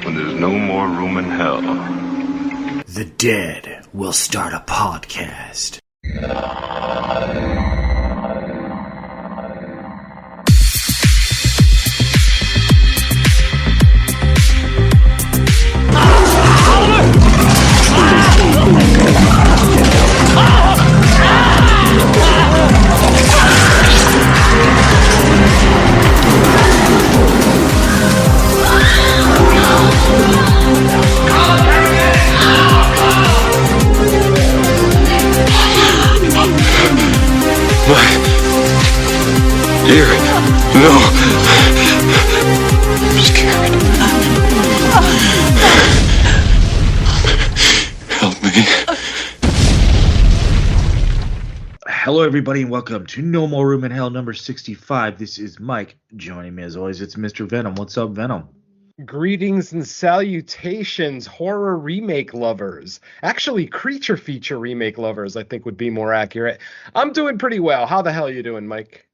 When there's no more room in hell. The dead will start a podcast. Dear, no. I'm scared. Help me. Hello, everybody, and welcome to No More Room in Hell number 65. This is Mike. Joining me, as always, it's Mr. Venom. What's up, Venom? Greetings and salutations, horror remake lovers. Actually, creature feature remake lovers, I think, would be more accurate. I'm doing pretty well. How the hell are you doing, Mike?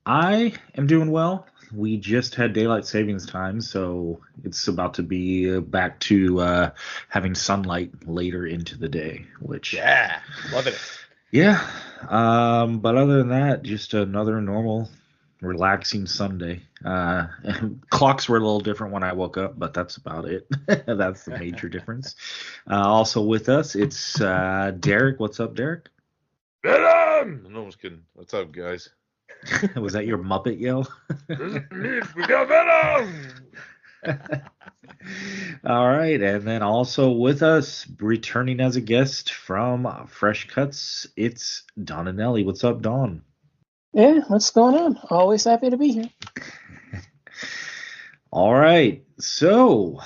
I am doing well. We just had daylight savings time, so it's about to be back to having sunlight later into the day, which... Yeah, loving it. Yeah, but other than that, just another normal, relaxing Sunday. Clocks were a little different when I woke up, but that's about it. That's the major difference. Also with us, it's Derek. What's up, Derek? Venom! No, I was kidding. What's up, guys? Was that your Muppet yell? We got Venom! All right, and then also with us, returning as a guest from Fresh Cuts, it's Don Aneli. What's up, Don? Yeah, what's going on? Always happy to be here. All right, so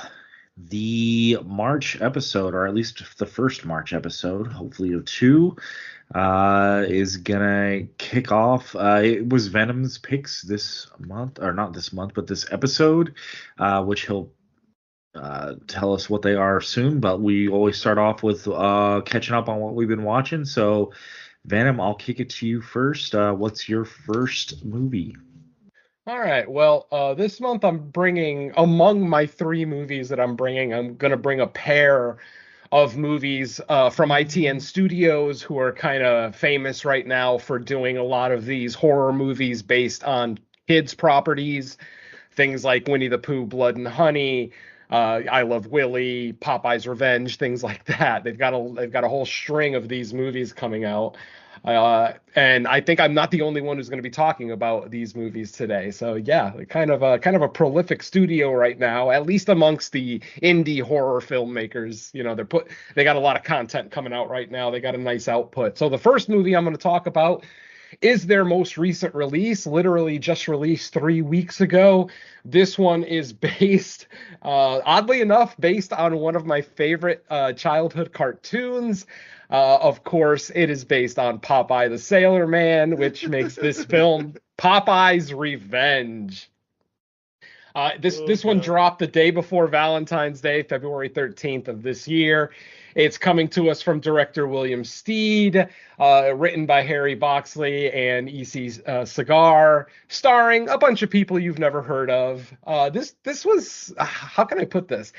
the March episode, or at least the first March episode, hopefully of two, is gonna kick off. It was Venom's picks this month, or not this month, but this episode, which he'll tell us what they are soon. But we always start off with catching up on what we've been watching. So, Venom, I'll kick it to you first. What's your first movie? All right, well, this month I'm bringing, among my three movies that I'm going to bring a pair of movies from ITN Studios, who are kind of famous right now for doing a lot of these horror movies based on kids' properties, things like Winnie the Pooh, Blood and Honey, I Love Willie, Popeye's Revenge, things like that. They've got a whole string of these movies coming out. And I think I'm not the only one who's going to be talking about these movies today. So yeah, kind of a prolific studio right now, at least amongst the indie horror filmmakers. You know, they got a lot of content coming out right now. They got a nice output. So the first movie I'm going to talk about is their most recent release, literally just released 3 weeks ago. This one is based, oddly enough, based on one of my favorite childhood cartoons. Of course, it is based on Popeye the Sailor Man, which makes this film Popeye's Revenge. This one dropped the day before Valentine's Day, February 13th of this year. It's coming to us from director William Steed, written by Harry Boxley and E.C. Segar, starring a bunch of people you've never heard of. This was, how can I put this?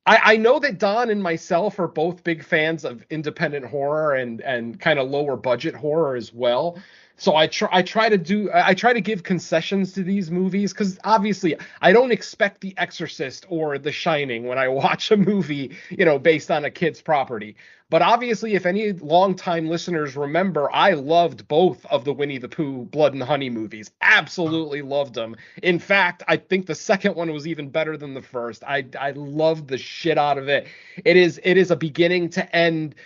I know that Don and myself are both big fans of independent horror and kind of lower budget horror as well. So I try to give concessions to these movies, because obviously I don't expect The Exorcist or The Shining when I watch a movie, based on a kid's property. But obviously, if any longtime listeners remember, I loved both of the Winnie the Pooh Blood and Honey movies. Absolutely loved them. In fact, I think the second one was even better than the first. I loved the shit out of it. It is a beginning to end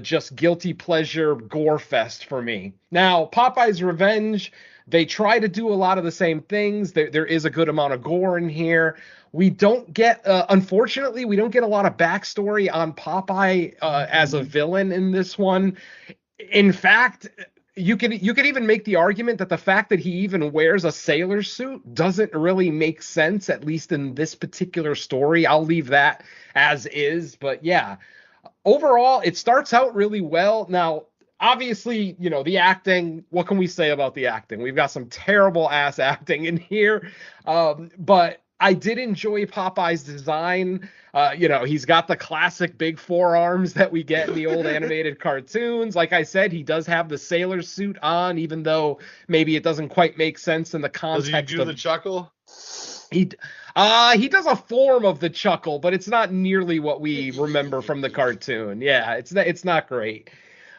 just guilty pleasure gore fest for me. Now, Popeye's Revenge, they try to do a lot of the same things. There is a good amount of gore in here. We don't get, unfortunately, we don't get a lot of backstory on Popeye as a villain in this one. In fact, you could even make the argument that the fact that he even wears a sailor suit doesn't really make sense, at least in this particular story. I'll leave that as is. But yeah, overall, it starts out really well. Now, obviously, the acting, what can we say about the acting? We've got some terrible ass acting in here. But I did enjoy Popeye's design. He's got the classic big forearms that we get in the old animated cartoons. Like I said, he does have the sailor suit on, even though maybe it doesn't quite make sense in the Does context he do of the chuckle? he does a form of the chuckle, but it's not nearly what we remember from the cartoon. Yeah, it's not great.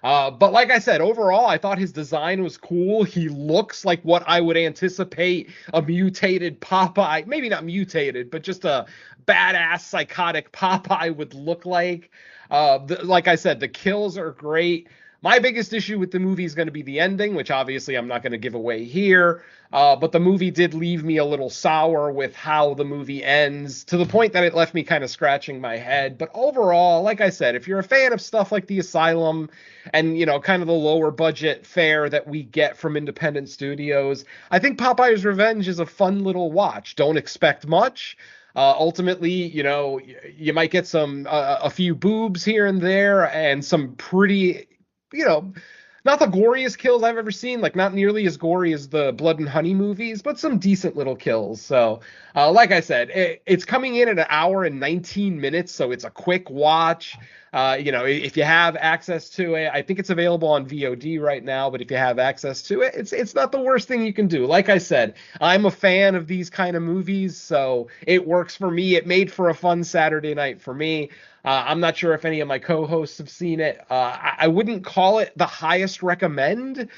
But like I said, overall, I thought his design was cool. He looks like what I would anticipate a mutated Popeye, maybe not mutated, but just a badass psychotic Popeye would look like. Like I said, the kills are great. My biggest issue with the movie is going to be the ending, which obviously I'm not going to give away here. But the movie did leave me a little sour with how the movie ends, to the point that it left me kind of scratching my head. But overall, like I said, if you're a fan of stuff like The Asylum and, kind of the lower budget fare that we get from independent studios, I think Popeye's Revenge is a fun little watch. Don't expect much. Ultimately, you might get a few boobs here and there and some pretty, not the goriest kills I've ever seen, like not nearly as gory as the Blood and Honey movies, but some decent little kills. So, like I said, it's coming in at an hour and 19 minutes, so it's a quick watch. If you have access to it, I think it's available on VOD right now, but if you have access to it, it's not the worst thing you can do. Like I said, I'm a fan of these kind of movies, so it works for me. It made for a fun Saturday night for me. I'm not sure if any of my co-hosts have seen it. I wouldn't call it the highest recommend,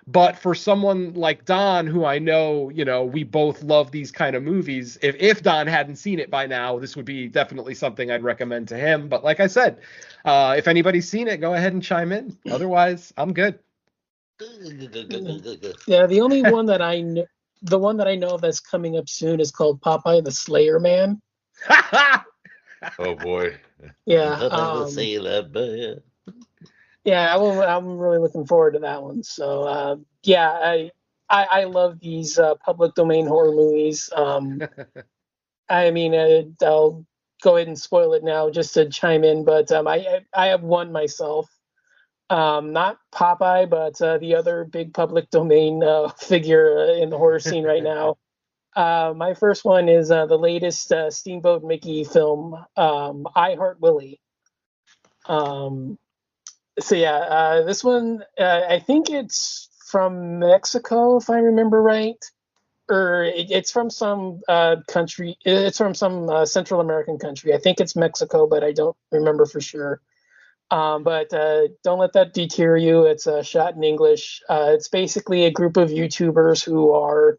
but for someone like Don, who I know, we both love these kind of movies, if Don hadn't seen it by now, this would be definitely something I'd recommend to him. But like I said, if anybody's seen it, go ahead and chime in. Otherwise, I'm good. Yeah, the only one that the one that I know that's coming up soon is called Popeye the Slayer Man. Oh boy. Yeah. Yeah, I'm really looking forward to that one. So yeah, I love these public domain horror movies. I mean, I'll go ahead and spoil it now just to chime in, but I have one myself. Not Popeye, but the other big public domain figure in the horror scene right now. My first one is the latest Steamboat Mickey film, I Heart Willie. So yeah, this one, I think it's from Mexico, if I remember right, or it's from some country. It's from some Central American country. I think it's Mexico, but I don't remember for sure. But don't let that deter you. It's shot in English. It's basically a group of YouTubers who are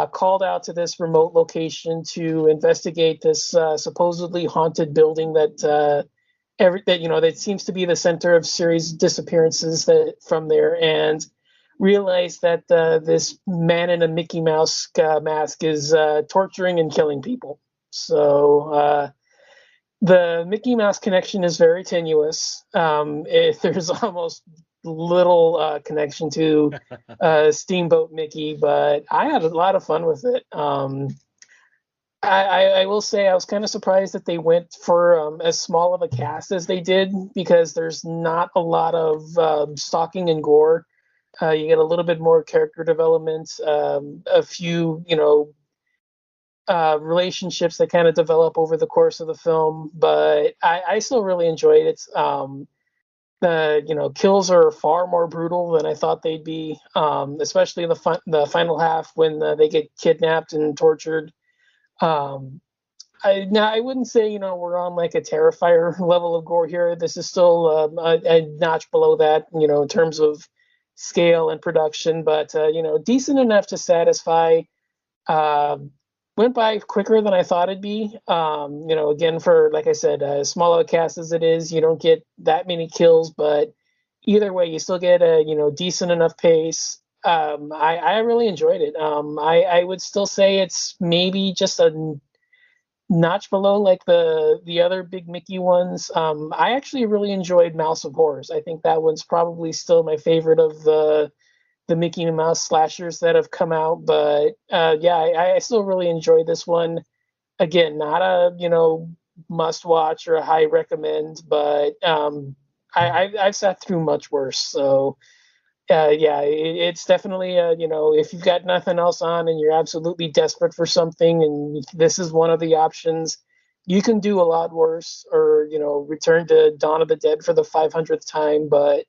called out to this remote location to investigate this supposedly haunted building that that seems to be the center of series disappearances from there, and realize that this man in a Mickey Mouse mask is torturing and killing people. So the Mickey Mouse connection is very tenuous. There's almost little connection to Steamboat Mickey, but I had a lot of fun with it. I will say I was kind of surprised that they went for as small of a cast as they did, because there's not a lot of stalking and gore. You get a little bit more character development, a few, relationships that kind of develop over the course of the film, but I still really enjoyed it. The kills are far more brutal than I thought they'd be, especially in the final half when they get kidnapped and tortured. I wouldn't say we're on like a Terrifier level of gore here. This is still a notch below that, in terms of scale and production, but decent enough to satisfy. Went by quicker than I thought it'd be. Again, for, like I said, as small of a cast as it is, you don't get that many kills, but either way, you still get a decent enough pace. I really enjoyed it. I would still say it's maybe just a notch below like the other big Mickey ones. I actually really enjoyed Mouse of Horrors. I think that one's probably still my favorite of the Mickey Mouse slashers that have come out. But yeah, I still really enjoy this one. Again, not a must watch or a high recommend, but I've sat through much worse. So yeah, it's definitely if you've got nothing else on and you're absolutely desperate for something, and this is one of the options, you can do a lot worse, or return to Dawn of the Dead for the 500th time. But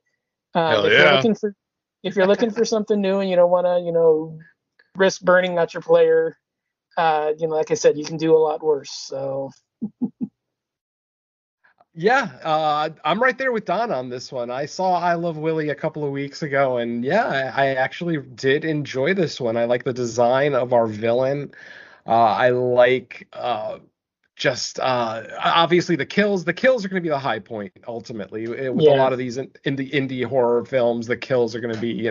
Hell if you're yeah. looking for something new and you don't want to risk burning out your player, like I said, you can do a lot worse. So. Yeah, I'm right there with Don on this one. I saw I Love Willie a couple of weeks ago, and yeah, I actually did enjoy this one. I like the design of our villain. I like just obviously the kills. The kills are going to be the high point ultimately. With a Yeah. lot of these in the indie horror films, the kills are going to be,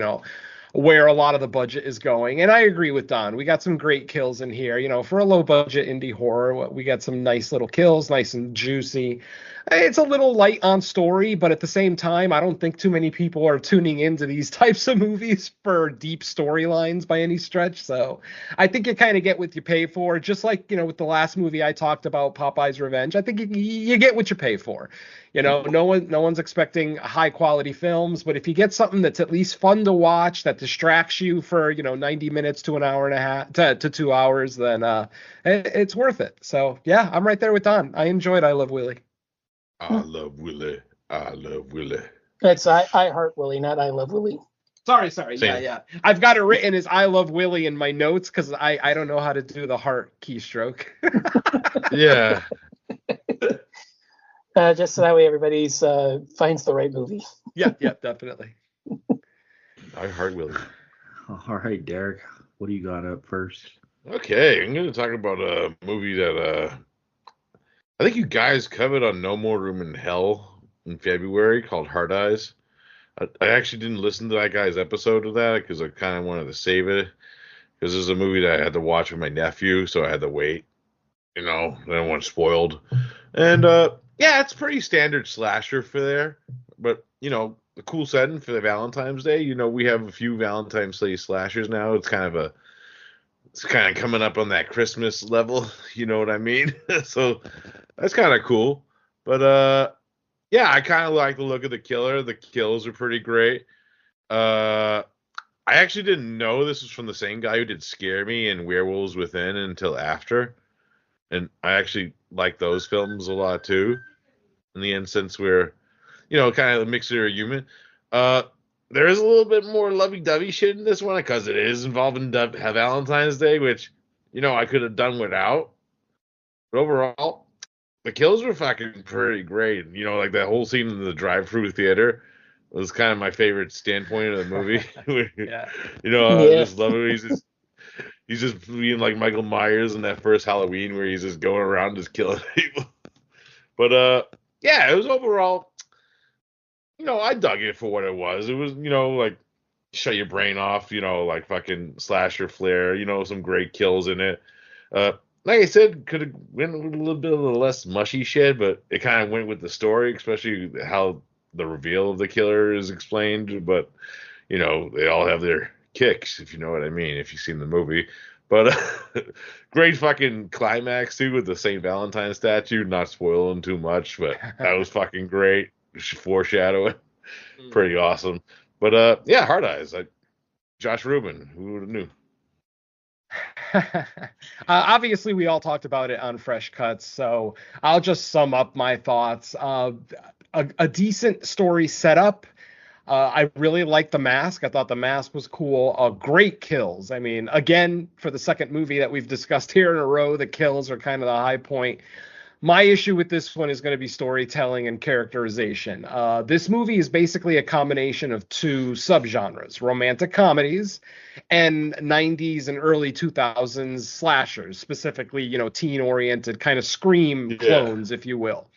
where a lot of the budget is going. And I agree with Don. We got some great kills in here. For a low budget indie horror, we got some nice little kills, nice and juicy. It's a little light on story, but at the same time, I don't think too many people are tuning into these types of movies for deep storylines by any stretch. So I think you kind of get what you pay for. Just like, with the last movie I talked about, Popeye's Revenge, I think you get what you pay for. No one's expecting high quality films, but if you get something that's at least fun to watch, that distracts you for, 90 minutes to an hour and a half to 2 hours, then it's worth it. So yeah, I'm right there with Don. I enjoyed I Love Willie. I love Willie. I love Willie. It's I Heart Willie, not I Love Willie. Sorry. Same. Yeah. I've got it written as I Love Willie in my notes because I don't know how to do the heart keystroke. Yeah. Just so that way everybody finds the right movie. Yeah, definitely. I heart Willie. All right, Derek, what do you got up first? Okay, I'm going to talk about a movie that I think you guys covered on No More Room in Hell in February, called Hard Eyes. I actually didn't listen to that guy's episode of that because I kind of wanted to save it, because this is a movie that I had to watch with my nephew, so I had to wait. I don't want it spoiled. And yeah, it's pretty standard slasher for there, but a cool setting for the Valentine's Day. We have a few Valentine's Day slashers now. It's kind of coming up on that Christmas level, you know what I mean? So that's kind of cool. But yeah, I kind of like the look of the killer. The kills are pretty great. I actually didn't know this was from the same guy who did Scare Me and Werewolves Within until after. And I actually like those films a lot too. In the instance where, kind of a mixture of human. There is a little bit more lovey-dovey shit in this one because it is involving Valentine's Day, which, I could have done without. But overall, the kills were fucking pretty great. Like that whole scene in the drive-through theater was kind of my favorite standpoint of the movie. Yeah. I just love it. He's just being like Michael Myers in that first Halloween where he's just going around just killing people. But yeah, it was overall, I dug it for what it was. It was, like shut your brain off, like fucking slasher flair, some great kills in it. Like I said, could have went with a little bit of the less mushy shit, but it kind of went with the story, especially how the reveal of the killer is explained. But, they all have their kicks, if you know what I mean, if you've seen the movie. But great fucking climax, too, with the St. Valentine statue. Not spoiling too much, but that was fucking great. Foreshadowing. Pretty awesome. But, yeah, Hard Eyes. Josh Rubin, who would have knew? Obviously, we all talked about it on Fresh Cuts, so I'll just sum up my thoughts. A decent story setup. I really liked the mask. I thought the mask was cool. Great kills. I mean, again, for the second movie that we've discussed here in a row, the kills are kind of the high point. My issue with this one is going to be storytelling and characterization. This movie is basically a combination of two subgenres, romantic comedies and 90s and early 2000s slashers, specifically, teen-oriented kind of Scream clones, if you will.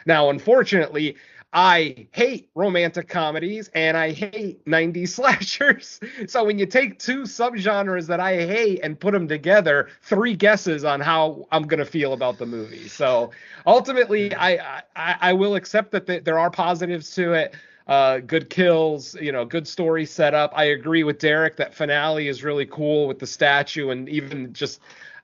Now, unfortunately, I hate romantic comedies and I hate 90s slashers. So when you take two subgenres that I hate and put them together, 3 guesses on how I'm going to feel about the movie. So ultimately, I will accept that there are positives to it. Good kills, good story setup. I agree with Derek that finale is really cool with the statue and even just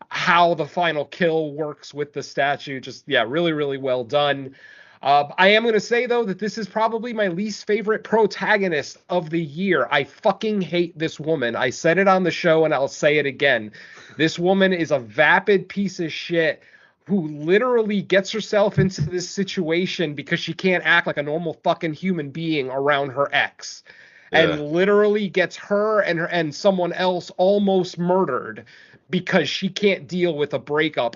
how the final kill works with the statue. Just, yeah, really, really well done. I am going to say, though, that this is probably my least favorite protagonist of the year. I fucking hate this woman. I said it on the show, and I'll say it again. This woman is a vapid piece of shit who literally gets herself into this situation because she can't act like a normal fucking human being around her ex. And literally gets her and someone else almost murdered because she can't deal with a breakup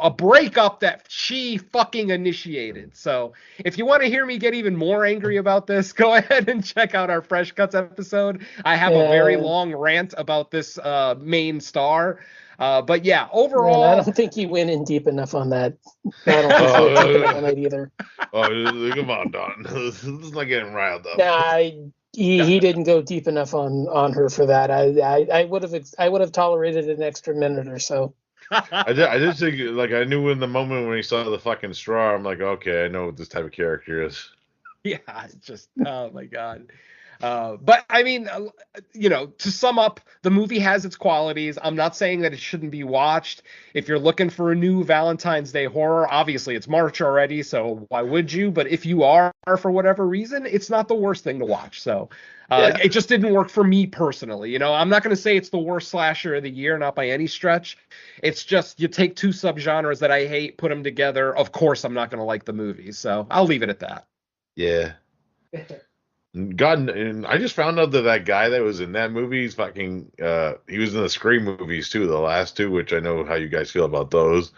that she fucking initiated. So if you want to hear me get even more angry about this, go ahead and check out our Fresh Cuts episode. I have a very long rant about this main star. But yeah, overall, Man, I don't think you went in deep enough on that. I don't think you went deep enough on that either. Oh, come on, Don. This is not getting riled up. Nah, he didn't go deep enough on her for that. I would have tolerated an extra minute or so. I did think, like, I knew in the moment when he saw the fucking straw, I'm like, okay, I know what this type of character is. Yeah, just, oh my God. But I mean, to sum up, the movie has its qualities. I'm not saying that it shouldn't be watched. If you're looking for a new Valentine's Day horror, obviously it's March already, so why would you? But if you are, for whatever reason, it's not the worst thing to watch. So it just didn't work for me personally. I'm not going to say it's the worst slasher of the year, not by any stretch. It's just you take two subgenres that I hate, put them together. Of course, I'm not going to like the movie. So I'll leave it at that. Yeah. God, and I just found out that guy that was in that movie, he's fucking, he was in the Scream movies too, the last two, which I know how you guys feel about those.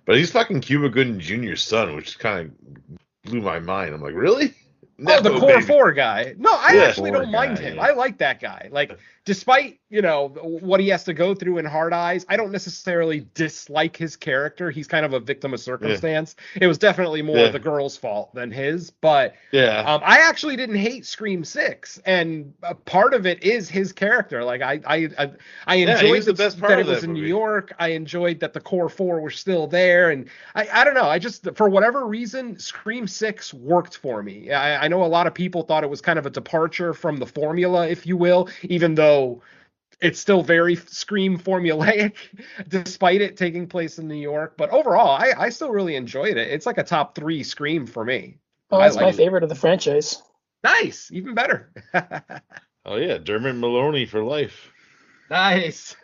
But he's fucking Cuba Gooding Jr.'s son, which kind of blew my mind. I'm like, really? Oh, the Core 4 guy. No, I actually don't mind him. I like that guy. Like, despite, what he has to go through in Hard Eyes, I don't necessarily dislike his character. He's kind of a victim of circumstance. Yeah. It was definitely more the girl's fault than his. But I actually didn't hate Scream 6. And part of it is his character. Like, I enjoyed that it was in New York. I enjoyed that the Core 4 were still there. And I don't know. I just, for whatever reason, Scream 6 worked for me. I know a lot of people thought it was kind of a departure from the formula, if you will, even though it's still very Scream formulaic, despite it taking place in New York. But overall, I still really enjoyed it. It's like a top 3 Scream for me. Oh, that's my favorite of the franchise. Nice. Even better. Oh, yeah. Dermot Mulroney for life. Nice.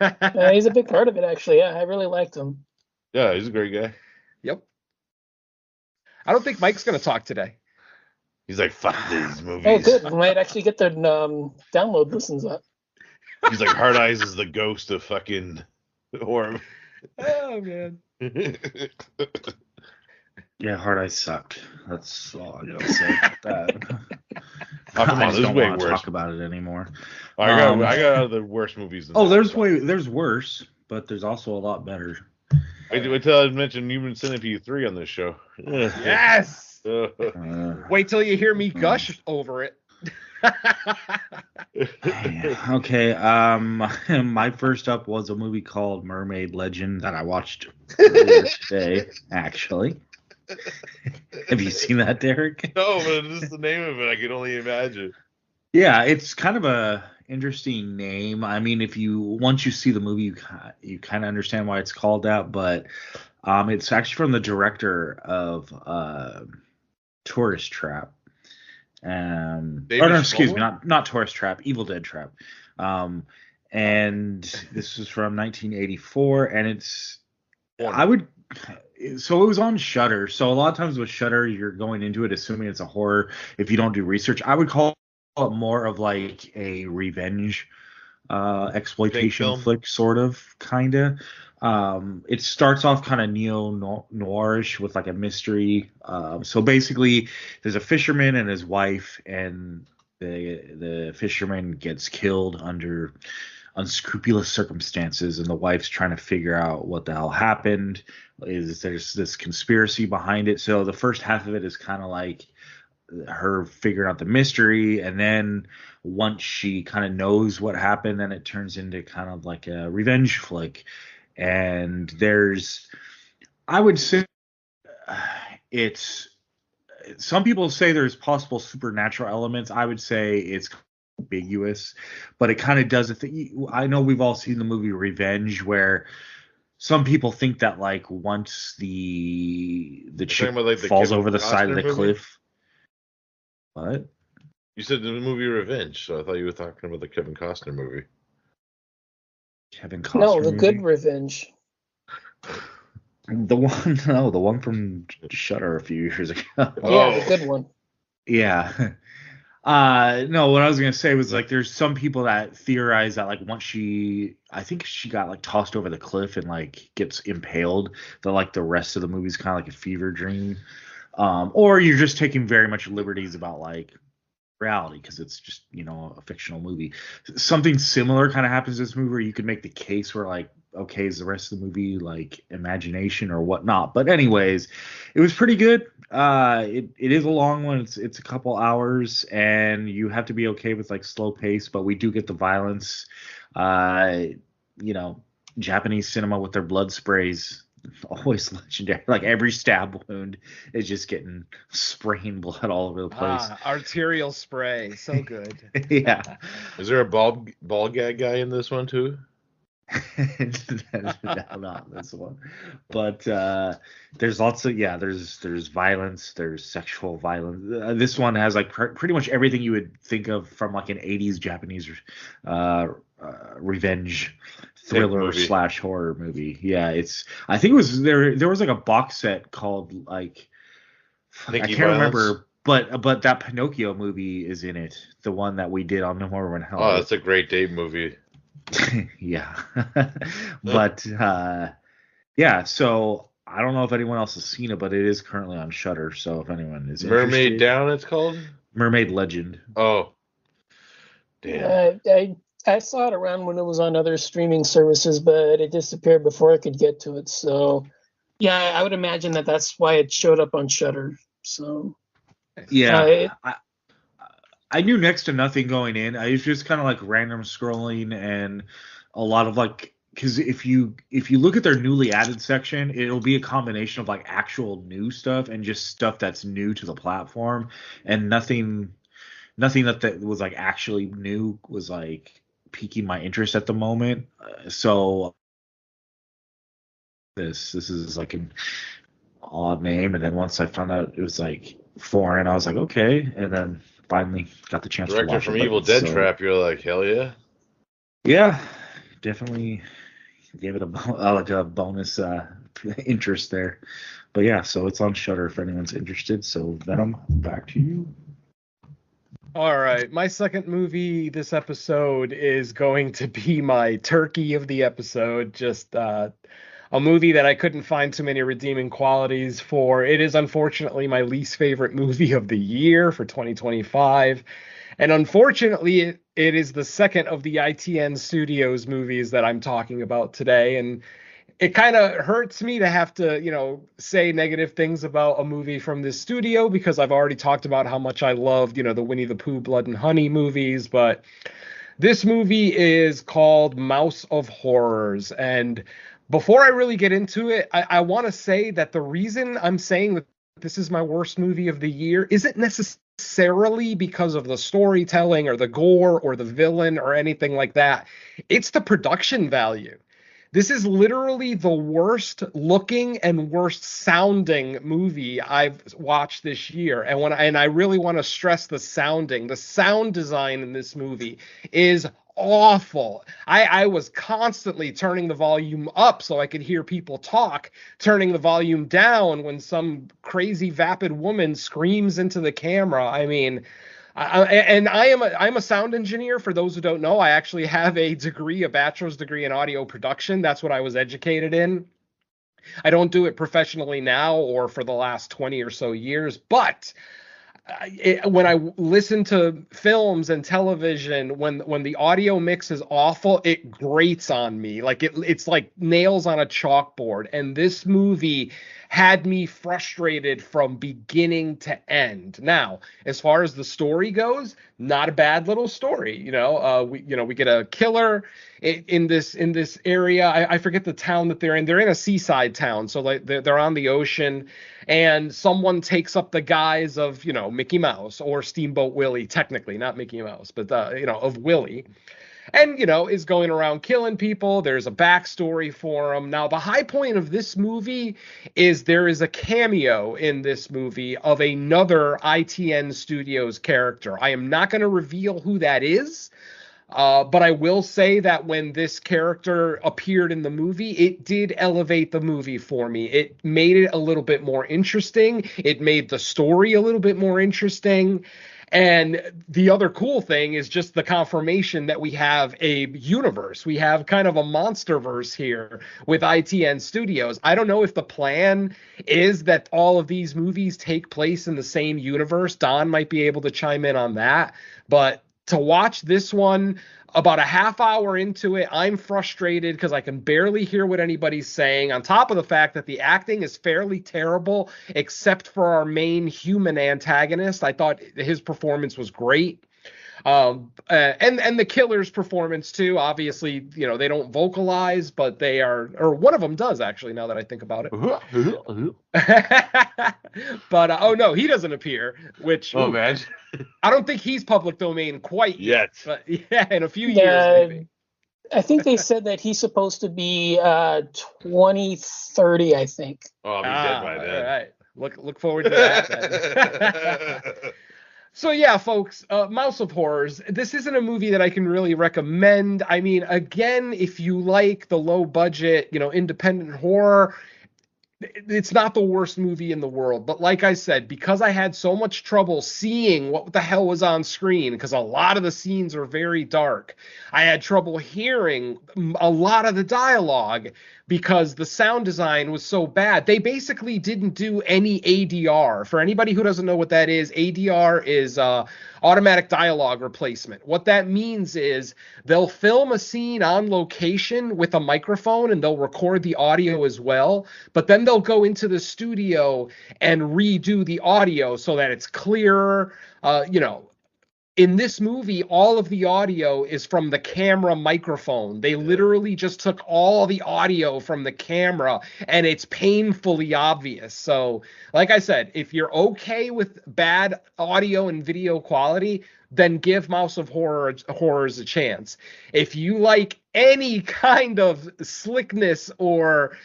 He's a big part of it, actually. Yeah, I really liked him. Yeah, he's a great guy. Yep. I don't think Mike's going to talk today. He's like, fuck these movies. Oh, good. We might actually get the download listens up. He's like, Hard Eyes is the ghost of fucking horror. Oh, man. Yeah, Hard Eyes sucked. That's all I gotta say about that. Oh, come on, this is way worse. Talk about it anymore. I got the worst movies. There's worse, but there's also a lot better. Wait till I mention Human Centipede 3 on this show. Yes. Wait till you hear me gush over it. Okay. My first up was a movie called Mermaid Legend that I watched earlier today. Actually, have you seen that, Derek? No, but just the name of it, I can only imagine. Yeah, it's kind of a interesting name. I mean, once you see the movie, you kind of understand why it's called that. But it's actually from the director of Tourist Trap. Excuse me, not Tourist Trap, Evil Dead Trap. And this is from 1984, and so it was on Shudder. So a lot of times with Shudder, you're going into it assuming it's a horror if you don't do research. I would call it more of like a revenge exploitation flick, sort of, kind of. It starts off kind of neo-noirish with like a mystery. So basically, there's a fisherman and his wife, and the fisherman gets killed under unscrupulous circumstances, and the wife's trying to figure out what the hell happened. There's this conspiracy behind it. So the first half of it is kind of like her figuring out the mystery, and then once she kind of knows what happened, then it turns into kind of like a revenge flick. And I would say some people say there's possible supernatural elements. I would say it's ambiguous, but it kind of does a thing. I know we've all seen the movie Revenge, where some people think that like once the chick falls over the side of the cliff. What? You said the movie Revenge, so I thought you were talking about the Kevin Costner movie. Kevin No, Costner the movie? Good Revenge. The one, no, the one from Shudder a few years ago. Yeah, the good one. Yeah. No, what I was gonna say was like there's some people that theorize that like once I think she got like tossed over the cliff and like gets impaled, that like the rest of the movie's kind of like a fever dream. Or you're just taking very much liberties about like reality because it's just a fictional movie. Something similar kind of happens in this movie where you could make the case where like okay, is the rest of the movie like imagination or whatnot? But anyways, it was pretty good. It is a long one. It's a couple hours, and you have to be okay with like slow pace. But we do get the violence. Uh, you know, Japanese cinema with their blood sprays always legendary. Like every stab wound is just getting spraying blood all over the place. Arterial spray, so good. Yeah. Is there a ball gag guy in this one too? No, not this one. But there's lots of there's violence, there's sexual violence. This one has like pretty much everything you would think of from like an 80s Japanese revenge thriller / horror movie. Yeah, I think it was there was like a box set called like I can't remember, but that Pinocchio movie is in it. The one that we did on No More Run Hell. Oh, that's a great date movie. Yeah. But yeah, so I don't know if anyone else has seen it, but it is currently on Shudder, so if anyone is Mermaid interested, Down it's called? Mermaid Legend. Oh. Damn. I saw it around when it was on other streaming services, but it disappeared before I could get to it. So yeah, I would imagine that's why it showed up on Shudder. So yeah, I knew next to nothing going in. I was just kind of like random scrolling and a lot of like, because if you look at their newly added section, it'll be a combination of like actual new stuff and just stuff that's new to the platform, and nothing that was like actually new was like piquing my interest at the moment. So this is like an odd name, and then once I found out it was like foreign, I was like okay, and then finally got the chance Director to watch from it. Evil Dead Trap, you're like, hell yeah. Yeah, definitely gave it like a bonus interest there. But yeah, so it's on Shudder if anyone's interested. So Venom, back to you. All right, my second movie this episode is going to be my turkey of the episode. Just a movie that I couldn't find too many redeeming qualities for. It is unfortunately my least favorite movie of the year for 2025. And unfortunately, it is the second of the ITN Studios movies that I'm talking about today. And it kind of hurts me to have to, say negative things about a movie from this studio because I've already talked about how much I loved, the Winnie the Pooh, Blood and Honey movies. But this movie is called Mouse of Horrors. And before I really get into it, I want to say that the reason I'm saying that this is my worst movie of the year isn't necessarily because of the storytelling or the gore or the villain or anything like that. It's the production value. This is literally the worst looking and worst sounding movie I've watched this year. And I really want to stress the sounding. The sound design in this movie is awful. I was constantly turning the volume up so I could hear people talk, turning the volume down when some crazy vapid woman screams into the camera. I mean, I'm a sound engineer. For those who don't know, I actually have a bachelor's degree in audio production. That's what I was educated in. I don't do it professionally now or for the last 20 or so years, but when I listen to films and television, when the audio mix is awful, it grates on me. Like it's like nails on a chalkboard. And this movie had me frustrated from beginning to end. Now, as far as the story goes, not a bad little story. We get a killer in this area. I forget the town that they're in. They're in a seaside town, so like they're on the ocean, and someone takes up the guise of Mickey Mouse or Steamboat Willie, technically not Mickey Mouse, but of Willie. and is going around killing people. There's a backstory for him. Now, the high point of this movie is there is a cameo in this movie of another ITN Studios character. I am not going to reveal who that is. But I will say that when this character appeared in the movie, it did elevate the movie for me. It made it a little bit more interesting. It made the story a little bit more interesting. And the other cool thing is just the confirmation that we have a universe. We have kind of a monsterverse here with ITN Studios. I don't know if the plan is that all of these movies take place in the same universe. Don might be able to chime in on that. But to watch this one, about a half hour into it, I'm frustrated because I can barely hear what anybody's saying, on top of the fact that the acting is fairly terrible, except for our main human antagonist. I thought his performance was great. And the killer's performance too. Obviously, they don't vocalize, but they are, or one of them does actually, now that I think about it. But oh no, he doesn't appear, which man, I don't think he's public domain quite yet. But yeah, in a few years maybe. I think they said that he's supposed to be 2030, I think. Oh, I'll be dead by then. All right. Look forward to that then. So yeah, folks, Mouse of Horrors. This isn't a movie that I can really recommend. I mean, again, if you like the low budget, independent horror, it's not the worst movie in the world. But like I said, because I had so much trouble seeing what the hell was on screen, because a lot of the scenes are very dark, I had trouble hearing a lot of the dialogue because the sound design was so bad. They basically didn't do any ADR. For anybody who doesn't know what that is, ADR is automatic dialogue replacement. What that means is they'll film a scene on location with a microphone and they'll record the audio as well, but then they'll go into the studio and redo the audio so that it's clearer. In this movie, all of the audio is from the camera microphone. They literally just took all the audio from the camera, and it's painfully obvious. So, like I said, if you're okay with bad audio and video quality, then give Mouse of Horrors a chance. If you like any kind of slickness or,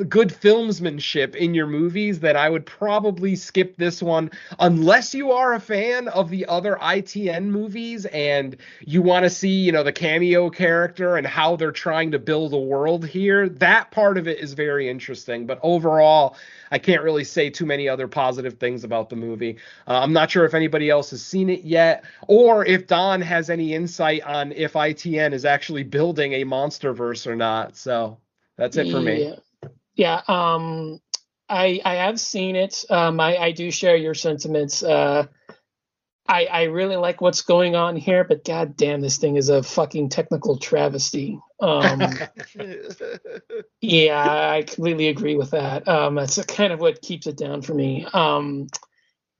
good filmsmanship in your movies, then I would probably skip this one, unless you are a fan of the other ITN movies and you want to see, the cameo character and how they're trying to build a world here. That part of it is very interesting, but overall, I can't really say too many other positive things about the movie. I'm not sure if anybody else has seen it yet, or if Don has any insight on if ITN is actually building a monsterverse or not. So that's it for me. Yeah, I have seen it. I do share your sentiments. I really like what's going on here, but god damn, this thing is a fucking technical travesty. Yeah, I completely agree with that. That's kind of what keeps it down for me.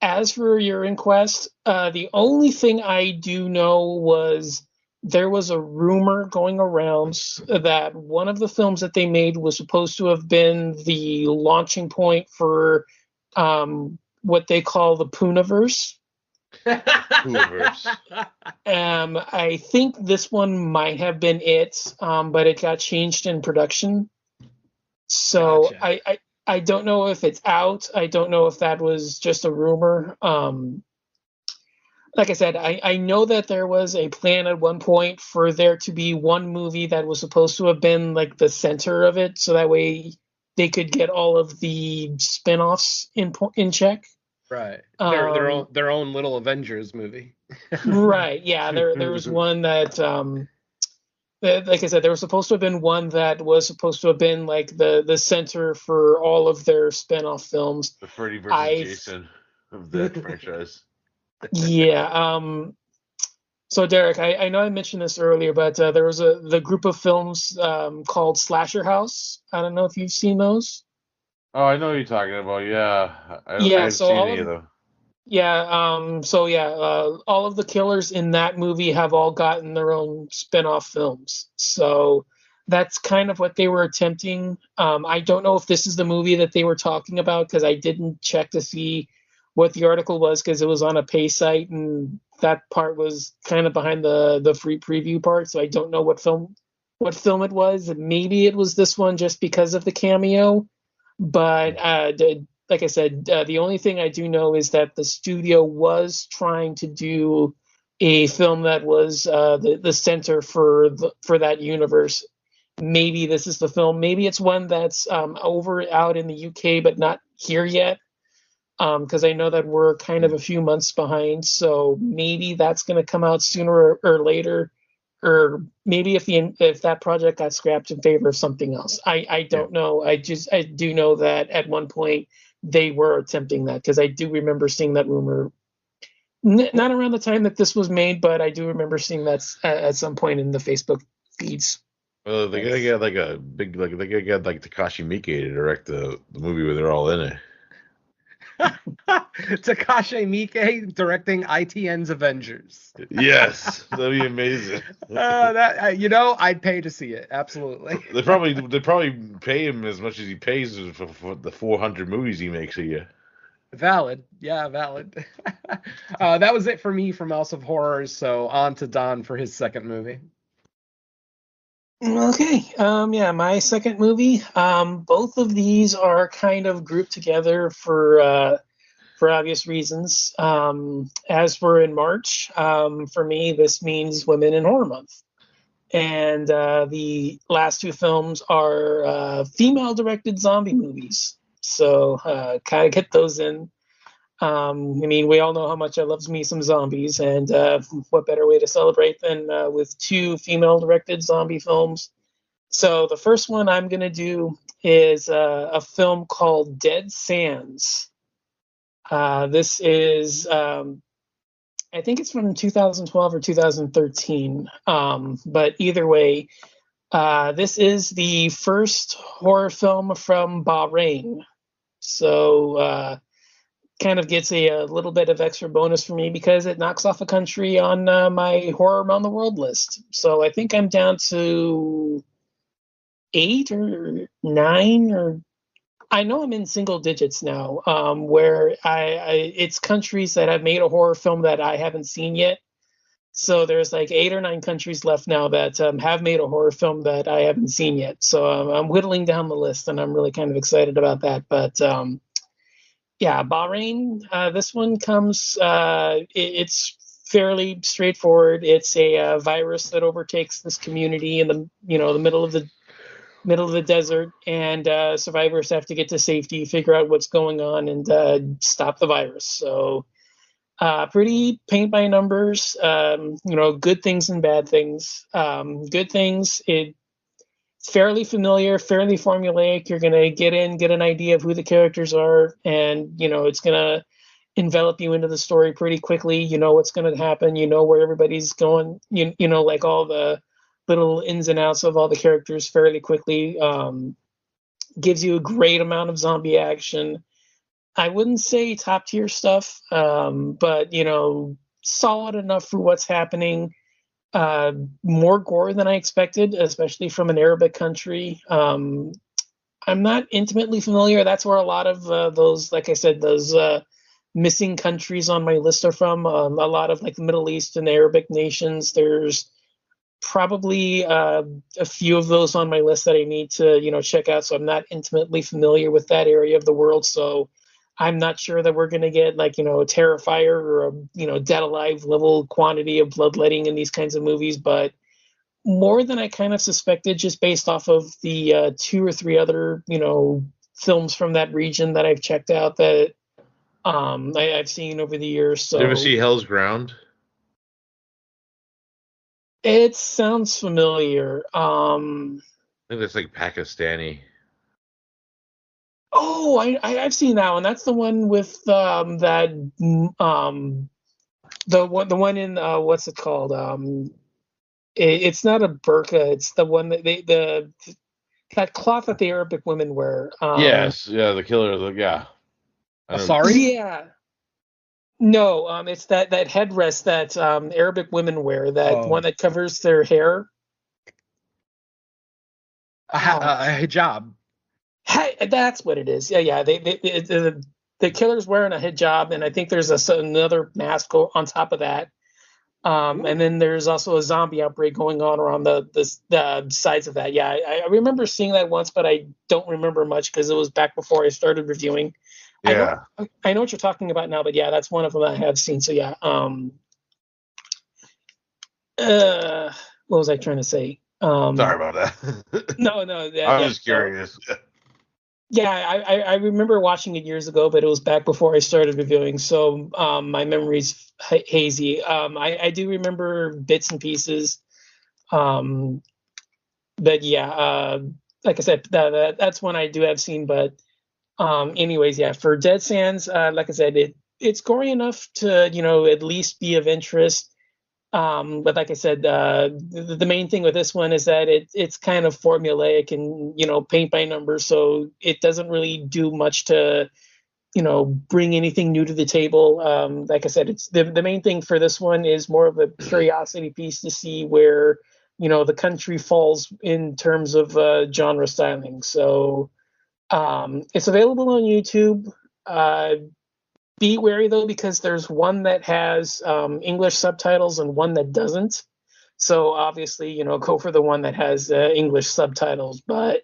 As for your inquest, the only thing I do know was there was a rumor going around that one of the films that they made was supposed to have been the launching point for what they call the Poonaverse. I think this one might have been it, but it got changed in production. So gotcha. I don't know if it's out. I don't know if that was just a rumor. Like I said, I know that there was a plan at one point for there to be one movie that was supposed to have been like the center of it, so that way they could get all of the spin-offs in check. Right. Their own little Avengers movie. Right. Yeah. There was one that, like I said, there was supposed to have been one that was supposed to have been like the center for all of their spin-off films. The Freddy versus Jason of that franchise. Yeah. So Derek, I know I mentioned this earlier, but there was the group of films called Slasher House. I don't know if you've seen those. Oh, I know what you're talking about. Yeah. I haven't seen any of them. Yeah. All of the killers in that movie have all gotten their own spin-off films. So that's kind of what they were attempting. I don't know if this is the movie that they were talking about because I didn't check to see what the article was because it was on a pay site and that part was kind of behind the free preview part, so I don't know what film it was. Maybe it was this one just because of the cameo. But like I said, the only thing I do know is that the studio was trying to do a film that was the center for that universe. Maybe this is the film. Maybe it's one that's out in the UK but not here yet, because I know that we're kind of a few months behind. So maybe that's going to come out sooner or later, or maybe if that project got scrapped in favor of something else. I don't know. I do know that at one point they were attempting that, because I do remember seeing that rumor. Not around the time that this was made, but I do remember seeing that at some point in the Facebook feeds. Well, they gotta get like a big, like they gotta get like Takashi Miike to direct the movie where they're all in it. Takashi Miike directing ITN's Avengers. Yes, that'd be amazing. I'd pay to see it. Absolutely. They probably pay him as much as he pays for the 400 movies he makes a year. Valid. Yeah, valid. That was it for me from House of Horrors. So on to Don for his second movie. Okay. My second movie. Both of these are kind of grouped together for obvious reasons. As we're in March, for me, this means Women in Horror Month. And the last two films are female-directed zombie movies. So kind of get those in. We all know how much I love me some zombies, and what better way to celebrate than with two female-directed zombie films. So the first one I'm going to do is a film called Dead Sands. This is, I think it's from 2012 or 2013, but either way, this is the first horror film from Bahrain. So kind of gets a little bit of extra bonus for me because it knocks off a country on my Horror Around the World list. So I think I'm down to 8 or 9, or I know I'm in single digits now, where it's countries that have made a horror film that I haven't seen yet. So there's like 8 or 9 countries left now that have made a horror film that I haven't seen yet. So I'm whittling down the list, and I'm really kind of excited about that. But Bahrain. This one comes. It's fairly straightforward. It's a virus that overtakes this community in the middle of the desert, and survivors have to get to safety, figure out what's going on, and stop the virus. So pretty paint by numbers. Good things and bad things. Good things. It's fairly familiar, fairly formulaic. You're gonna get an idea of who the characters are, and it's gonna envelop you into the story pretty quickly. You know what's gonna happen. You know where everybody's going. Like all the little ins and outs of all the characters fairly quickly. Gives you a great amount of zombie action. I wouldn't say top tier stuff, but solid enough for what's happening. More gore than I expected, especially from an Arabic country. I'm not intimately familiar. That's where a lot of those, like I said, those missing countries on my list are from. A lot of like the Middle East and Arabic nations. There's probably a few of those on my list that I need to check out. So I'm not intimately familiar with that area of the world. So I'm not sure that we're going to get like, a Terrifier or a, Dead Alive level quantity of bloodletting in these kinds of movies, but more than I kind of suspected just based off of the 2 or 3 other, films from that region that I've checked out that I've seen over the years. So, Did you ever see Hell's Ground? It sounds familiar. I think that's like Pakistani. Oh, I've seen that one. That's the one with the one in what's it called? It's not a burqa. It's the one that that cloth that the Arabic women wear. Yes, yeah, the killer. Yeah. Sorry. Yeah. No, it's that headdress that Arabic women wear. That one that covers their hair. A hijab. Hey, that's what it is. Yeah. The killer's wearing a hijab, and I think there's another mask on top of that. And then there's also a zombie outbreak going on around the sides of that. Yeah, I remember seeing that once, but I don't remember much because it was back before I started reviewing. Yeah. I know what you're talking about now, but yeah, that's one of them I have seen. So yeah, what was I trying to say? Sorry about that. No, I was just curious. Yeah, I remember watching it years ago, but it was back before I started reviewing, so my memory's hazy. I do remember bits and pieces, but yeah, like I said, that's one I do have seen. But anyways, yeah, for Dead Sands, like I said, it's gory enough to at least be of interest. But like I said, the main thing with this one is that it's kind of formulaic and paint by numbers, so it doesn't really do much to bring anything new to the table. Like I said, it's the main thing for this one is more of a curiosity piece to see where the country falls in terms of genre styling. So it's available on YouTube. Be wary though, because there's one that has English subtitles and one that doesn't. So obviously, go for the one that has English subtitles. But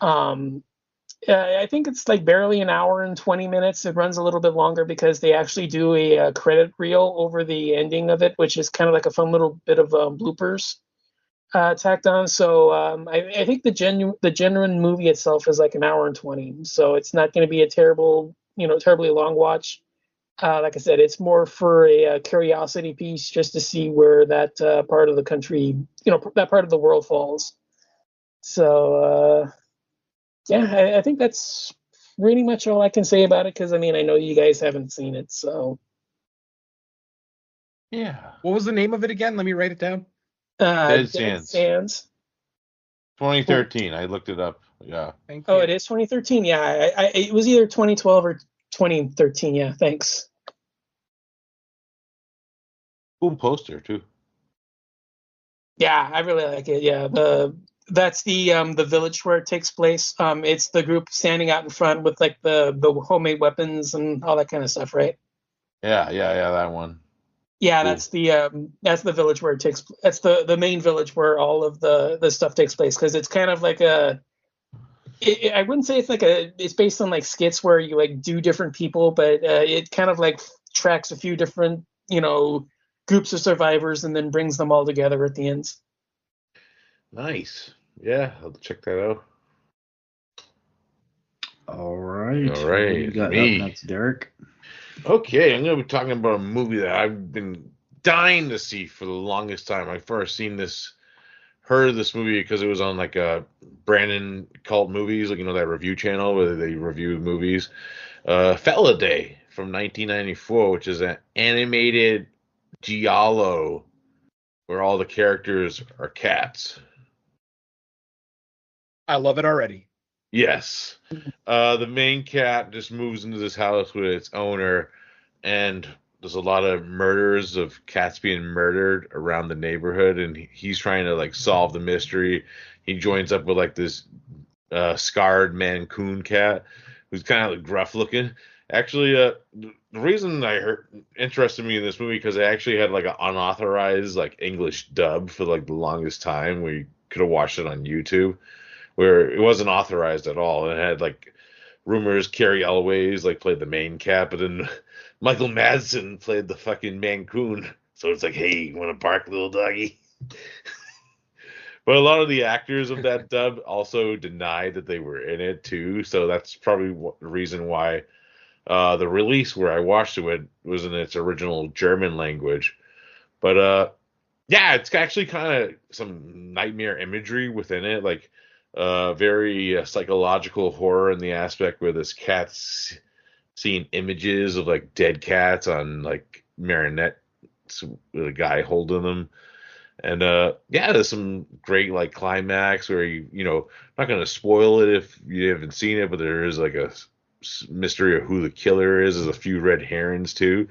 I think it's like barely an hour and 20 minutes. It runs a little bit longer because they actually do a credit reel over the ending of it, which is kind of like a fun little bit of bloopers tacked on. So I think the genuine movie itself is like an hour and 20. So it's not going to be a terribly long watch. Like I said, it's more for a curiosity piece just to see where that part of the country, that part of the world falls. So, yeah, I think that's pretty much all I can say about it because, I know you guys haven't seen it, so. Yeah. What was the name of it again? Let me write it down. Dead Dead Sands. 2013. Cool. I looked it up. Yeah. Thank you. Oh, it is 2013. Yeah, it was either 2012 or 2013. Yeah, thanks. Cool poster too. Yeah, I really like it. Yeah, that's the village where it takes place. It's the group standing out in front with like the homemade weapons and all that kind of stuff, right? Yeah, that one. Yeah, Cool. that's the village where it takes. That's the main village where all of the stuff takes place because it's kind of like I wouldn't say it's based on like skits where you like do different people, but it kind of like tracks a few different groups of survivors and then brings them all together at the end. Nice. Yeah, I'll check that out. All right. All What do you right, got me. up next, Derek? Okay, I'm going to be talking about a movie that I've been dying to see for the longest time. I first heard of this movie because it was on like a Brandon Cult Movies, like that review channel where they review movies. Fella Day from 1994, which is an animated giallo where all the characters are cats. I love it already. Yes. The main cat just moves into this house with its owner, and there's a lot of murders of cats being murdered around the neighborhood, and he's trying to like solve the mystery. He joins up with like this scarred Mancoon cat who's kind of like gruff looking. Actually, the reason interested me in this movie because it actually had like an unauthorized like English dub for like the longest time where you could have watched it on YouTube, where it wasn't authorized at all. And it had like rumors Carrie Elways like played the main cat, but then Michael Madsen played the fucking Mancoon. So it's like, hey, you want to bark, little doggy? But a lot of the actors of that dub also denied that they were in it too. So that's probably the reason why the release where I watched it was in its original German language. But yeah, it's actually kind of some nightmare imagery within it, like very psychological horror in the aspect where this cat's seeing images of like dead cats on like marionettes with a guy holding them. And yeah, there's some great like climax where I'm not gonna spoil it if you haven't seen it, but there is like a mystery of who the killer is. There's a few red herrings too.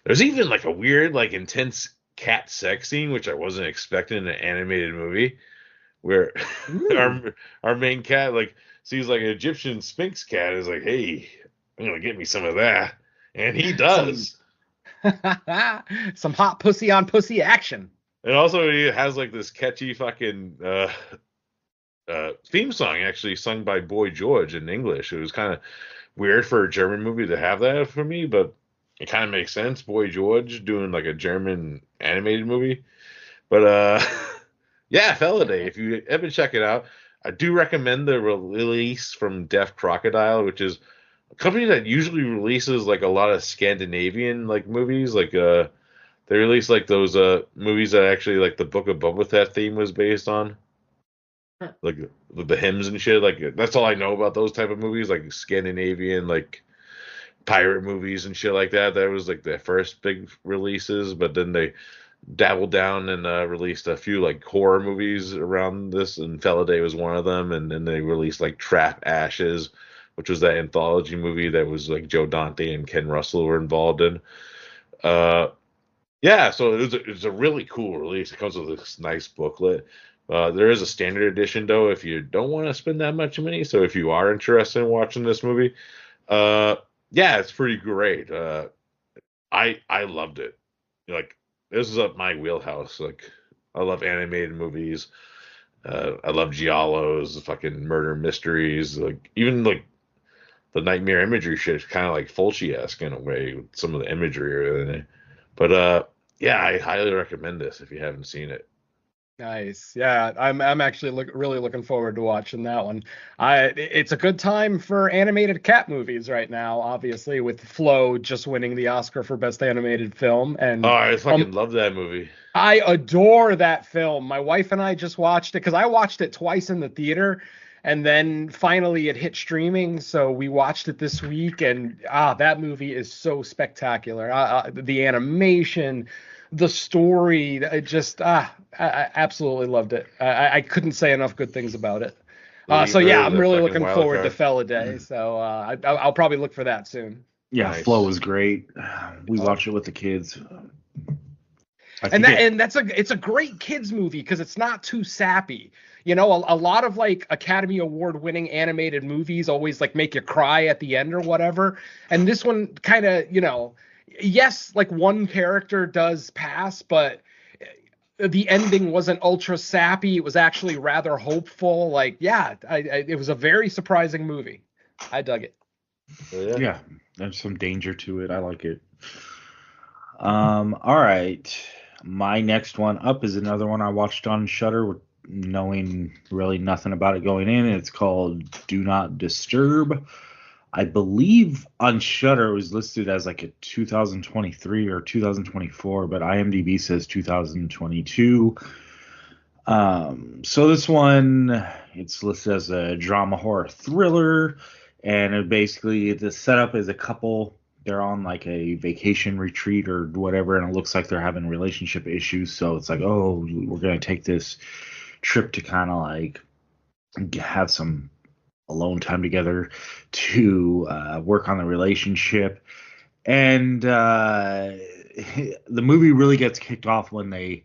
There's even like a weird like intense cat sex scene, which I wasn't expecting in an animated movie, where our main cat like sees like an Egyptian Sphinx cat is like, hey, I'm gonna get me some of that, and he does. Some hot pussy on pussy action. And also, he has like this catchy fucking theme song, actually sung by Boy George in English. It was kind of weird for a German movie to have that for me, but it kind of makes sense. Boy George doing like a German animated movie. But yeah, Feliday, if you ever check it out, I do recommend the release from Deaf Crocodile, which is a company that usually releases like a lot of Scandinavian like movies. Like they release like those movies that actually like the Book of Boba Fett theme was based on. Like the hymns and shit. Like that's all I know about those type of movies, like Scandinavian like pirate movies and shit like that. That was like their first big releases, but then they dabbled down and released a few like horror movies around this, and Feliday was one of them. And then they released like Trap Ashes, which was that anthology movie that was like Joe Dante and Ken Russell were involved in. Yeah, so it's a really cool release. It comes with this nice booklet. There is a standard edition though, if you don't want to spend that much money. So if you are interested in watching this movie, yeah, it's pretty great. I loved it. Like this is up my wheelhouse. Like I love animated movies. I love giallos, fucking murder mysteries. Like even like the nightmare imagery shit is kind of like Fulci-esque in a way with some of the imagery in it. But yeah, I highly recommend this if you haven't seen it. Nice. Yeah, I'm actually really looking forward to watching that one. It's a good time for animated cat movies right now, obviously, with Flo just winning the Oscar for Best Animated Film. And Oh, I fucking love that movie. I adore that film. My wife and I just watched it because I watched it twice in the theater, and then finally it hit streaming. So we watched it this week, and that movie is so spectacular. The animation, the story, I absolutely loved it. I couldn't say enough good things about it. So yeah, I'm really looking forward to Feliday. So I'll probably look for that soon. Yeah, Nice. Flow was great. We watched it with the kids. It's a great kids movie because it's not too sappy. You know, a lot of like Academy Award winning animated movies always like make you cry at the end or whatever. And this one kind of, you know, yes, like one character does pass, but the ending wasn't ultra sappy. It was actually rather hopeful. Like, yeah, it was a very surprising movie. I dug it. Yeah, there's some danger to it. I like it. All right. My next one up is another one I watched on Shudder, knowing really nothing about it going in. It's called Do Not Disturb. I believe on Shudder it was listed as like a 2023 or 2024, but IMDb says 2022. So this one, it's listed as a drama horror thriller, and the setup is a couple. They're on like a vacation retreat or whatever, and it looks like they're having relationship issues. So it's like, oh, we're gonna take this trip to kind of like have some alone time together to work on the relationship. And the movie really gets kicked off when they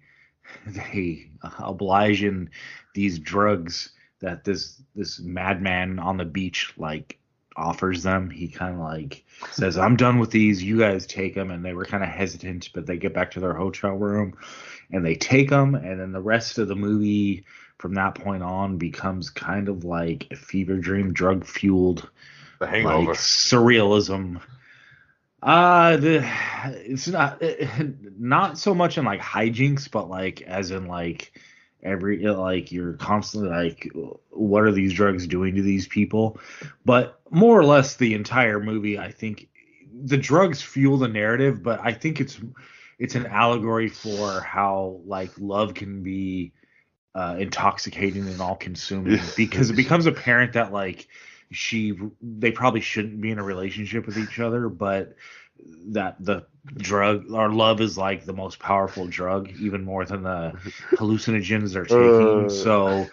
oblige in these drugs that this madman on the beach like offers them. He kind of like says, I'm done with these, you guys take them. And they were kind of hesitant, but they get back to their hotel room and they take them. And then the rest of the movie from that point on becomes kind of like a fever dream, drug fueled, The Hangover, like surrealism. It's not so much in like hijinks, but like as in like like you're constantly like, what are these drugs doing to these people? But more or less the entire movie, I think the drugs fuel the narrative, but I think it's an allegory for how like love can be intoxicating and all consuming, because it becomes apparent that like they probably shouldn't be in a relationship with each other, but that the drug or love is like the most powerful drug, even more than the hallucinogens they're taking. So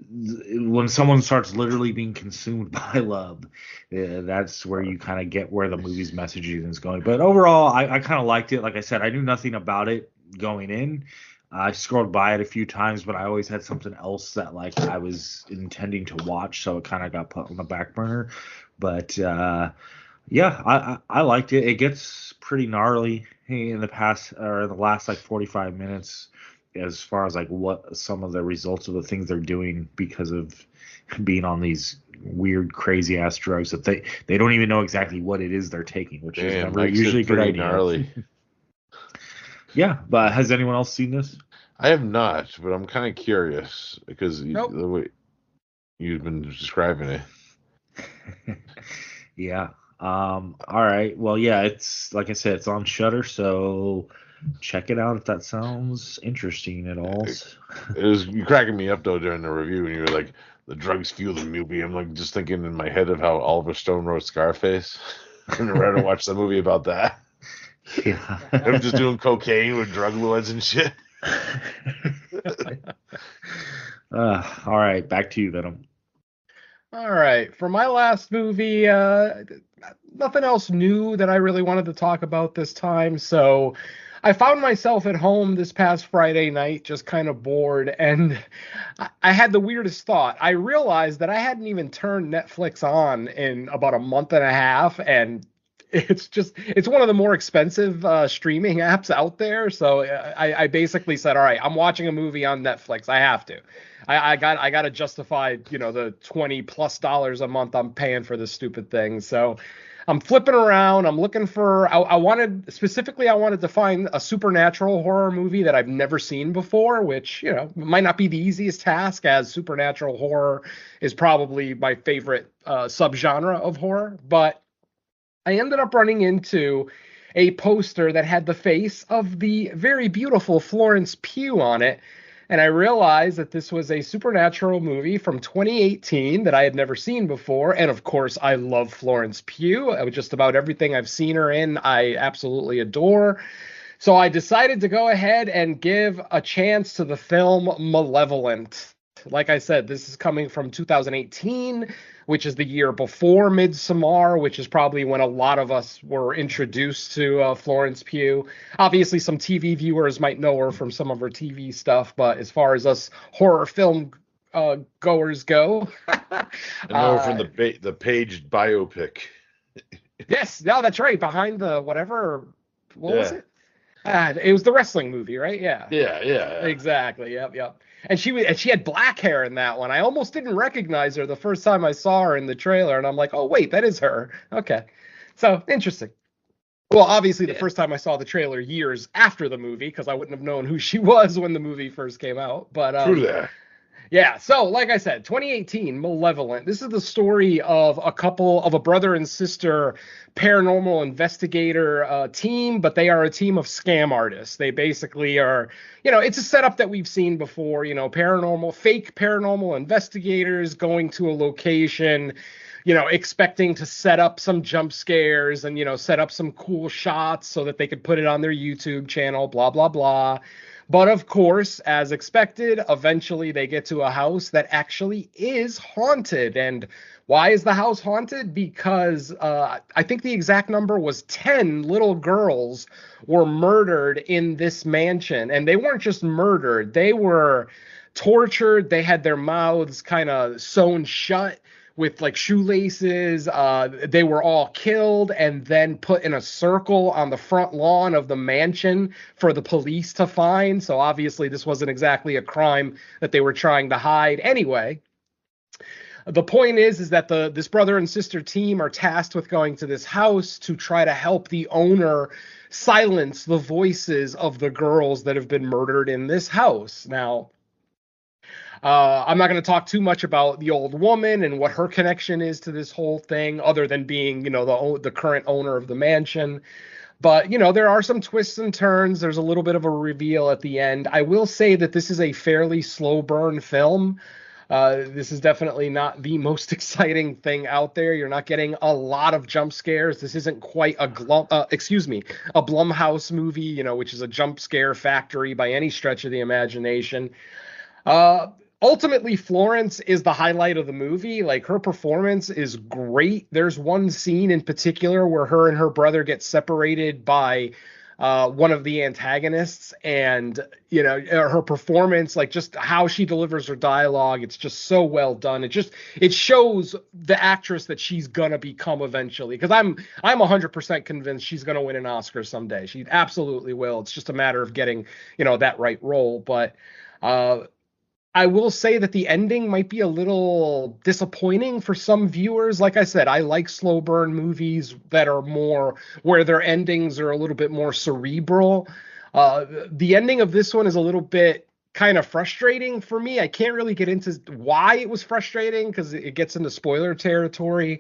when someone starts literally being consumed by love, that's where you kind of get where the movie's messaging is going. But overall, I kind of liked it. Like I said, I knew nothing about it going in. I scrolled by it a few times, but I always had something else that like I was intending to watch, so it kind of got put on the back burner. But Yeah, I liked it. It gets pretty gnarly in the last like 45 minutes, as far as like what some of the results of the things they're doing because of being on these weird, crazy ass drugs that they don't even know exactly what it is they're taking, which is Damn, never Mike usually a said good pretty idea. gnarly. Yeah, but has anyone else seen this? I have not, but I'm kind of curious because Nope. the way you've been describing it. Yeah. All right. Well, yeah, it's like I said, it's on Shutter, so check it out if that sounds interesting at all. It was you cracking me up though during the review, and you were like, "The drugs fuel the movie." I'm like just thinking in my head of how Oliver Stone wrote Scarface, and I'd rather watch the movie about that. Yeah. Him just doing cocaine with drug lords and shit. All right, back to you, Venom. All right, for my last movie, nothing else new that I really wanted to talk about this time. So I found myself at home this past Friday night, just kind of bored, and I had the weirdest thought. I realized that I hadn't even turned Netflix on in about a month and a half, and it's one of the more expensive streaming apps out there. So I basically said, all right, I'm watching a movie on Netflix. I have to. I got to justify, the $20+ a month I'm paying for this stupid thing. So I'm flipping around. I'm looking for. I wanted to find a supernatural horror movie that I've never seen before, which might not be the easiest task, as supernatural horror is probably my favorite subgenre of horror. But I ended up running into a poster that had the face of the very beautiful Florence Pugh on it. And I realized that this was a supernatural movie from 2018 that I had never seen before. And of course, I love Florence Pugh. Just about everything I've seen her in, I absolutely adore. So I decided to go ahead and give a chance to the film Malevolent. Like I said, this is coming from 2018, which is the year before Midsommar, which is probably when a lot of us were introduced to Florence Pugh. Obviously, some TV viewers might know her from some of her TV stuff, but as far as us horror film goers go, I know from the paged biopic. yes, no, that's right. Behind the whatever, what was Yeah. it? It was the wrestling movie, right? Yeah. Yeah. Exactly. Yep. And she had black hair in that one. I almost didn't recognize her the first time I saw her in the trailer, and I'm like, oh wait, that is her. Okay. So interesting. Well, obviously the first time I saw the trailer years after the movie, because I wouldn't have known who she was when the movie first came out. But True that. yeah, so like I said, 2018, Malevolent. This is the story of a brother and sister paranormal investigator team, but they are a team of scam artists. They basically are, it's a setup that we've seen before, fake paranormal investigators going to a location, expecting to set up some jump scares and, set up some cool shots so that they could put it on their YouTube channel, blah, blah, blah. But of course, as expected, eventually they get to a house that actually is haunted. And why is the house haunted? Because I think the exact number was 10 little girls were murdered in this mansion. And they weren't just murdered, they were tortured. They had their mouths kind of sewn shut with like shoelaces. They were all killed and then put in a circle on the front lawn of the mansion for the police to find. So obviously this wasn't exactly a crime that they were trying to hide. Anyway, the point is that this brother and sister team are tasked with going to this house to try to help the owner silence the voices of the girls that have been murdered in this house. Now, I'm not going to talk too much about the old woman and what her connection is to this whole thing, other than being, the current owner of the mansion. But, there are some twists and turns. There's a little bit of a reveal at the end. I will say that this is a fairly slow burn film. This is definitely not the most exciting thing out there. You're not getting a lot of jump scares. This isn't quite a Blumhouse movie, which is a jump scare factory by any stretch of the imagination. Ultimately, Florence is the highlight of the movie. Like, her performance is great. There's one scene in particular where her and her brother get separated by one of the antagonists, and her performance, like just how she delivers her dialogue, it's just so well done. It shows the actress that she's gonna become eventually, because I'm 100% convinced she's gonna win an Oscar someday. She absolutely will. It's just a matter of getting that right role. But I will say that the ending might be a little disappointing for some viewers. Like I said, I like slow burn movies that are more where their endings are a little bit more cerebral. The ending of this one is a little bit kind of frustrating for me. I can't really get into why it was frustrating because it gets into spoiler territory.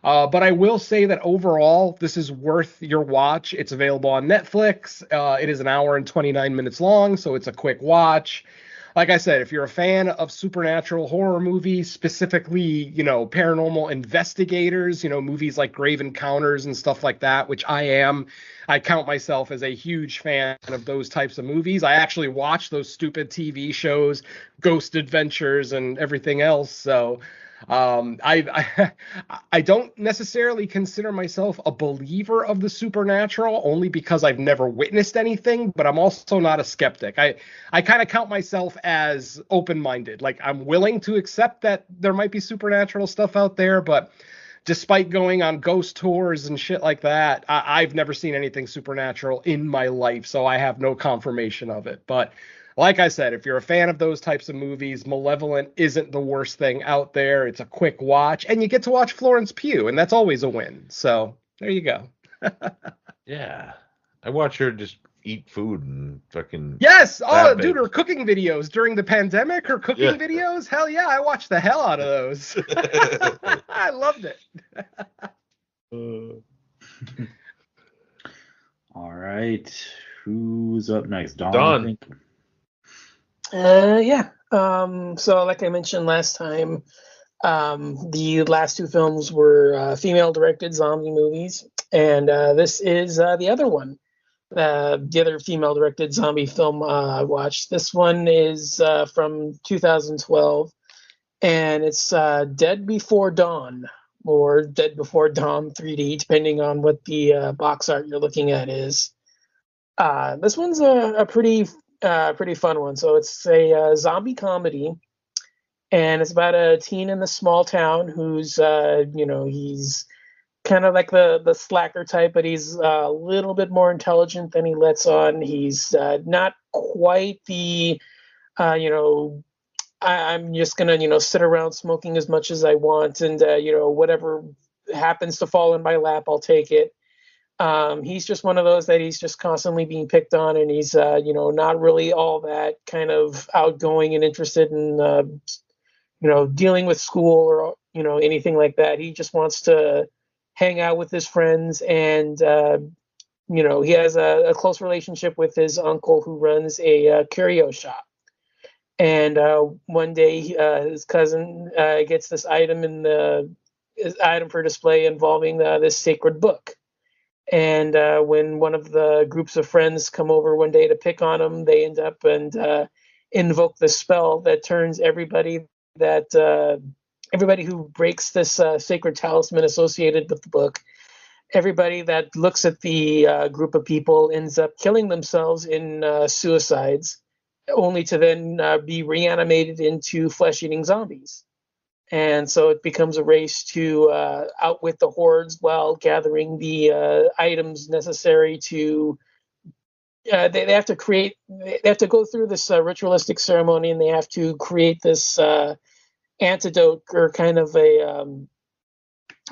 But I will say that overall, this is worth your watch. It's available on Netflix. It is an hour and 29 minutes long, so it's a quick watch. Like I said, if you're a fan of supernatural horror movies, specifically, paranormal investigators, movies like Grave Encounters and stuff like that, which I count myself as a huge fan of those types of movies. I actually watch those stupid TV shows, Ghost Adventures and everything else. So I don't necessarily consider myself a believer of the supernatural, only because I've never witnessed anything, but I'm also not a skeptic. I kind of count myself as open-minded. Like, I'm willing to accept that there might be supernatural stuff out there, but despite going on ghost tours and shit like that, I've never seen anything supernatural in my life, so I have no confirmation of it. But like I said, if you're a fan of those types of movies, Malevolent isn't the worst thing out there. It's a quick watch, and you get to watch Florence Pugh, and that's always a win. So there you go. Yeah. I watch her just eat food and fucking... Yes! Oh, laugh dude, at- her cooking videos during the pandemic, her cooking videos? Hell yeah, I watched the hell out of those. I loved it. All right. Who's up next? Don. Don. I think? Yeah. So like I mentioned last time, the last two films were female-directed zombie movies, and this is the other one. The other female-directed zombie film I watched. This one is from 2012, and it's Dead Before Dawn, or Dead Before Dawn 3D, depending on what the box art you're looking at is. This one's a pretty fun one. So it's a zombie comedy, and it's about a teen in the small town who's he's kind of like the slacker type, but he's a little bit more intelligent than he lets on. He's not quite the I'm just gonna sit around smoking as much as I want, and whatever happens to fall in my lap, I'll take it. He's just one of those that he's just constantly being picked on, and he's not really all that kind of outgoing and interested in dealing with school or anything like that. He just wants to hang out with his friends, and he has a close relationship with his uncle, who runs a curio shop. And one day his cousin gets this item item for display involving this sacred book. And when one of the groups of friends come over one day to pick on him, they end up and invoke the spell that turns everybody who breaks this sacred talisman associated with the book, everybody that looks at the group of people ends up killing themselves in suicides, only to then be reanimated into flesh-eating zombies. And so it becomes a race to outwit the hordes while gathering the items necessary to. They have to go through this ritualistic ceremony, and they have to create this antidote, or kind of a.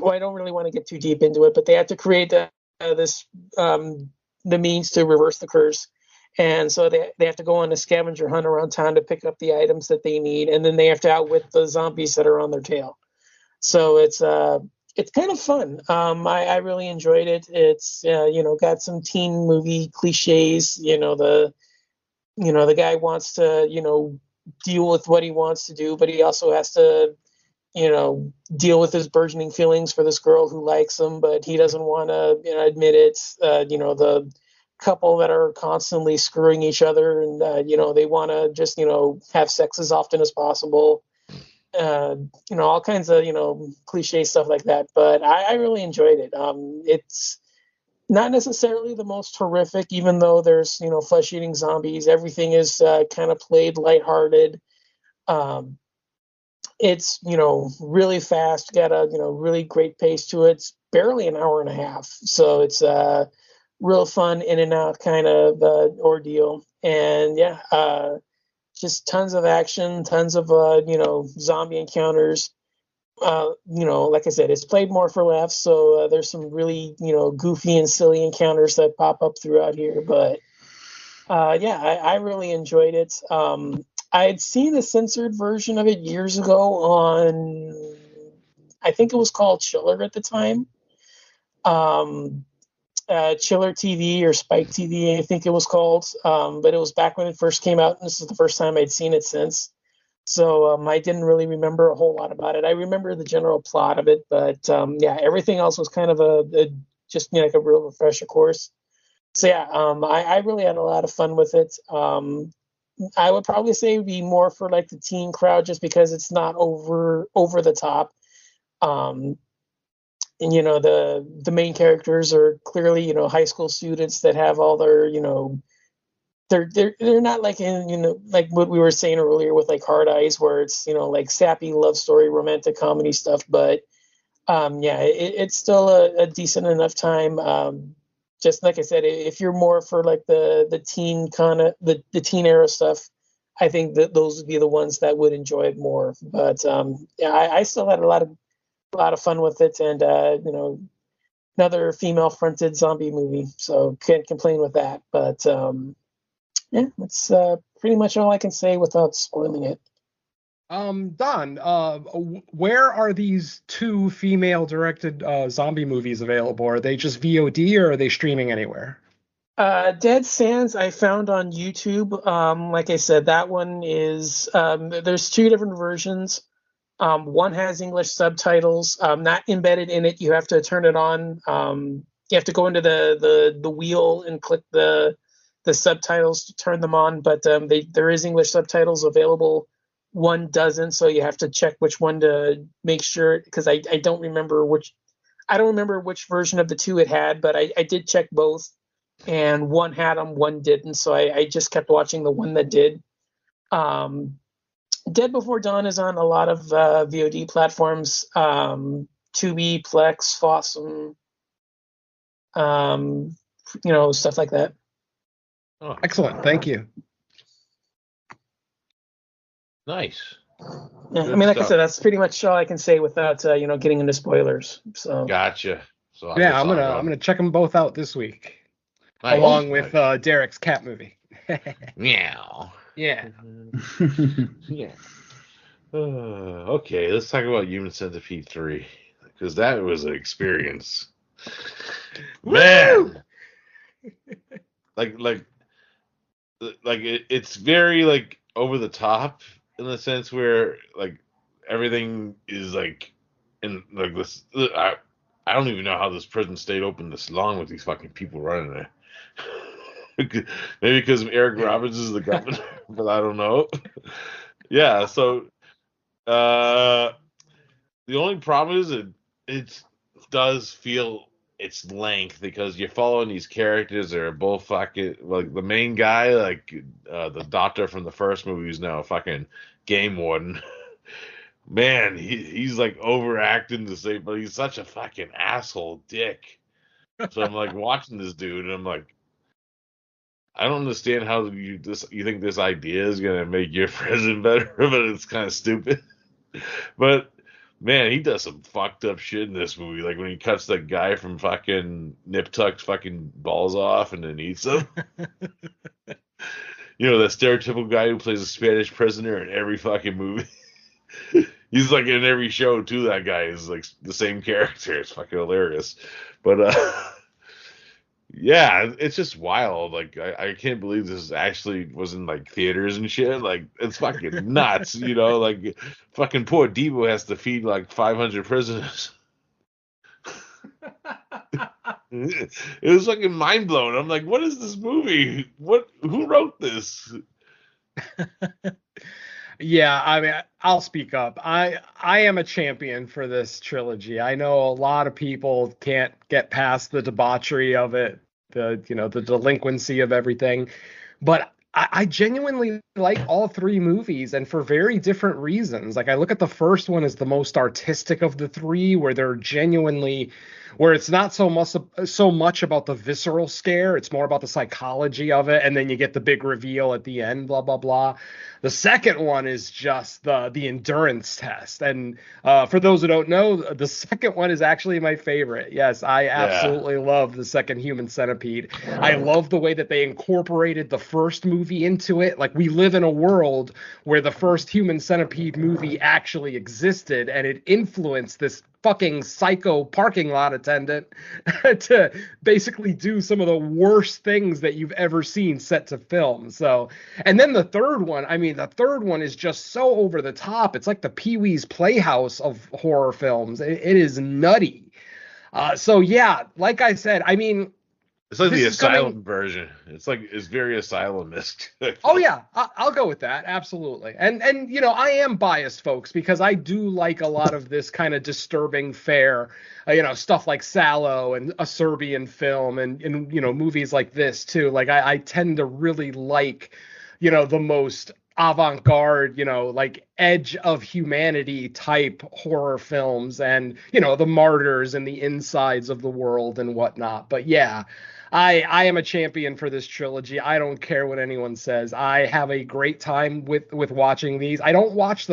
I don't really want to get too deep into it, but they have to create the means to reverse the curse. And so they have to go on a scavenger hunt around town to pick up the items that they need, and then they have to outwit the zombies that are on their tail. So it's kind of fun. I really enjoyed it. It's got some teen movie cliches. The guy wants to deal with what he wants to do, but he also has to deal with his burgeoning feelings for this girl who likes him, but he doesn't want to admit it. The couple that are constantly screwing each other, and they want to just have sex as often as possible, all kinds of cliche stuff like that. But I really enjoyed it. Not necessarily the most horrific, even though there's, flesh-eating zombies. Everything is kind of played lighthearted. Um, it's, really fast, got a, really great pace to it. It's barely an hour and a half. So it's real fun in and out kind of ordeal. And yeah, just tons of action, tons of, zombie encounters. Like I said, it's played more for laughs, so there's some really, goofy and silly encounters that pop up throughout here. But yeah, I really enjoyed it. I had seen a censored version of it years ago on, I think it was called Chiller at the time. Chiller TV or Spike TV, I think it was called. But it was back when it first came out, and this is the first time I'd seen it since. So I didn't really remember a whole lot about it. I remember the general plot of it, but yeah, everything else was kind of just like a real refresher course. So yeah, I really had a lot of fun with it. I would probably say it would be more for like the teen crowd, just because it's not over the top. And the main characters are clearly high school students that have all their they're not like in like what we were saying earlier with like Hard Eyes, where it's like sappy love story romantic comedy stuff, but yeah, it's still a decent enough time. Just like I said, if you're more for like the teen kind of the teen era stuff, I think that those would be the ones that would enjoy it more. But yeah, I still had a lot of fun with it, and another female fronted zombie movie, so can't complain with that. But yeah, that's pretty much all I can say without spoiling it. Don, where are these two female-directed zombie movies available? Are they just VOD or are they streaming anywhere? Dead Sands I found on YouTube. Like I said, that one is there's two different versions. One has English subtitles, not embedded in it. You have to turn it on. You have to go into the wheel and click the subtitles to turn them on. But there is English subtitles available. One doesn't, so you have to check which one to make sure. Because I don't remember which version of the two it had, but I did check both, and one had them, one didn't. So I just kept watching the one that did. Dead Before Dawn is on a lot of VOD platforms, Tubi, Plex, Fossum, stuff like that. Oh, excellent. Thank you. Nice. Yeah, Good I mean, like stuff. I said, that's pretty much all I can say without getting into spoilers. So Gotcha. So I Yeah, guess I'm gonna check them both out this week, Nice. along with Derek's cat movie. Meow. Yeah. Yeah. Okay, let's talk about Human Centipede 3, because that was an experience. Man, like it's very like over the top in the sense where like everything is like in like this. I don't even know how this prison stayed open this long with these fucking people running there. Maybe because Eric Roberts is the governor, but I don't know. Yeah, so the only problem is it does feel its length, because you're following these characters that are both fucking like the main guy, like the doctor from the first movie, who's now a fucking game warden. Man, he's like overacting the same, but he's such a fucking asshole dick. So I'm like watching this dude, and I'm like, I don't understand how you think this idea is gonna make your prison better, but it's kind of stupid. But man, he does some fucked up shit in this movie. Like when he cuts that guy from fucking Nip Tuck's fucking balls off and then eats them. You know, that stereotypical guy who plays a Spanish prisoner in every fucking movie. He's like in every show too. That guy is like the same character. It's fucking hilarious. But yeah, it's just wild. Like I can't believe this actually was in like theaters and shit. Like it's fucking nuts. You know, like fucking poor Debo has to feed like 500 prisoners. It was fucking mind blowing. I'm like, what is this movie? Who wrote this? Yeah, I mean, I'll speak up. I am a champion for this trilogy. I know a lot of people can't get past the debauchery of it, the delinquency of everything, but I genuinely like all three movies, and for very different reasons. Like I look at the first one as the most artistic of the three, where they're genuinely, where it's not so much about the visceral scare, it's more about the psychology of it, and then you get the big reveal at the end, blah blah blah. The second one is just the endurance test, and for those who don't know, the second one is actually my favorite. Yes, I absolutely love the second Human Centipede. I love the way that they incorporated the first movie into it. Like we live in a world where the first Human Centipede movie actually existed, and it influenced this fucking psycho parking lot attendant to basically do some of the worst things that you've ever seen set to film. So, and then the third one, I mean, the third one is just so over the top. It's like the Pee-wee's Playhouse of horror films. It is nutty. So yeah, like I said, I mean, It's like the this is coming- Asylum version. It's very Asylum-esque. Oh yeah, I'll go with that, absolutely. And I am biased, folks, because I do like a lot of this kind of disturbing fare, stuff like Sallow and a Serbian film, and movies like this too. Like I tend to really like, the most avant-garde, like edge of humanity type horror films, and the Martyrs and the Insides of the World and whatnot. But yeah, I am a champion for this trilogy. I don't care what anyone says. I have a great time with watching these. I don't rewatch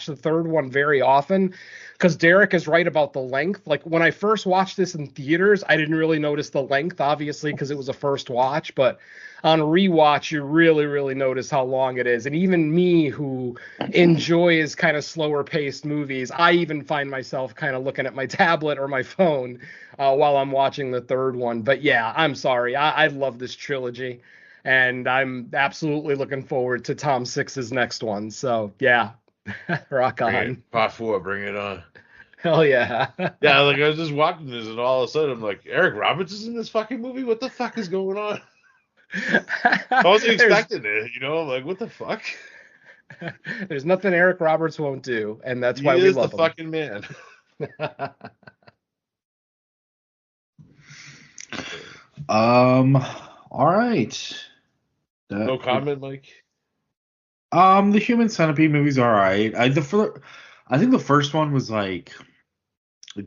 the third one very often, because Derek is right about the length. Like when I first watched this in theaters, I didn't really notice the length, obviously, because it was a first watch, but on rewatch, you really, really notice how long it is. And even me, who enjoys kind of slower paced movies, I even find myself kind of looking at my tablet or my phone while I'm watching the third one. But yeah, I'm sorry. I love this trilogy, and I'm absolutely looking forward to Tom Six's next one. So yeah, rock on. Part 4, bring it on. Hell yeah. Yeah, like I was just watching this, and all of a sudden I'm like, Eric Roberts is in this fucking movie? What the fuck is going on? I wasn't expecting it, I'm like, what the fuck? There's nothing Eric Roberts won't do, and that's why we love him. He is the fucking man. All right. No comment, Mike? The Human Centipede movie's all right. I think the first one was like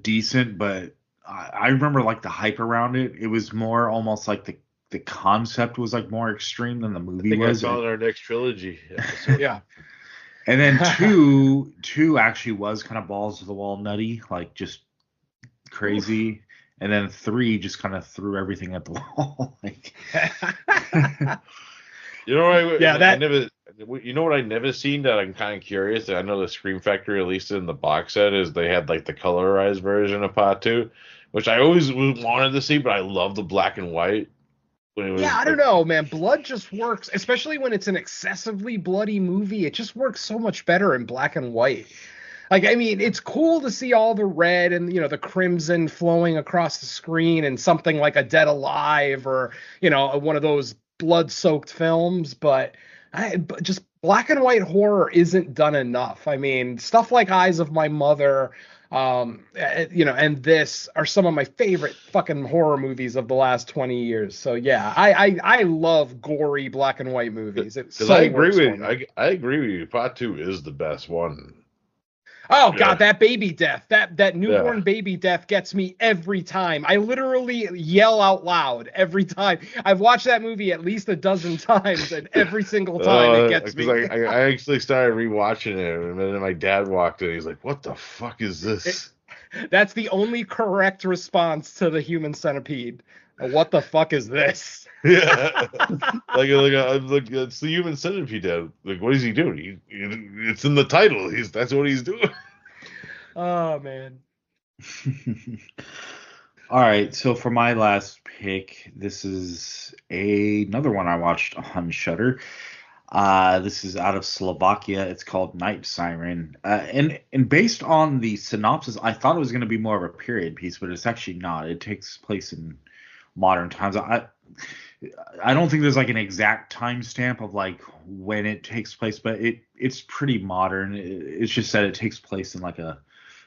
decent, but I remember like the hype around it. It was more almost like the concept was like more extreme than the movie was. I saw it in our next trilogy episode. Yeah. And then two actually was kind of balls to the wall nutty, like just crazy. Oof. And then 3 just kind of threw everything at the wall. Like, you know what I never seen that I'm kind of curious. I know the Scream Factory released it in the box set, is they had like the colorized version of Part 2, which I always wanted to see, but I love the black and white. I don't know, man. Blood just works, especially when it's an excessively bloody movie. It just works so much better in black and white. Like, I mean, it's cool to see all the red and, the crimson flowing across the screen and something like a Dead Alive or, one of those blood-soaked films. But just black and white horror isn't done enough. I mean, stuff like Eyes of My Mother, and this are some of my favorite fucking horror movies of the last 20 years. So yeah, I love gory black and white movies. I agree with you. Part 2 is the best one. Oh God, that baby death, that newborn baby death gets me every time. I literally yell out loud every time. I've watched that movie at least a dozen times, and every single time it gets me. I actually started rewatching it, and then my dad walked in. He's like, "What the fuck is this?" That's the only correct response to the Human Centipede. What the fuck is this? Yeah, like it's the Human Centipede. Dad. Like, what is he doing? It's in the title. That's what he's doing. Oh man. All right, so for my last pick, this is another one I watched on Shudder. This is out of Slovakia. It's called Night Siren. And based on the synopsis, I thought it was going to be more of a period piece, but it's actually not. It takes place in modern times. I don't think there's like an exact timestamp of like when it takes place, but it's pretty modern. It's just that it takes place in like a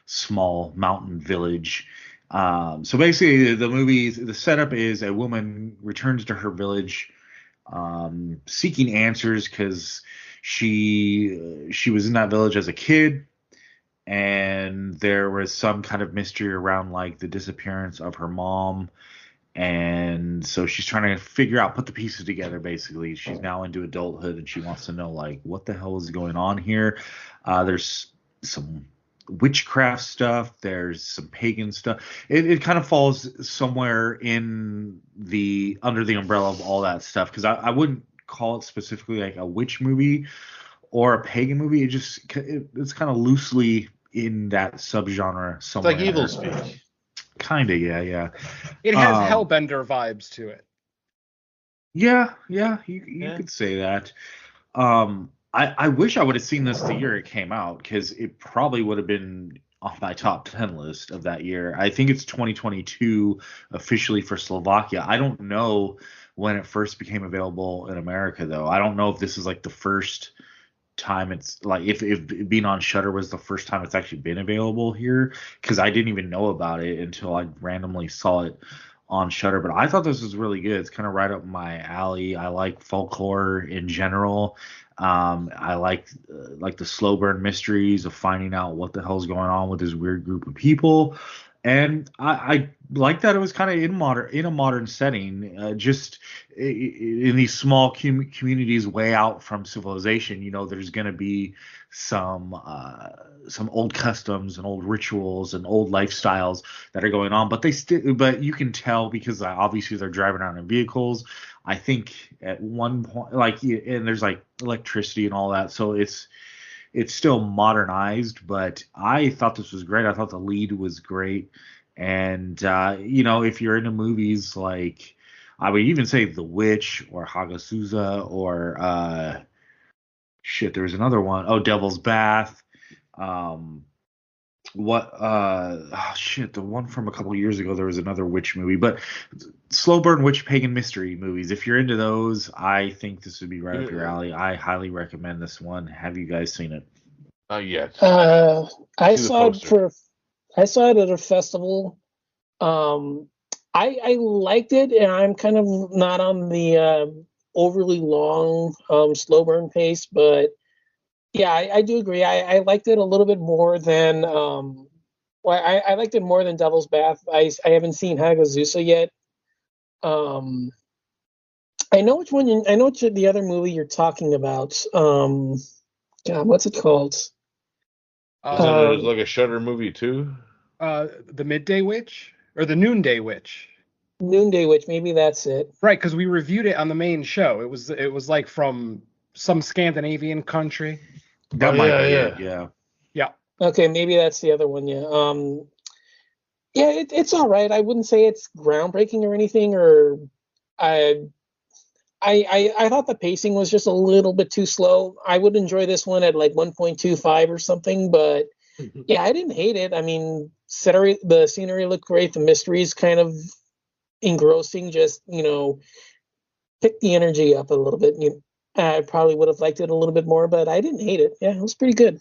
small mountain village. So basically, the setup is a woman returns to her village, seeking answers because she was in that village as a kid, and there was some kind of mystery around like the disappearance of her mom, and so she's trying to figure out, put the pieces together. Basically, she's now into adulthood and she wants to know like what the hell is going on here. There's some witchcraft stuff, there's some pagan stuff. It kind of falls somewhere in the under the umbrella of all that stuff, because I wouldn't call it specifically like a witch movie or a pagan movie. It's kind of loosely in that subgenre It's somewhere. like Evil Speak. Kinda, yeah. It has Hellbender vibes to it. Yeah, you could say that. I wish I would have seen this the year it came out, because it probably would have been on my top 10 list of that year. I think it's 2022 officially for Slovakia. I don't know when it first became available in America, though. I don't know if this is like the first time it's like if being on Shudder was the first time it's actually been available here, because I didn't even know about it until I randomly saw it on Shudder. But I thought this was really good. It's kind of right up my alley. I like folklore in general. I like the slow burn mysteries of finding out what the hell's going on with this weird group of people. And I like that it was kind of in a modern setting, just in these small communities way out from civilization. You know, there's going to be some old customs and old rituals and old lifestyles that are going on, but you can tell because obviously they're driving around in vehicles. I think at one point, and there's like electricity and all that, so it's still modernized, but I thought this was great. I thought the lead was great. And, if you're into movies like, I would even say The Witch or Hagasusa or, there was another one. Oh, Devil's Bath. The one from a couple of years ago, there was another witch movie, but slow burn witch pagan mystery movies. If you're into those, I think this would be right up your alley. I highly recommend this one. Have you guys seen it? Not yet. I saw it at a festival. I liked it, and I'm kind of not on the overly long slow burn pace, but yeah, I do agree. I liked it a little bit more than I liked it more than Devil's Bath. I haven't seen Hagazusa yet. I know which one. I know the other movie you're talking about. God, what's it called? There's like a Shudder movie too. The Midday Witch or the Noonday Witch. Noonday Witch, maybe that's it. Right, because we reviewed it on the main show. It was like from some Scandinavian country. That might be it. Yeah. Okay, maybe that's the other one. Yeah. It's all right. I wouldn't say it's groundbreaking or anything. Or I thought the pacing was just a little bit too slow. I would enjoy this one at like 1.25 or something. But yeah, I didn't hate it. I mean, the scenery looked great. The mystery is kind of engrossing. Just pick the energy up a little bit. I probably would have liked it a little bit more, but I didn't hate it. Yeah, it was pretty good.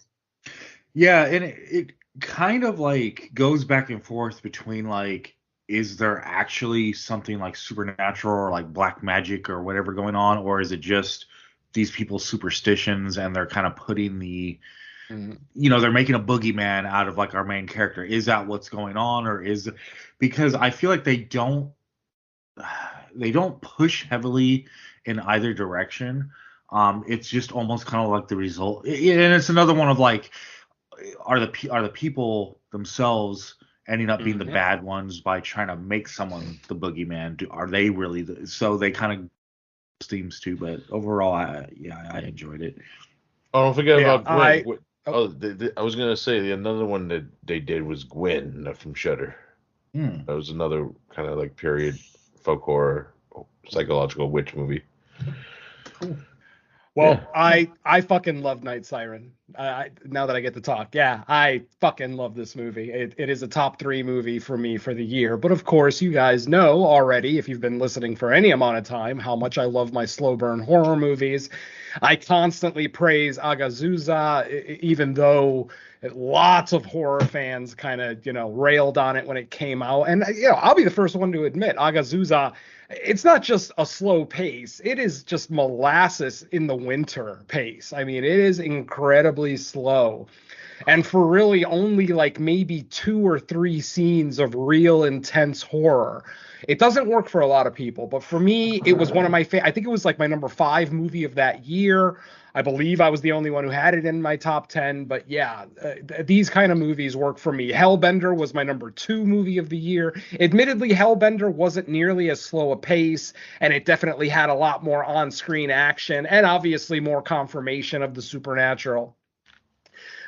Yeah, and it kind of like goes back and forth between like, is there actually something like supernatural or like black magic or whatever going on, or is it just these people's superstitions and they're kind of putting they're making a boogeyman out of like our main character? Is that what's going on, or because I feel like they don't push heavily in either direction. It's just almost kind of like the result, and it's another one of like, are the people themselves ending up being the bad ones by trying to make someone the boogeyman? Are they really so they kind of themes too? But overall, I enjoyed it. Oh, don't forget about Gwen. I was gonna say another one that they did was Gwen from Shudder. That was another kind of like period folk horror psychological witch movie. Cool. Well, Yeah. I fucking love Night Siren. Now that I get to talk, yeah, I fucking love this movie. It is a top 3 movie for me for the year. But of course, you guys know already, if you've been listening for any amount of time, how much I love my slow burn horror movies. I constantly praise Agazuza, even though lots of horror fans kind of, railed on it when it came out. And, I'll be the first one to admit, Agazuza, it's not just a slow pace. It is just molasses in the winter pace. I mean, it is incredibly slow. And for really only like maybe 2 or 3 scenes of real intense horror. It doesn't work for a lot of people, but for me, it was one of my I think it was like my number 5 movie of that year. I believe I was the only one who had it in my top 10, but yeah, these kind of movies work for me. Hellbender was my number 2 movie of the year. Admittedly, Hellbender wasn't nearly as slow a pace, and it definitely had a lot more on-screen action and obviously more confirmation of the supernatural.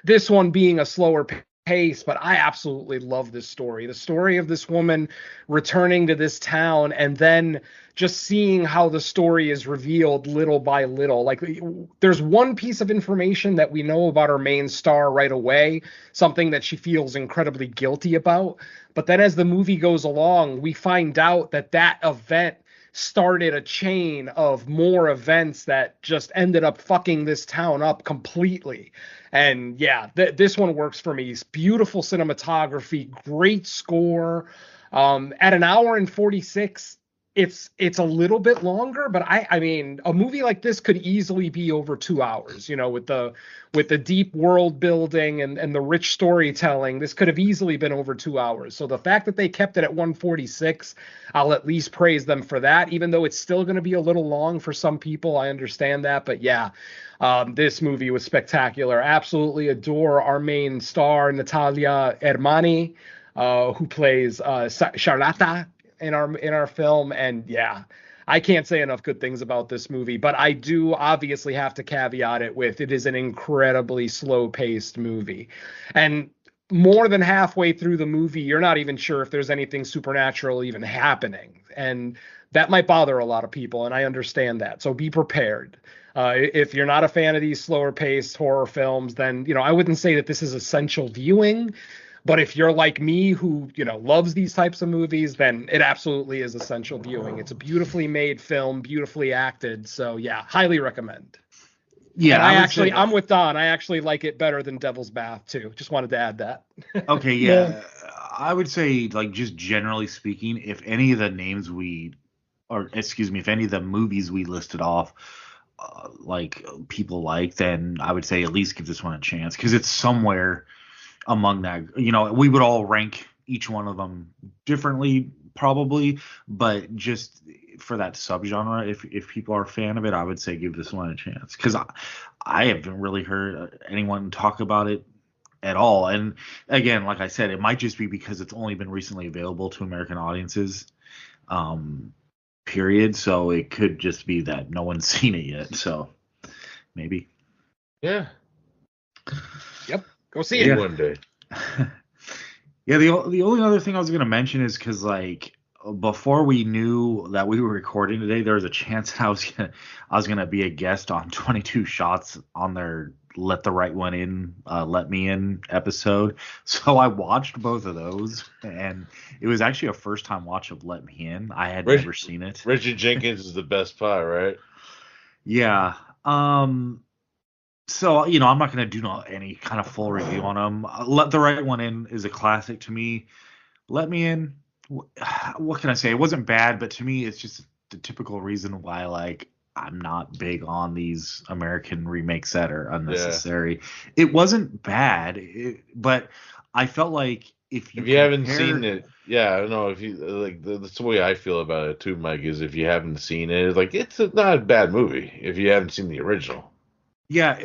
This one being a slower pace, but I absolutely love this story. The story of this woman returning to this town and then just seeing how the story is revealed little by little. Like, there's one piece of information that we know about our main star right away, something that she feels incredibly guilty about. But then as the movie goes along, we find out that that event started a chain of more events that just ended up fucking this town up completely. And yeah, this one works for me. It's beautiful cinematography, great score. At an hour and 46, it's a little bit longer, but I mean, a movie like this could easily be over 2 hours, with the deep world building and the rich storytelling. This could have easily been over 2 hours. So the fact that they kept it at 146, I'll at least praise them for that, even though it's still going to be a little long for some people. I understand that, but yeah, this movie was spectacular. Absolutely adore our main star, Natalia Ermani, who plays Charlotta in our film. And yeah, I can't say enough good things about this movie, but I do obviously have to caveat it with it is an incredibly slow-paced movie. And more than halfway through the movie, you're not even sure if there's anything supernatural even happening. And that might bother a lot of people, and I understand that. So be prepared. If you're not a fan of these slower paced horror films, then, I wouldn't say that this is essential viewing. But if you're like me who, loves these types of movies, then it absolutely is essential viewing. It's a beautifully made film, beautifully acted. So yeah, highly recommend. Yeah, And I'm with Don. I actually like it better than Devil's Bath too. Just wanted to add that. Okay, yeah. I would say, like, just generally speaking, if any of the if any of the movies we listed off, like, people like, then I would say at least give this one a chance, because it's somewhere among that. We would all rank each one of them differently, probably, but just for that subgenre, if people are a fan of it, I would say give this one a chance, because I haven't really heard anyone talk about it at all. And again, like I said, it might just be because it's only been recently available to American audiences, period. So it could just be that no one's seen it yet. So maybe. Yeah. Yep. Go see it one day. Yeah, the only other thing I was gonna mention is because, like, before we knew that we were recording today, there was a chance I was gonna be a guest on 22 Shots on their Let the Right One In, Let Me In episode. So I watched both of those, and it was actually a first time watch of Let Me In. I had never seen it. Richard Jenkins is the best pie, right? Yeah. So, I'm not going to do any kind of full review on them. Let the Right One In is a classic to me. Let Me In, what can I say? It wasn't bad, but to me, it's just the typical reason why, like, I'm not big on these American remakes that are unnecessary. Yeah. It wasn't bad, but I felt like if you haven't seen it, yeah, I don't know if you like. That's the way I feel about it too, Mike. Is if you haven't seen it, it's like it's not a bad movie if you haven't seen the original. Yeah,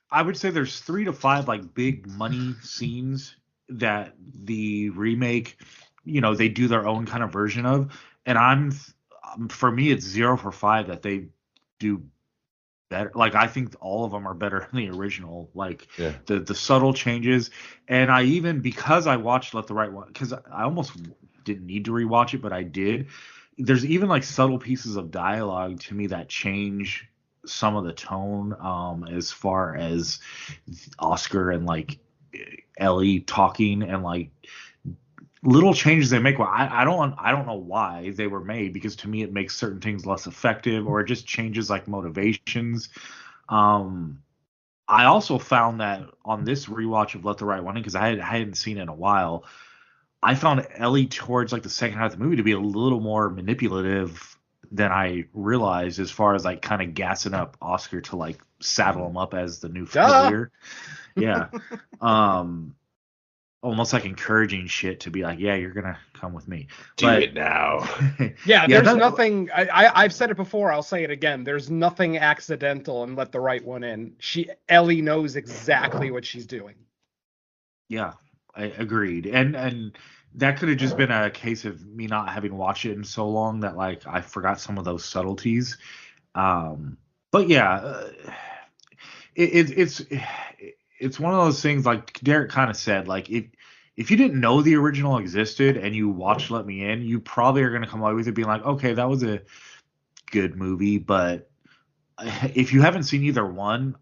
I would say there's 3 to 5 like big money scenes that the remake, they do their own kind of version of, and for me it's 0 for 5 that they do better. Like, I think all of them are better than the original. Like, yeah. the subtle changes, and I even, because I watched Let the Right One, because I almost didn't need to rewatch it, but I did. There's even like subtle pieces of dialogue to me that change some of the tone, as far as Oscar and like Ellie talking and like little changes they make. Well, I don't know why they were made, because to me it makes certain things less effective, or it just changes like motivations. I also found that on this rewatch of Let the Right One In, because I hadn't seen it in a while, I found Ellie towards like the second half of the movie to be a little more manipulative than I realized, as far as like kind of gassing up Oscar to like saddle him up as the new familiar. Yeah. Almost like encouraging shit to be like, yeah, you're gonna come with me. Do it now. Yeah, there's nothing. I've said it before. I'll say it again. There's nothing accidental in Let the Right One In. Ellie knows exactly what she's doing. Yeah, I agreed. And that could have just been a case of me not having watched it in so long that like I forgot some of those subtleties. But yeah, it's one of those things, like Derek kind of said, like if you didn't know the original existed and you watched Let Me In, you probably are going to come away with it being like, okay, that was a good movie. But if you haven't seen either one,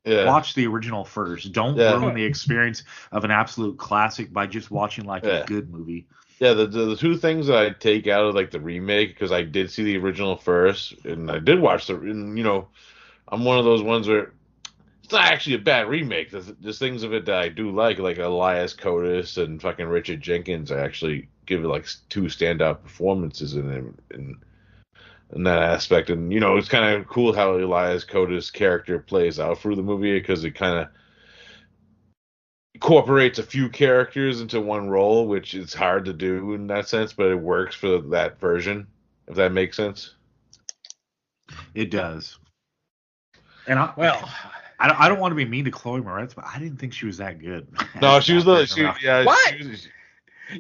watch the original first. Don't ruin the experience of an absolute classic by just watching like a good movie. Yeah, the two things that I take out of like the remake, because I did see the original first and I did watch and you know, I'm one of those ones where it's not actually a bad remake. There's things of it that I do like Elias Koteas and fucking Richard Jenkins. I actually give it like two standout performances in that aspect. And, you know, it's kind of cool how Elias Koteas' character plays out through the movie, because it kind of incorporates a few characters into one role, which is hard to do in that sense, but it works for that version, if that makes sense. It does. And I don't want to be mean to Chloe Moretz, but I didn't think she was that good. No, she was what?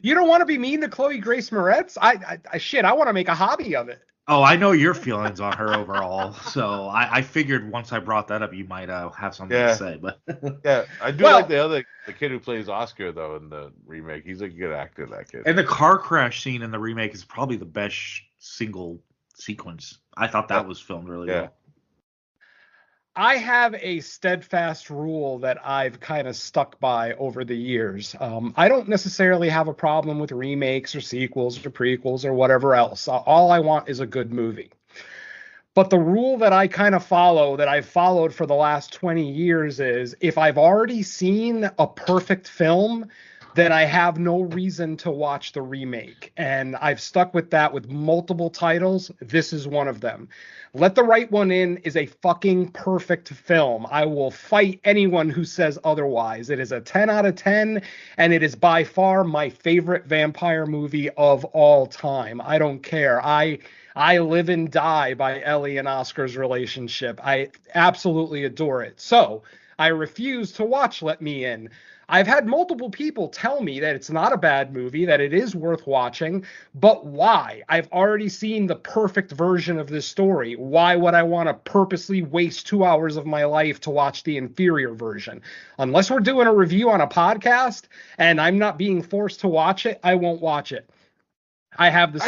You don't want to be mean to Chloe Grace Moretz? I want to make a hobby of it. Oh, I know your feelings on her overall, so I figured once I brought that up, you might have something to say. But yeah, I do like the kid who plays Oscar though in the remake. He's a good actor, that kid. And the car crash scene in the remake is probably the best single sequence. I thought that was filmed really well. I have a steadfast rule that I've kind of stuck by over the years. I don't necessarily have a problem with remakes or sequels or prequels or whatever else. All I want is a good movie. But the rule that I kind of follow, that I've followed for the last 20 years, is if I've already seen a perfect film, then I have no reason to watch the remake. And I've stuck with that with multiple titles. This is one of them. Let the Right One In is a fucking perfect film. I will fight anyone who says otherwise. It is a 10 out of 10, and it is by far my favorite vampire movie of all time. I don't care. I live and die by Ellie and Oscar's relationship. I absolutely adore it. So I refuse to watch Let Me In. I've had multiple people tell me that it's not a bad movie, that it is worth watching, but why? I've already seen the perfect version of this story. Why would I want to purposely waste 2 hours of my life to watch the inferior version? Unless we're doing a review on a podcast and I'm not being forced to watch it, I won't watch it. I have the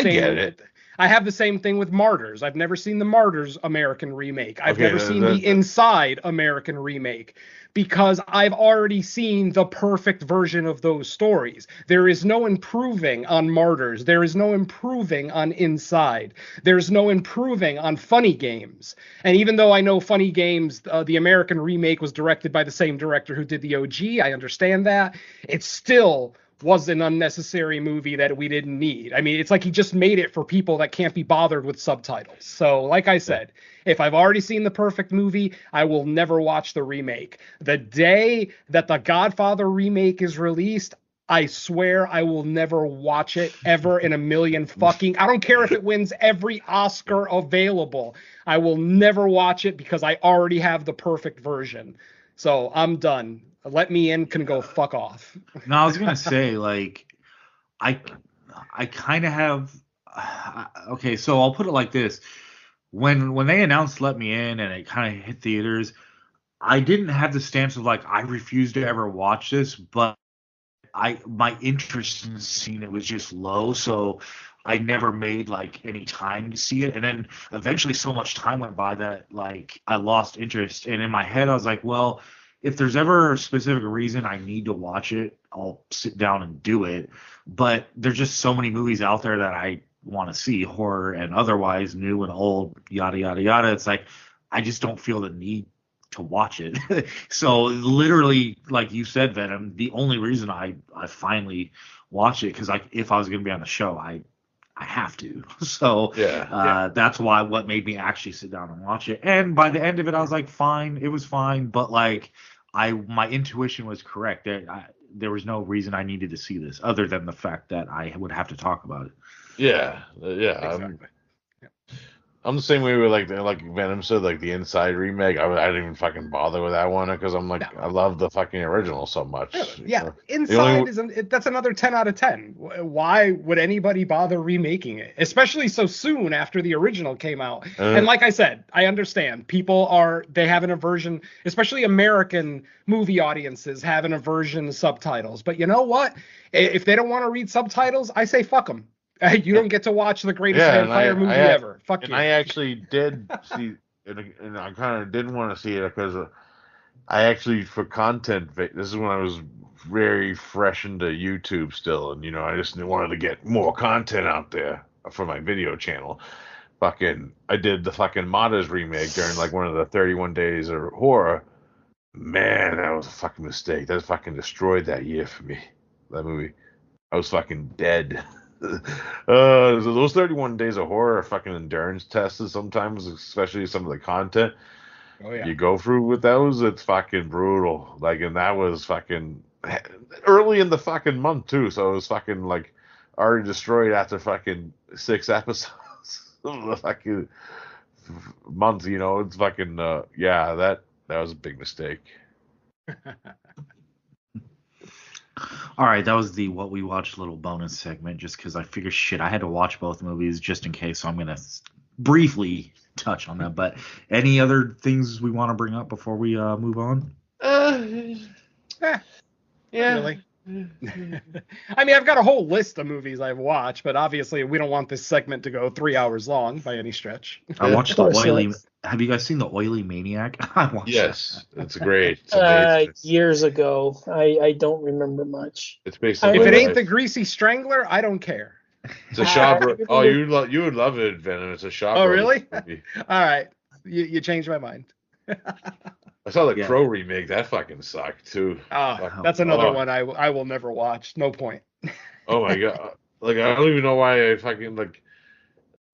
same thing with Martyrs. I've never seen the Martyrs American remake. I've never seen the Inside American remake, because I've already seen the perfect version of those stories. There is no improving on Martyrs. There is no improving on Inside. There's no improving on Funny Games. And even though I know Funny Games, the American remake was directed by the same director who did the OG, I understand that. It still was an unnecessary movie that we didn't need. I mean, it's like he just made it for people that can't be bothered with subtitles. So, like I said, if I've already seen the perfect movie, I will never watch the remake. The day that the Godfather remake is released, I swear I will never watch it ever in a million fucking... I don't care if it wins every Oscar available. I will never watch it because I already have the perfect version. So, I'm done. Let Me In can go fuck off. No, I was gonna say, like, I kind of have. Okay, so I'll put it like this: when they announced Let Me In and it kind of hit theaters, I didn't have the stance of like I refuse to ever watch this, but my interest in seeing it was just low. So I never made like any time to see it, and then eventually so much time went by that like I lost interest. And in my head, I was like, well, if there's ever a specific reason I need to watch it, I'll sit down and do it. But there's just so many movies out there that I want to see, horror and otherwise, new and old, yada yada yada. It's like I just don't feel the need to watch it. So literally, like you said, Venom, the only reason I finally watch it because like if I was gonna be on the show, I have to. So that's why what made me actually sit down and watch it. And by the end of it, I was like, fine, it was fine. But like my intuition was correct. There was no reason I needed to see this other than the fact that I would have to talk about it. Yeah, Exactly. I'm the same way with like Venom said, like the Inside remake. I didn't even fucking bother with that one because I'm like, I love the fucking original so much. Yeah, You know? Inside that's another 10 out of 10. Why would anybody bother remaking it, especially so soon after the original came out? And like I said, I understand they have an aversion, especially American movie audiences have an aversion to subtitles. But you know what? If they don't want to read subtitles, I say fuck them. You don't get to watch the greatest vampire movie ever. Fuck you. I actually did see, and I kind of didn't want to see it because I actually, for content, this is when I was very fresh into YouTube still, and I just wanted to get more content out there for my video channel. I did the fucking Martyrs remake during like one of the 31 days of horror. Man, that was a fucking mistake. That fucking destroyed that year for me. That movie. I was fucking dead. So those 31 days of horror are fucking endurance tests sometimes, especially some of the content you go through with those. It's fucking brutal. Like, and that was fucking early in the fucking month too, so it was fucking like already destroyed after fucking 6 episodes of the fucking month. It's fucking that was a big mistake. All right, that was the what we watched little bonus segment, just because I figured I had to watch both movies just in case, so I'm gonna briefly touch on that. But any other things we want to bring up before we move on? Yeah. Really. I mean, I've got a whole list of movies I've watched, but obviously we don't want this segment to go 3 hours long by any stretch. I watched the Oily. Have you guys seen the Oily Maniac? I watched Yes, it's great. It's years ago. I don't remember much. It's basically if it ain't the Greasy Strangler, I don't care. It's a Shaw. Oh, you would love it, Venom. It's a Shaw. Oh, really? All right, you changed my mind. I saw the Crow remake. That fucking sucked too. That's another one I will never watch. No point. Oh my god! Like I don't even know why I fucking like.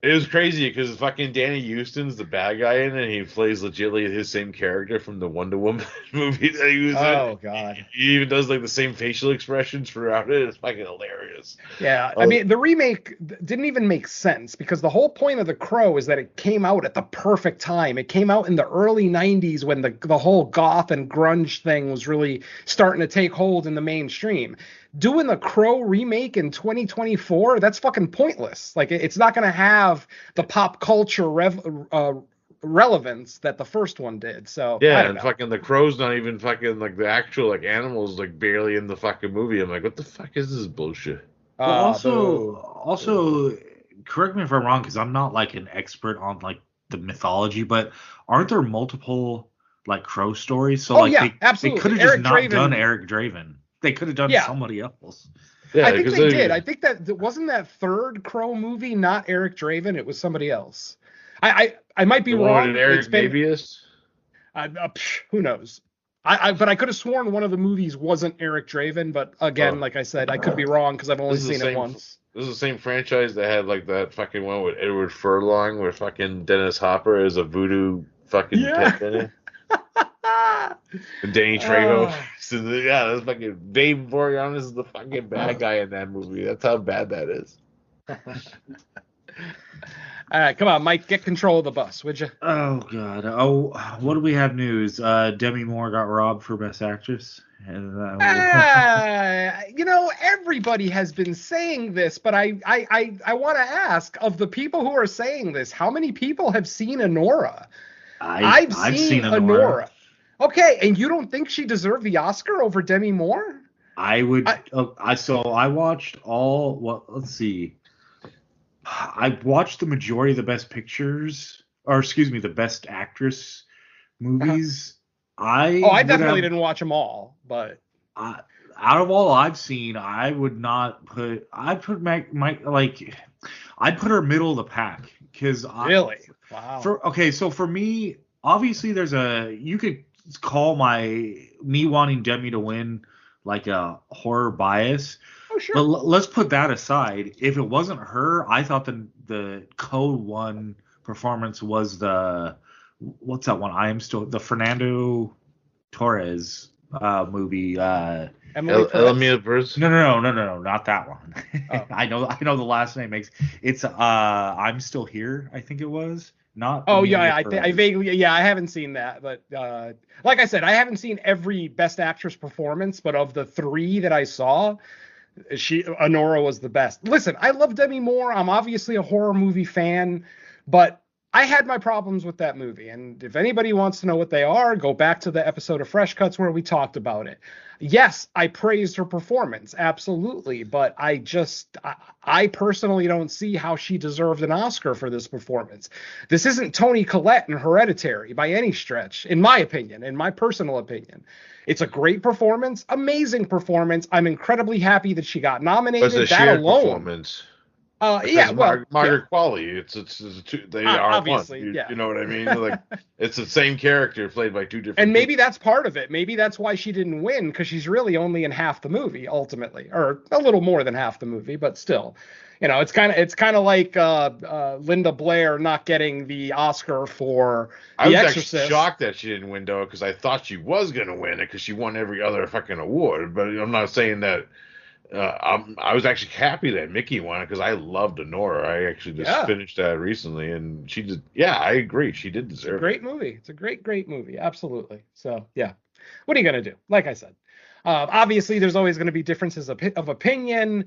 It was crazy because fucking Danny Houston's the bad guy in it, and he plays legitimately his same character from the Wonder Woman movie that he was in. Oh god! He even does like the same facial expressions throughout it. It's fucking hilarious. Yeah, I mean the remake didn't even make sense because the whole point of The Crow is that it came out at the perfect time. It came out in the early '90s when the whole goth and grunge thing was really starting to take hold in the mainstream. Doing the Crow remake in 2024, that's fucking pointless. Like it's not going to have the pop culture relevance that the first one did. So and fucking the Crow's not even fucking like the actual like animals like barely in the fucking movie. I'm like, what the fuck is this bullshit? Also, correct me if I'm wrong because I'm not like an expert on like the mythology, but aren't there multiple like Crow stories? So absolutely. They could have just not done Eric Draven. They could have done somebody else. Yeah, I think they did. I think that wasn't that third Crow movie not Eric Draven. It was somebody else. I might be wrong. Eric Babius? Who knows? But I could have sworn one of the movies wasn't Eric Draven. But again, like I said, I could be wrong because I've only seen it once. This is the same franchise that had like that fucking one with Edward Furlong where fucking Dennis Hopper is a voodoo fucking pet in it. And Danny Trejo. So that's fucking Dave Boreanaz is the fucking bad guy in that movie. That's how bad that is. All right, come on, Mike, get control of the bus, would you? Oh god. Oh, what do we have news? Demi Moore got robbed for Best Actress. And everybody has been saying this, but I want to ask of the people who are saying this, how many people have seen Anora? I've seen Anora. Okay, and you don't think she deserved the Oscar over Demi Moore? I would. I watched all. Well, let's see. I watched the majority of the best pictures, or excuse me, the best actress Uh-huh. movies. Oh, I I would definitely have, didn't watch them all, but I, out of all I've seen, I would not put. I'd put my like. I'd put her middle of the pack because really, wow. so for me, obviously there's you could call me wanting Demi to win like a horror bias, Oh, but sure. let's put that aside. If it wasn't her, I thought the Code One performance was the what's that one? I am still the Fernando Torres movie. Emily Perez. Elamia Burrs. No, not that one. Oh. I know the last name makes it's I'm Still Here, I think it was. Not Oh Amelia yeah, I Perez. vaguely, yeah, I haven't seen that, but like I said, I haven't seen every Best Actress performance, but of the three that I saw, Honora was the best. Listen, I love Demi Moore. I'm obviously a horror movie fan, but I had my problems with that movie. And if anybody wants to know what they are, go back to the episode of Fresh Cuts where we talked about it. Yes, I praised her performance, absolutely, but I personally don't see how she deserved an Oscar for this performance. This isn't Toni Collette in Hereditary by any stretch, in my opinion, in my personal opinion. It's a great performance, amazing performance. I'm incredibly happy that she got But nominated. it's a That shared alone. performance. Yeah, Because well, Margaret yeah, Qualley, they are one. obviously, yeah. You know what I mean? Like it's the same character played by two different And maybe people. that's part of it. Maybe that's why she didn't win, because she's really only in half the movie ultimately, or a little more than half the movie, but still, it's kind of like Linda Blair not getting the Oscar for I The was actually Exorcist. shocked that she didn't win though, because I thought she was gonna win it because she won every other fucking award. But I'm not saying that. I was actually happy that Mickey won it because I loved Honora. I actually just Yeah, finished that recently, and she did. Yeah, I agree. She did it's a deserve it. great movie. It's a great movie. Absolutely. So yeah, what are you gonna do? Like I said, obviously there's always going to be differences of opinion.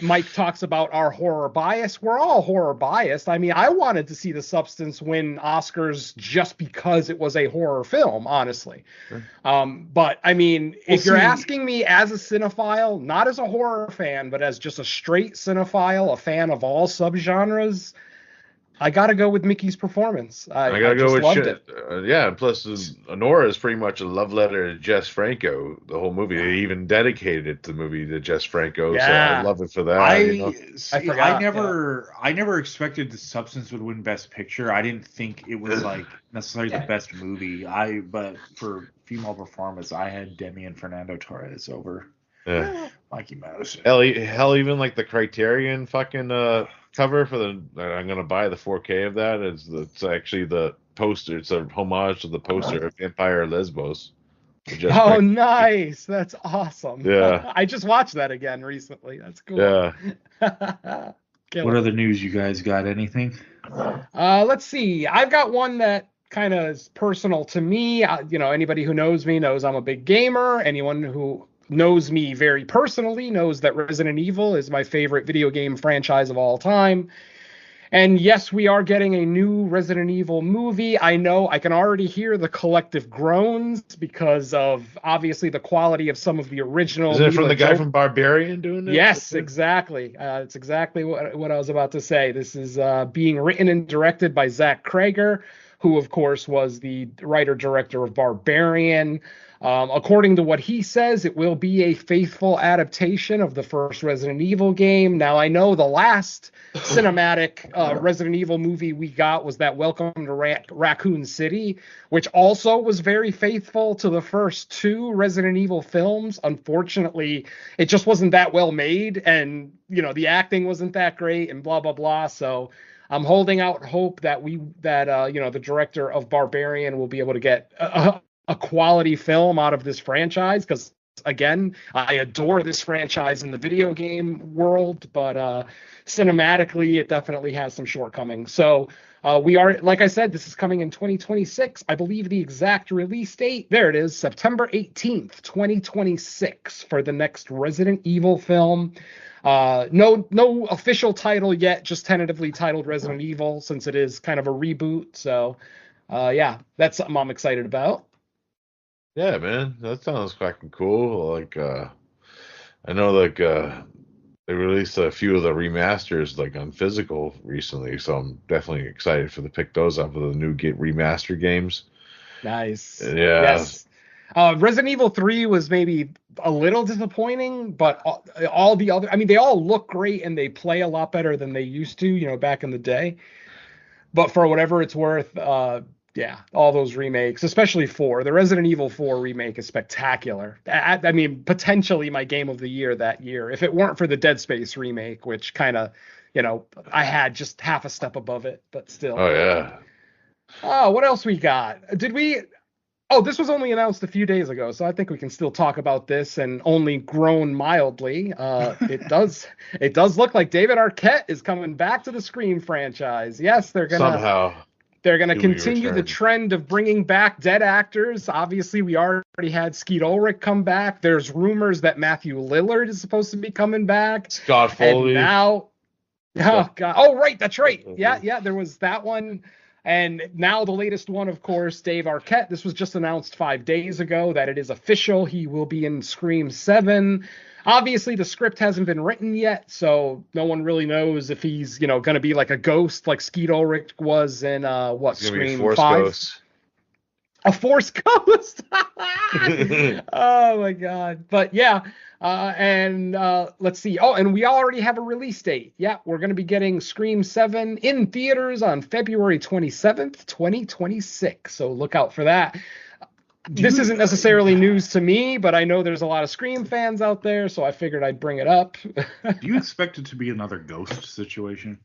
Mike talks about our horror bias. We're all horror biased. I mean, I wanted to see The Substance win Oscars just because it was a horror film, honestly. Sure. But I mean, Well, if you're see- asking me as a cinephile, not as a horror fan, but as just a straight cinephile, a fan of all subgenres, I got to go with Mickey's performance. I I gotta go just with loved it. yeah. And plus, Honora is pretty much a love letter to Jess Franco. The whole movie, they even dedicated it to the movie to Jess Franco. So I Yeah. love it for that. I forgot, I never expected The Substance would win Best Picture. I didn't think it was like necessarily the best movie. But for female performance, I had Demi and Fernando Torres over Yeah. Mikey Mouse. Hell, even like the Criterion fucking cover for I'm gonna buy the 4K of that. It's actually the poster. It's a homage to the poster of Empire Lesbos. Just Oh, Franco. nice. That's awesome. Yeah. I just watched that again recently. That's cool. Yeah. What other news you guys got? Anything? Let's see. I've got one that kind of is personal to me. Anybody who knows me knows I'm a big gamer. Anyone who knows me very personally knows that Resident Evil is my favorite video game franchise of all time. And yes, we are getting a new Resident Evil movie. I know I can already hear the collective groans because of obviously the quality of some of the original. Is it from the guy from Barbarian doing it? Yes, exactly. It's exactly what I was about to say. This is being written and directed by Zach Krager, who, of course, was the writer-director of Barbarian. According to what he says, it will be a faithful adaptation of the first Resident Evil game. Now, I know the last cinematic Resident Evil movie we got was that Welcome to Raccoon City, which also was very faithful to the first two Resident Evil films. Unfortunately, it just wasn't that well made, and the acting wasn't that great, and blah blah blah. So I'm holding out hope that the director of Barbarian will be able to get a quality film out of this franchise, because again, I adore this franchise in the video game world, but cinematically it definitely has some shortcomings. So we are, like I said, this is coming in 2026. I believe the exact release date, there it is, September 18th, 2026 for the next Resident Evil film. No official title yet, just tentatively titled Resident Evil, since it is kind of a reboot. So yeah, that's something I'm excited about. Yeah, man, that sounds fucking cool. Like, I know, like, they released a few of the remasters like on physical recently, so I'm definitely excited for to pick those up with the new remaster games. Nice. Yeah. Yes. Resident Evil 3 was maybe a little disappointing, but all the other, I mean, they all look great and they play a lot better than they used to, back in the day. But for whatever it's worth, yeah, all those remakes, especially 4. The Resident Evil 4 remake is spectacular. I mean, potentially my game of the year that year, if it weren't for the Dead Space remake, which kind of, I had just half a step above it, but still. Oh yeah. Oh, what else we got? Did we? Oh, this was only announced a few days ago, so I think we can still talk about this and only groan mildly. It does look like David Arquette is coming back to the Scream franchise. Yes, they're gonna continue the trend of bringing back dead actors. Obviously, we already had Skeet Ulrich come back. There's rumors that Matthew Lillard is supposed to be coming back. Scott Foley. And now, oh god, oh right, that's right. Yeah, there was that one. And now the latest one, of course, Dave Arquette. This was just announced 5 days ago that it is official. He will be in Scream 7. Obviously, the script hasn't been written yet, so no one really knows if he's, going to be like a ghost like Skeet Ulrich was in, Scream 5? Ghost. A Force Ghost? Oh, my God. But, yeah. Let's see. Oh, and we already have a release date. Yeah, we're going to be getting Scream 7 in theaters on February 27th, 2026. So look out for that. This isn't necessarily news to me, but I know there's a lot of Scream fans out there, so I figured I'd bring it up. Do you expect it to be another Ghost situation?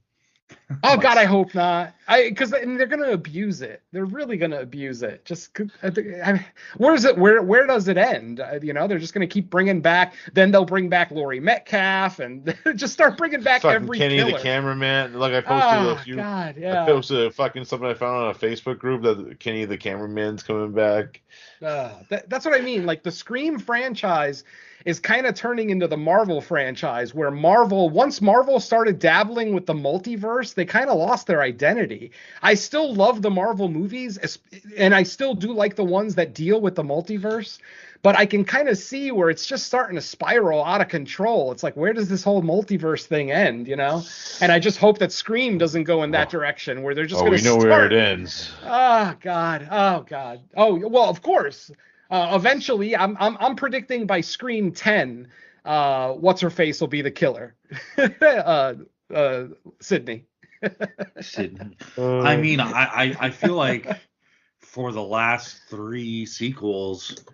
Oh God, I hope not. Because they're gonna abuse it. They're really gonna abuse it. Just where does it end? They're just gonna keep bringing back. Then they'll bring back Laurie Metcalf and just start bringing back fucking every Kenny killer. the cameraman. Like I posted a few. God, yeah. I posted fucking something I found on a Facebook group that Kenny the cameraman's coming back. That's what I mean. Like the Scream franchise is kind of turning into the Marvel franchise, where once Marvel started dabbling with the multiverse, they kind of lost their identity. I still love the Marvel movies, and I still do like the ones that deal with the multiverse, but I can kind of see where it's just starting to spiral out of control. It's like, where does this whole multiverse thing end, And I just hope that Scream doesn't go in that direction, where they're just going to start. We know where it ends. Oh, God. Oh, well, of course. Eventually, I'm predicting by Scream 10, what's her face will be the killer. Sydney. Sydney. I mean, I feel like for the last 3 sequels,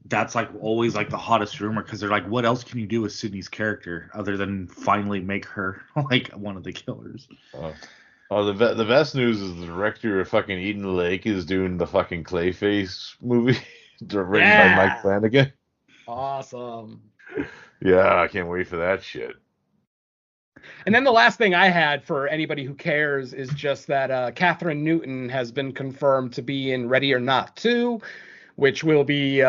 that's like always like the hottest rumor, because they're like, what else can you do with Sydney's character other than finally make her like one of the killers? The best news is the director of fucking Eden Lake is doing the fucking Clayface movie. Written by Mike Flanagan. Awesome. Yeah, I can't wait for that shit. And then the last thing I had for anybody who cares is just that Catherine Newton has been confirmed to be in Ready or Not 2, which will be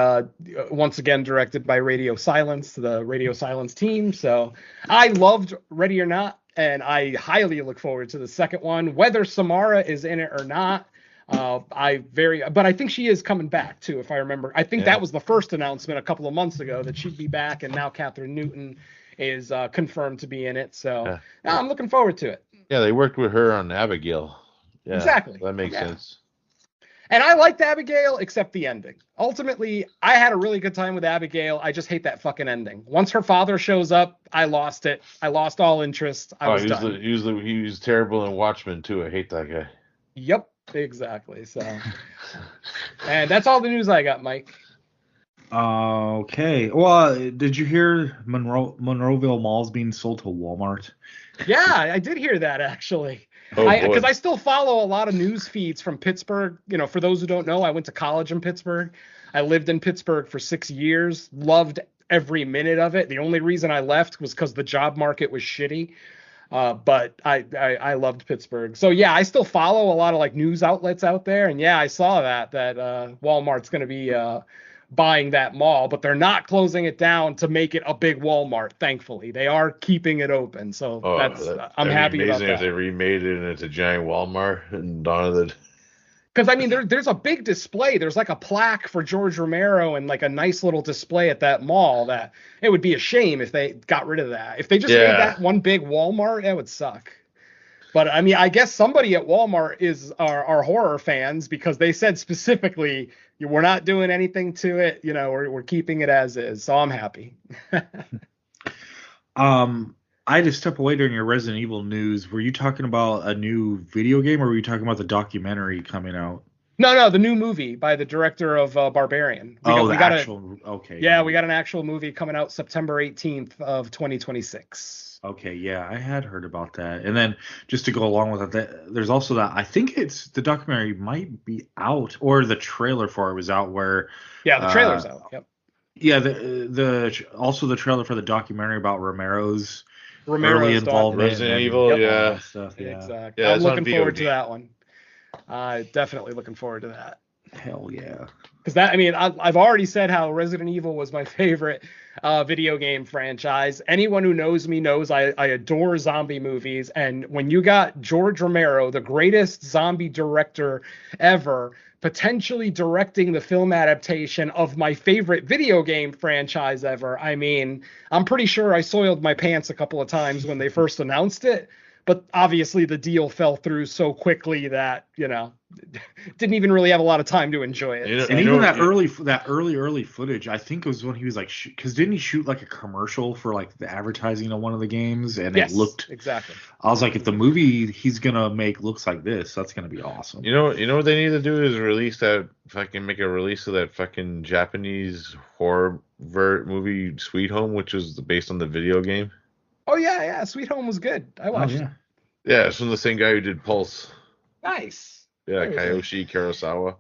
once again directed by Radio Silence, the Radio Silence team. So I loved Ready or Not, and I highly look forward to the second one, whether Samara is in it or not. But I think she is coming back too, if I remember. I think that was the first announcement a couple of months ago that she'd be back, and now Catherine Newton is confirmed to be in it. So I'm looking forward to it. Yeah, they worked with her on Abigail. Yeah, exactly. That makes sense. And I liked Abigail, except the ending. Ultimately, I had a really good time with Abigail. I just hate that fucking ending. Once her father shows up, I lost it. I lost all interest. I was done. He was terrible in Watchmen too. I hate that guy. Yep. Exactly. So, and that's all the news I got, Mike. Okay. Well, did you hear Monroeville Mall's being sold to Walmart? Yeah, I did hear that actually. Because I still follow a lot of news feeds from Pittsburgh. For those who don't know, I went to college in Pittsburgh. I lived in Pittsburgh for 6 years. Loved every minute of it. The only reason I left was because the job market was shitty. But I loved Pittsburgh. So yeah, I still follow a lot of like news outlets out there. And yeah, I saw that Walmart's going to be buying that mall, but they're not closing it down to make it a big Walmart. Thankfully, they are keeping it open. So I'm happy about that. Amazing if they remade it and it's a giant Walmart and Dawn of the Because I mean, there's a big display. There's like a plaque for George Romero and like a nice little display at that mall. That it would be a shame if they got rid of that. If they just made that one big Walmart, that would suck. But I mean, I guess somebody at Walmart are horror fans, because they said specifically, we're not doing anything to it. You know, we're keeping it as is. So I'm happy. I had to step away during your Resident Evil news. Were you talking about a new video game, or were you talking about the documentary coming out? No, the new movie by the director of Barbarian. Okay. Yeah, we got an actual movie coming out September 18th of 2026. Okay, yeah, I had heard about that. And then just to go along with that, there's also that, I think it's the documentary might be out, or the trailer for it was out, where the trailer's out. Yep. Yeah, also the trailer for the documentary about Romero's early involvement, Resident Evil, yeah. Stuff, yeah. Exactly. I'm looking forward to that one. Definitely looking forward to that. Hell yeah. Because I've already said how Resident Evil was my favorite video game franchise. Anyone who knows me knows I adore zombie movies. And when you got George Romero, the greatest zombie director ever, potentially directing the film adaptation of my favorite video game franchise ever, I mean, I'm pretty sure I soiled my pants a couple of times when they first announced it. But obviously the deal fell through so quickly that, didn't even really have a lot of time to enjoy it. Early footage, I think it was when he was like, because didn't he shoot like a commercial for like the advertising of one of the games? And yes, it looked exactly. I was like, if the movie he's gonna make looks like this, that's gonna be awesome. You know what they need to do is make a release of that fucking Japanese horror movie Sweet Home, which is based on the video game. Oh yeah, Sweet Home was good. I watched it. Yeah, it's from the same guy who did Pulse. Nice. Yeah, Kiyoshi Kurosawa.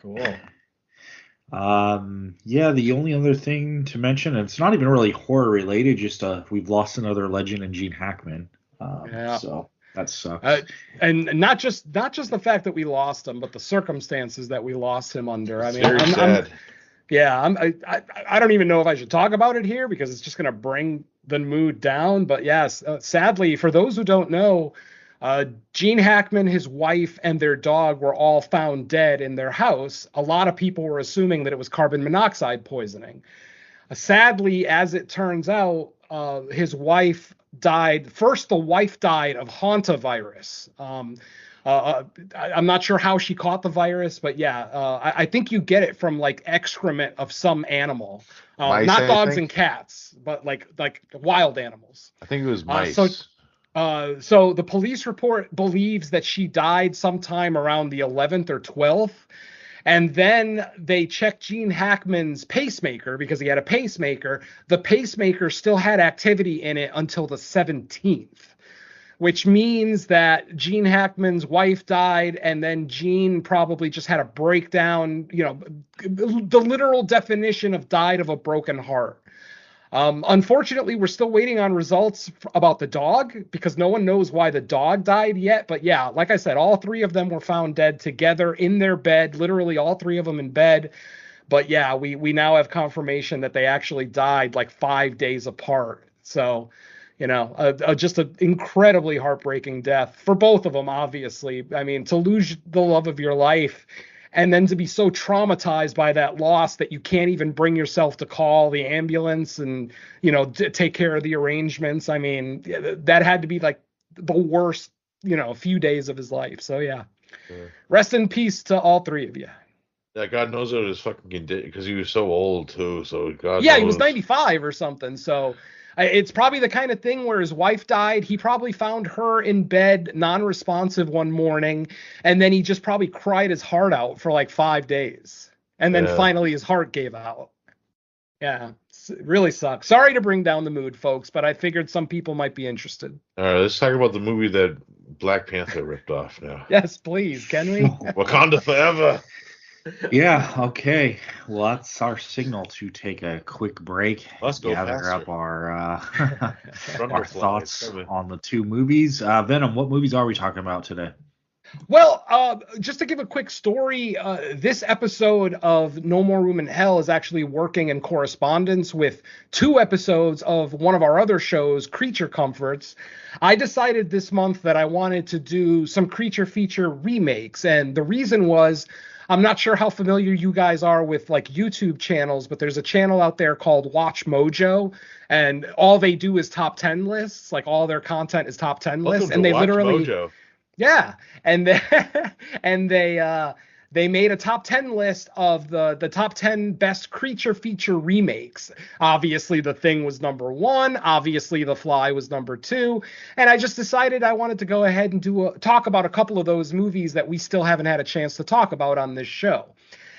Cool. The only other thing to mention, and it's not even really horror related, just we've lost another legend in Gene Hackman. So that sucks. And not just the fact that we lost him, but the circumstances that we lost him under. I mean, very sad. I don't even know if I should talk about it here, because it's just going to bring the mood down. But yes, sadly, for those who don't know, Gene Hackman, his wife, and their dog were all found dead in their house. A lot of people were assuming that it was carbon monoxide poisoning. Sadly, as it turns out, his wife died. First, the wife died of hantavirus. I'm not sure how she caught the virus, but I think you get it from like excrement of some animal, mice, not dogs and cats, but like wild animals. I think it was mice. So the police report believes that she died sometime around the 11th or 12th. And then they checked Gene Hackman's pacemaker, because he had a pacemaker. The pacemaker still had activity in it until the 17th. Which means that Gene Hackman's wife died, and then Gene probably just had a breakdown, the literal definition of died of a broken heart. Unfortunately, we're still waiting on results about the dog, because no one knows why the dog died yet. But yeah, like I said, all three of them were found dead together in their bed, literally all three of them in bed. But yeah, we now have confirmation that they actually died like 5 days apart. So... just an incredibly heartbreaking death for both of them, obviously. I mean, to lose the love of your life and then to be so traumatized by that loss that you can't even bring yourself to call the ambulance and, take care of the arrangements. I mean, that had to be like the worst, few days of his life. So, yeah. Sure. Rest in peace to all three of you. Yeah, God knows what his fucking condition, because he was so old, too. So, God Yeah, knows. He was 95 or something. So... it's probably the kind of thing where his wife died. He probably found her in bed, non-responsive one morning, and then he just probably cried his heart out for like 5 days. And then finally his heart gave out. Yeah, it really sucks. Sorry to bring down the mood, folks, but I figured some people might be interested. All right, let's talk about the movie that Black Panther ripped off now. Yes, please. Can we? Wakanda forever. Yeah, okay. Well, that's our signal to take a quick break. Let's go gather faster. up our thoughts on the two movies. Venom, what movies are we talking about today? Well, just to give a quick story, this episode of No More Room in Hell is actually working in correspondence with 2 episodes of one of our other shows, Creature Comforts. I decided this month that I wanted to do some creature feature remakes, and the reason was, I'm not sure how familiar you guys are with like YouTube channels, but there's a channel out there called Watch Mojo, and all they do is top 10 lists. Like all their content is top 10 lists, and they Watch literally Mojo. Yeah, and they made a top 10 list of the top 10 best creature feature remakes. Obviously, The Thing was number 1. Obviously, The Fly was number 2. And I just decided I wanted to go ahead and talk about a couple of those movies that we still haven't had a chance to talk about on this show.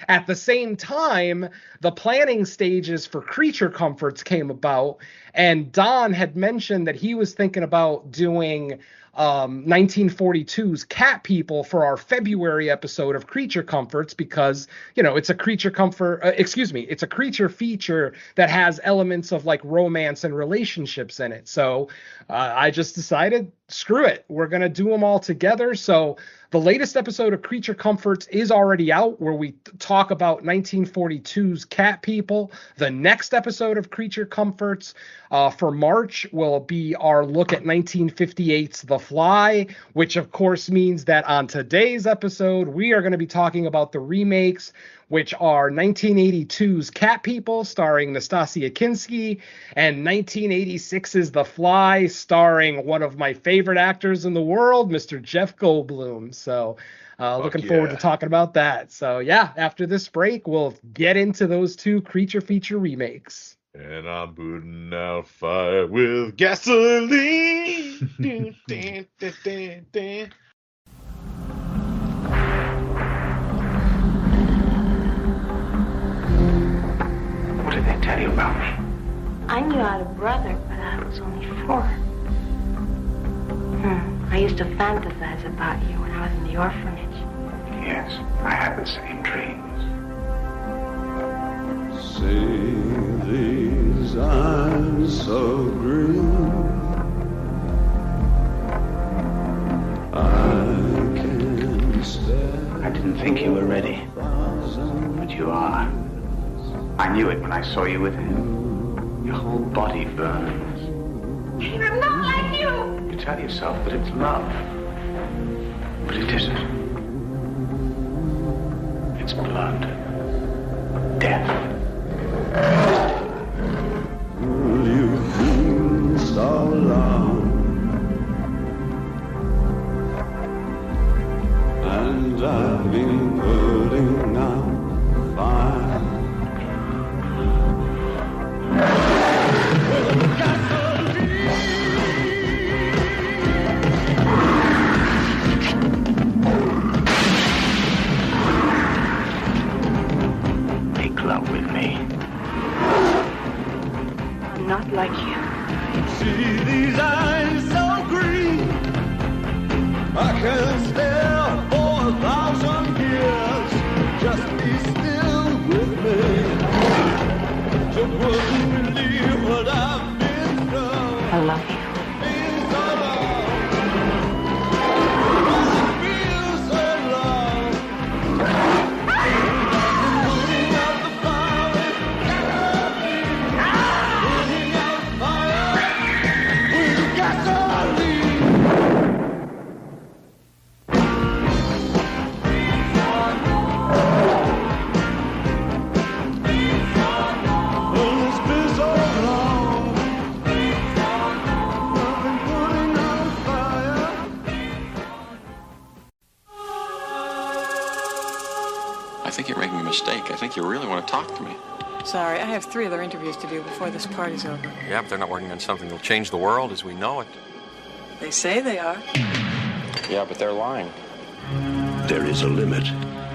At the same time, the planning stages for Creature Comforts came about, and Don had mentioned that he was thinking about doing 1942's Cat People for our February episode of Creature Comforts, because it's a it's a creature feature that has elements of like romance and relationships in it. So I just decided, screw it, we're gonna do them all together. So the latest episode of Creature Comforts is already out, where we talk about 1942's Cat People. The next episode of Creature Comforts for March will be our look at 1958's The Fly, which of course means that on today's episode, we are going to be talking about the remakes, which are 1982's Cat People, starring Nastasia Kinski, and 1986's The Fly, starring one of my favorite actors in the world, Mr. Jeff Goldblum. So looking forward to talking about that. So yeah, after this break, we'll get into those 2 creature feature remakes. And I'm putting out fire with gasoline. Dun, dun, dun, dun, dun. What did they tell you about me? I knew I had a brother, but I was only 4. I used to fantasize about you when I was in the orphanage. Yes, I had the same dreams. See these eyes so green, I can stare. I didn't think you were ready, but you are. I knew it when I saw you with him. Your whole body burns. I'm not like you! You tell yourself that it's love, but it isn't. It's blood. Death. You've been so long, and I've been putting out fire. Make love with me. I'm not like you. See these eyes so green, I can stare for 1,000 years. Just be still with me. You wouldn't believe what I've been through. I love you. Been so long. I feel so long. Putting out the fire. Putting out the fire. With gasoline. Well, it's been so long. I've been putting out fire. I think you're making a mistake. I think you really want to talk to me. Sorry, I have 3 other interviews to do before this party's over. Yeah, but they're not working on something that'll change the world as we know it. They say they are. Yeah, but they're lying. There is a limit,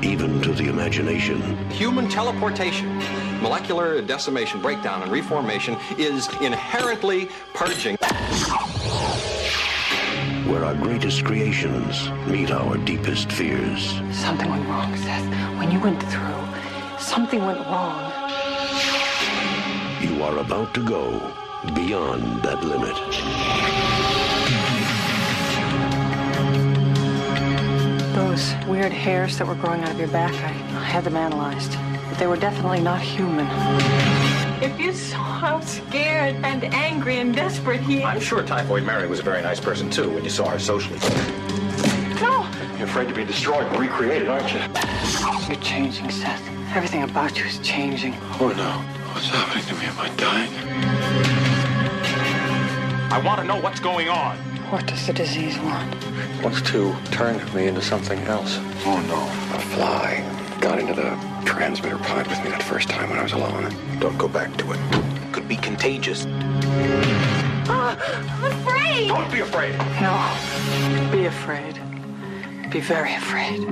even to the imagination. Human teleportation, molecular decimation, breakdown, and reformation is inherently purging. Where our greatest creations meet our deepest fears. Something went wrong, Seth. When you went through, something went wrong. You are about to go beyond that limit. Those weird hairs that were growing out of your back, I had them analyzed. But they were definitely not human. If you saw how scared and angry and desperate he is. I'm sure Typhoid Mary was a very nice person, too, when you saw her socially. No! You're afraid to be destroyed and recreated, aren't you? You're changing, Seth. Everything about you is changing. Oh no. What's happening to me? Am I dying? I want to know what's going on. What does the disease want? It wants to turn me into something else. Oh no. A fly got into the transmitter pod with me that first time when I was alone. Don't go back to it. It could be contagious. I'm afraid! Don't be afraid. No. Be afraid. Be very afraid.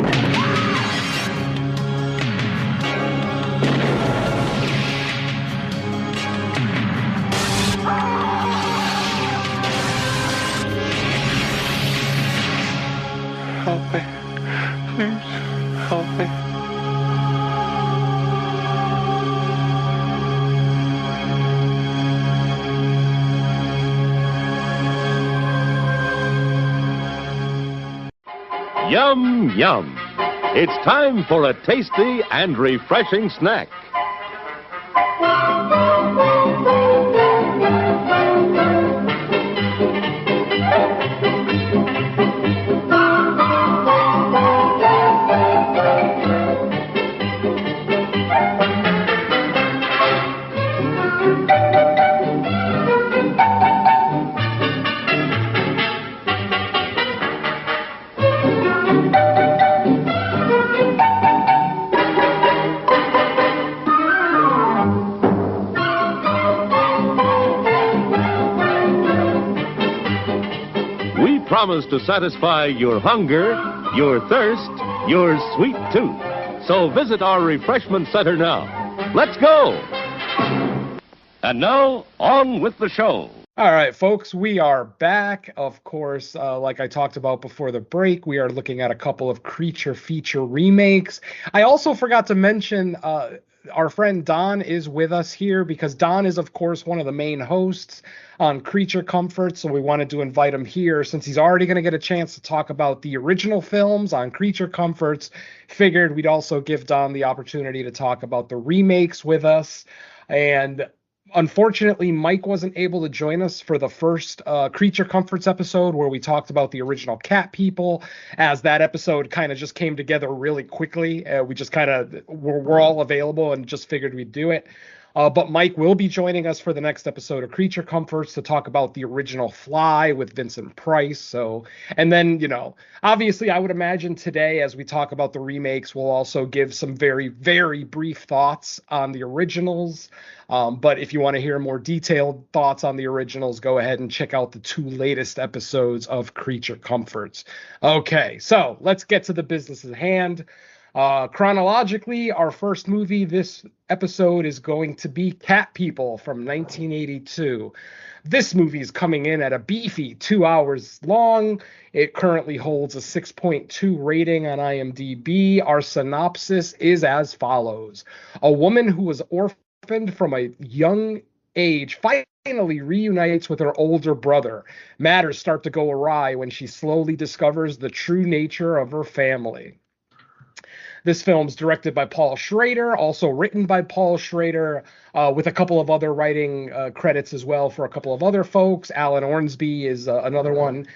Help me. Please, help me. Yum, yum. It's time for a tasty and refreshing snack. Promise to satisfy your hunger, your thirst, your sweet tooth. So visit our refreshment center now. Let's go! And now, on with the show. All right, folks, we are back. Of course, like I talked about before the break, we are looking at a couple of creature feature remakes. I also forgot to mention our friend Don is with us here because Don is, of course, one of the main hosts on Creature Comforts, so we wanted to invite him here since he's already going to get a chance to talk about the original films on Creature Comforts. Figured we'd also give Don the opportunity to talk about the remakes with us. And unfortunately, Mike wasn't able to join us for the first Creature Comforts episode where we talked about the original Cat People, as that episode kind of just came together really quickly. We just kind of we're all available and just figured we'd do it. But Mike will be joining us for the next episode of Creature Comforts to talk about the original Fly with Vincent Price. So, and then, you know, obviously I would imagine today as we talk about the remakes, we'll also give some very, very brief thoughts on the originals. But if you want to hear more detailed thoughts on the originals, go ahead and check out the 2 latest episodes of Creature Comforts. Okay, so let's get to the business at hand. Chronologically, our first movie this episode is going to be Cat People from 1982. This movie is coming in at a beefy 2 hours long. It currently holds a 6.2 rating on IMDb. Our synopsis is as follows. A woman who was orphaned from a young age finally reunites with her older brother. Matters start to go awry when she slowly discovers the true nature of her family. This film's directed by Paul Schrader, also written by Paul Schrader, with a couple of other writing credits as well for a couple of other folks. Alan Ormsby is another one.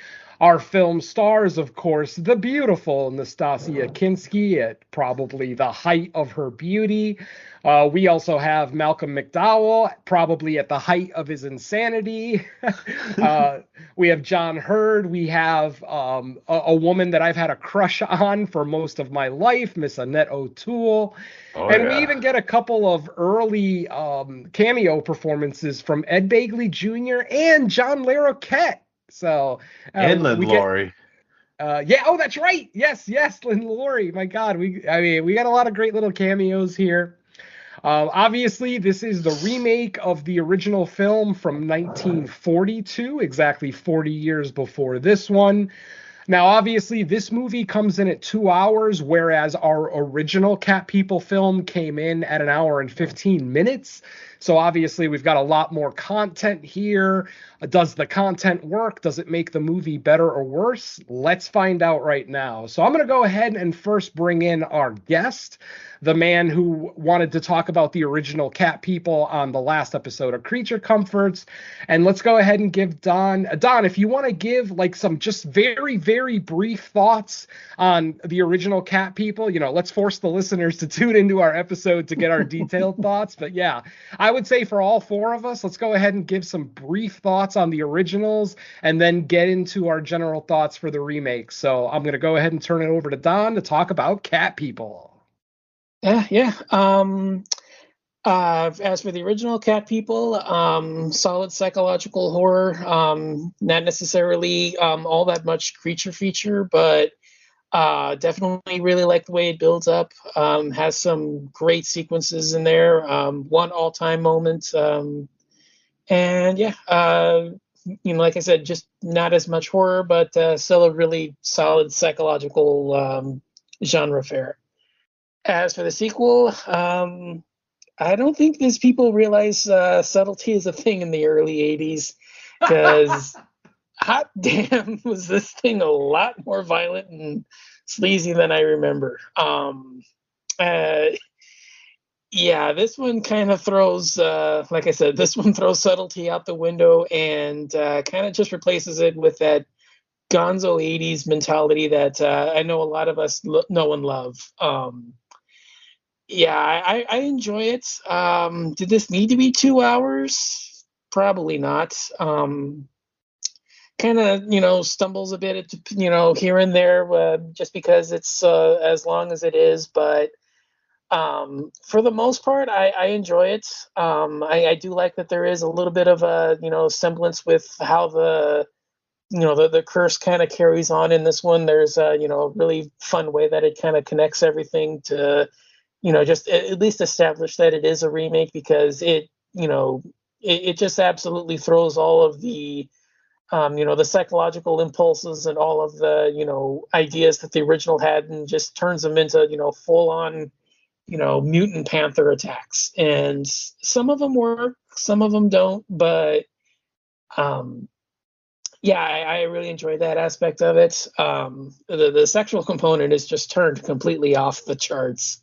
Our film stars, of course, the beautiful Nastasia Kinski at probably the height of her beauty. We also have Malcolm McDowell, probably at the height of his insanity. We have John Hurd. We have a woman that I've had a crush on for most of my life, Miss Annette O'Toole. We even get a couple of early cameo performances from Ed Begley Jr. and John Larroquette. So and Lynn Laurie. That's right. Yes, Lynn Laurie. My God, we got a lot of great little cameos here. Obviously, this is the remake of the original film from 1942, exactly 40 years before this one. Now, obviously, this movie comes in at 2 hours, whereas our original Cat People film came in at 1 hour and 15 minutes. So obviously, we've got a lot more content here. Does the content work? Does it make the movie better or worse? Let's find out right now. So I'm going to go ahead and first bring in our guest, the man who wanted to talk about the original Cat People on the last episode of Creature Comforts. And let's go ahead and give Don, if you want to give like some just very, very brief thoughts on the original Cat People, let's force the listeners to tune into our episode to get our detailed thoughts. But yeah, I would say for all four of us, let's go ahead and give some brief thoughts on the originals and then get into our general thoughts for the remake. So I'm going to go ahead and turn it over to Don to talk about Cat People. Yeah. As for the original Cat People, solid psychological horror, not necessarily all that much creature feature, but definitely really like the way it builds up. Has some great sequences in there. One all-time moment, and yeah, like I said, just not as much horror, but still a really solid psychological genre fare. As for the sequel, I don't think these people realize subtlety is a thing in the early 80s, because hot damn was this thing a lot more violent and sleazy than I remember. Yeah, this one kind of throws, like I said, this one throws subtlety out the window and kind of just replaces it with that gonzo 80s mentality that I know a lot of us know and love. Yeah, I enjoy it. Did this need to be 2 hours? Probably not. Kind of, stumbles a bit, here and there, just because it's as long as it is. But for the most part, I enjoy it. I do like that there is a little bit of a, semblance with how the curse kind of carries on in this one. There's a, really fun way that it kind of connects everything to, just at least establish that it is a remake, because it just absolutely throws all of the, the psychological impulses and all of the, ideas that the original had and just turns them into, full on, mutant panther attacks. And some of them work, some of them don't, but, yeah, I really enjoy that aspect of it. The sexual component is just turned completely off the charts.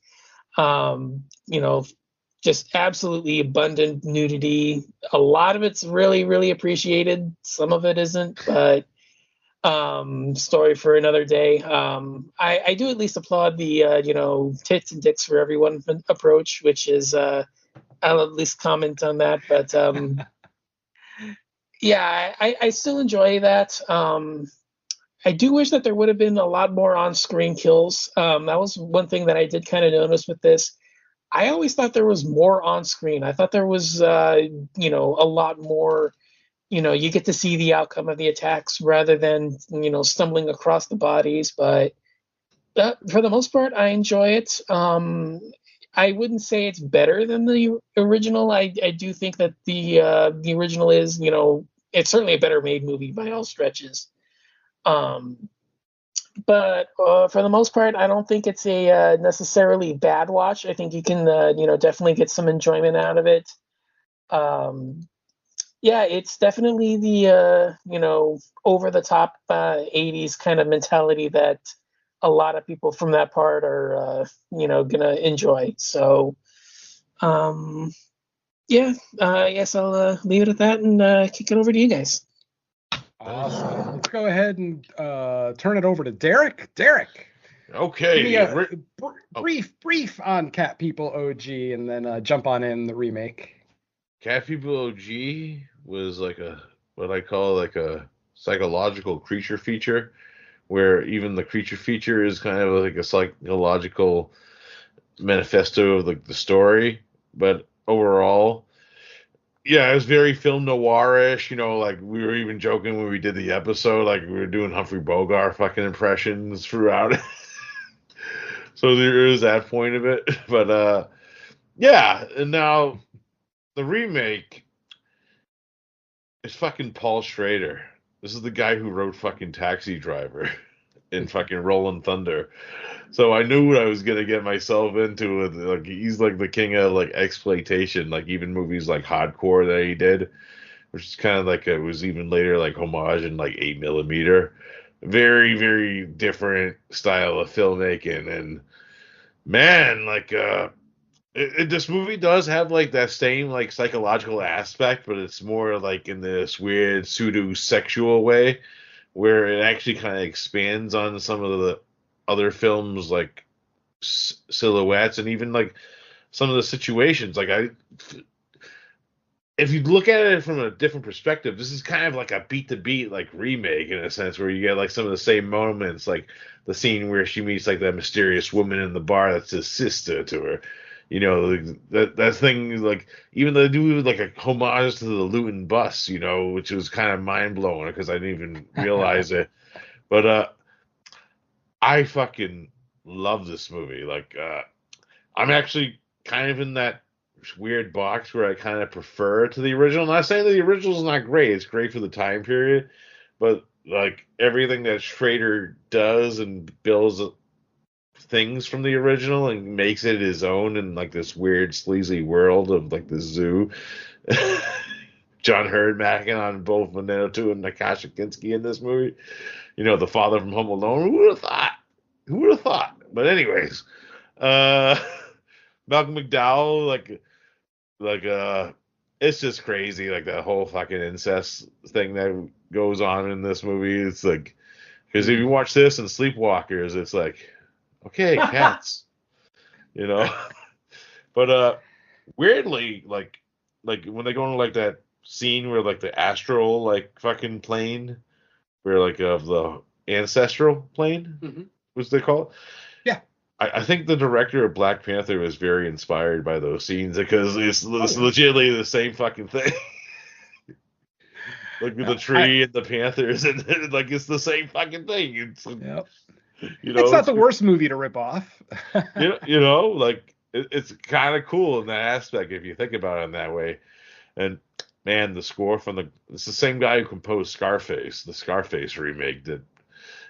Just absolutely abundant nudity. A lot of it's really, really appreciated. Some of it isn't, but story for another day. I do at least applaud the, tits and dicks for everyone approach, which is, I'll at least comment on that. But yeah, I still enjoy that. I do wish that there would have been a lot more on-screen kills. That was one thing that I did kind of notice with this. I always thought there was more on-screen. I thought there was, a lot more, you get to see the outcome of the attacks rather than, stumbling across the bodies. But for the most part, I enjoy it. I wouldn't say it's better than the original. I do think that the original is, it's certainly a better made movie by all stretches. But for the most part, I don't think it's a necessarily bad watch. I think you can, definitely get some enjoyment out of it. Yeah, it's definitely the, over the top 80s kind of mentality that a lot of people from that part are, gonna enjoy. So, yeah, I guess I'll leave it at that and kick it over to you guys. Awesome. Let's go ahead and turn it over to Derek. Derek. Okay. Give me a brief on Cat People OG, and then jump on in the remake. Cat People OG was like what I call like a psychological creature feature, where even the creature feature is kind of like a psychological manifesto of the story. But overall, yeah, it was very film noir-ish. Like we were even joking when we did the episode, like we were doing Humphrey Bogart fucking impressions throughout it. So there is that point of it. But yeah, and now the remake is fucking Paul Schrader. This is the guy who wrote fucking Taxi Driver. in fucking Rolling Thunder. So I knew what I was gonna get myself into. With like he's like the king of like exploitation, like even movies like Hardcore that he did, which is kind of like it was even later like homage and like 8mm. Very very different style of filmmaking, and man, like this movie does have like that same like psychological aspect, but it's more like in this weird pseudo sexual way, where it actually kind of expands on some of the other films like silhouettes and even like some of the situations. Like if you look at it from a different perspective, this is kind of like a beat to beat like remake in a sense, where you get like some of the same moments, like the scene where she meets like that mysterious woman in the bar that's his sister to her. You know, that thing, like, even though they do like a homage to the Luton bus, you know, which was kind of mind blowing because I didn't even realize it. But I fucking love this movie. Like, I'm actually kind of in that weird box where I kind of prefer to the original. Not saying that the original's not great; it's great for the time period, but like everything that Schrader does and builds things from the original and makes it his own in like this weird sleazy world of like the zoo. John Herdmackin on both Winnetou and Natasha Kinski in this movie. You know, the father from Home Alone. Who would have thought? Who would have thought? But anyways, Malcolm McDowell, it's just crazy, like that whole fucking incest thing that goes on in this movie. It's like, because if you watch this and Sleepwalkers, it's like, okay, cats, you know. But weirdly, like when they go into like that scene where like the astral like fucking plane, where like of the ancestral plane, what's they call it? Yeah. I think the director of Black Panther was very inspired by those scenes because it's legitimately the same fucking thing. Like with the tree and the panthers, and like it's the same fucking thing. It's, you know, it's not the worst movie to rip off. you know, like it's kind of cool in that aspect if you think about it in that way. And man, the score from it's the same guy who composed Scarface, the Scarface remake did,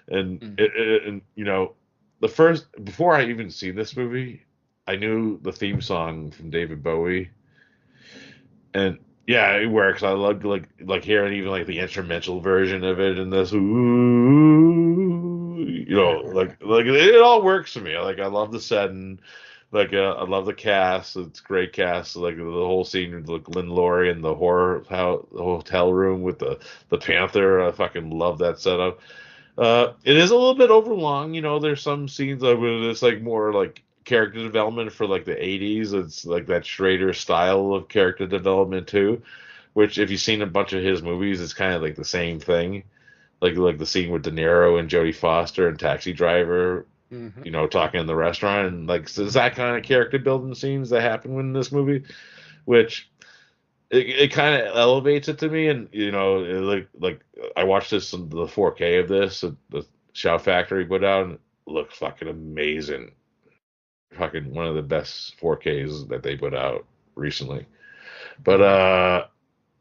and and you know, before I even seen this movie, I knew the theme song from David Bowie, and yeah, it works. I loved like hearing even like the instrumental version of it and this, ooh, you know, like it all works for me. Like I love the setting, like I love the cast. It's great cast. Like the whole scene with like Lynn Laurie in the the hotel room with the panther. I fucking love that setup. It is a little bit overlong, you know. There's some scenes like where it's like more like character development for like the 80s. It's like that Schrader style of character development too, which if you've seen a bunch of his movies, it's kind of like the same thing. Like the scene with De Niro and Jodie Foster and Taxi Driver, you know, talking in the restaurant, and like so it's that kind of character building scenes that happen in this movie, which it kind of elevates it to me. And you know, like I watched the 4K of this, the Shout Factory put out, and it looks fucking amazing. Fucking one of the best 4Ks that they put out recently. But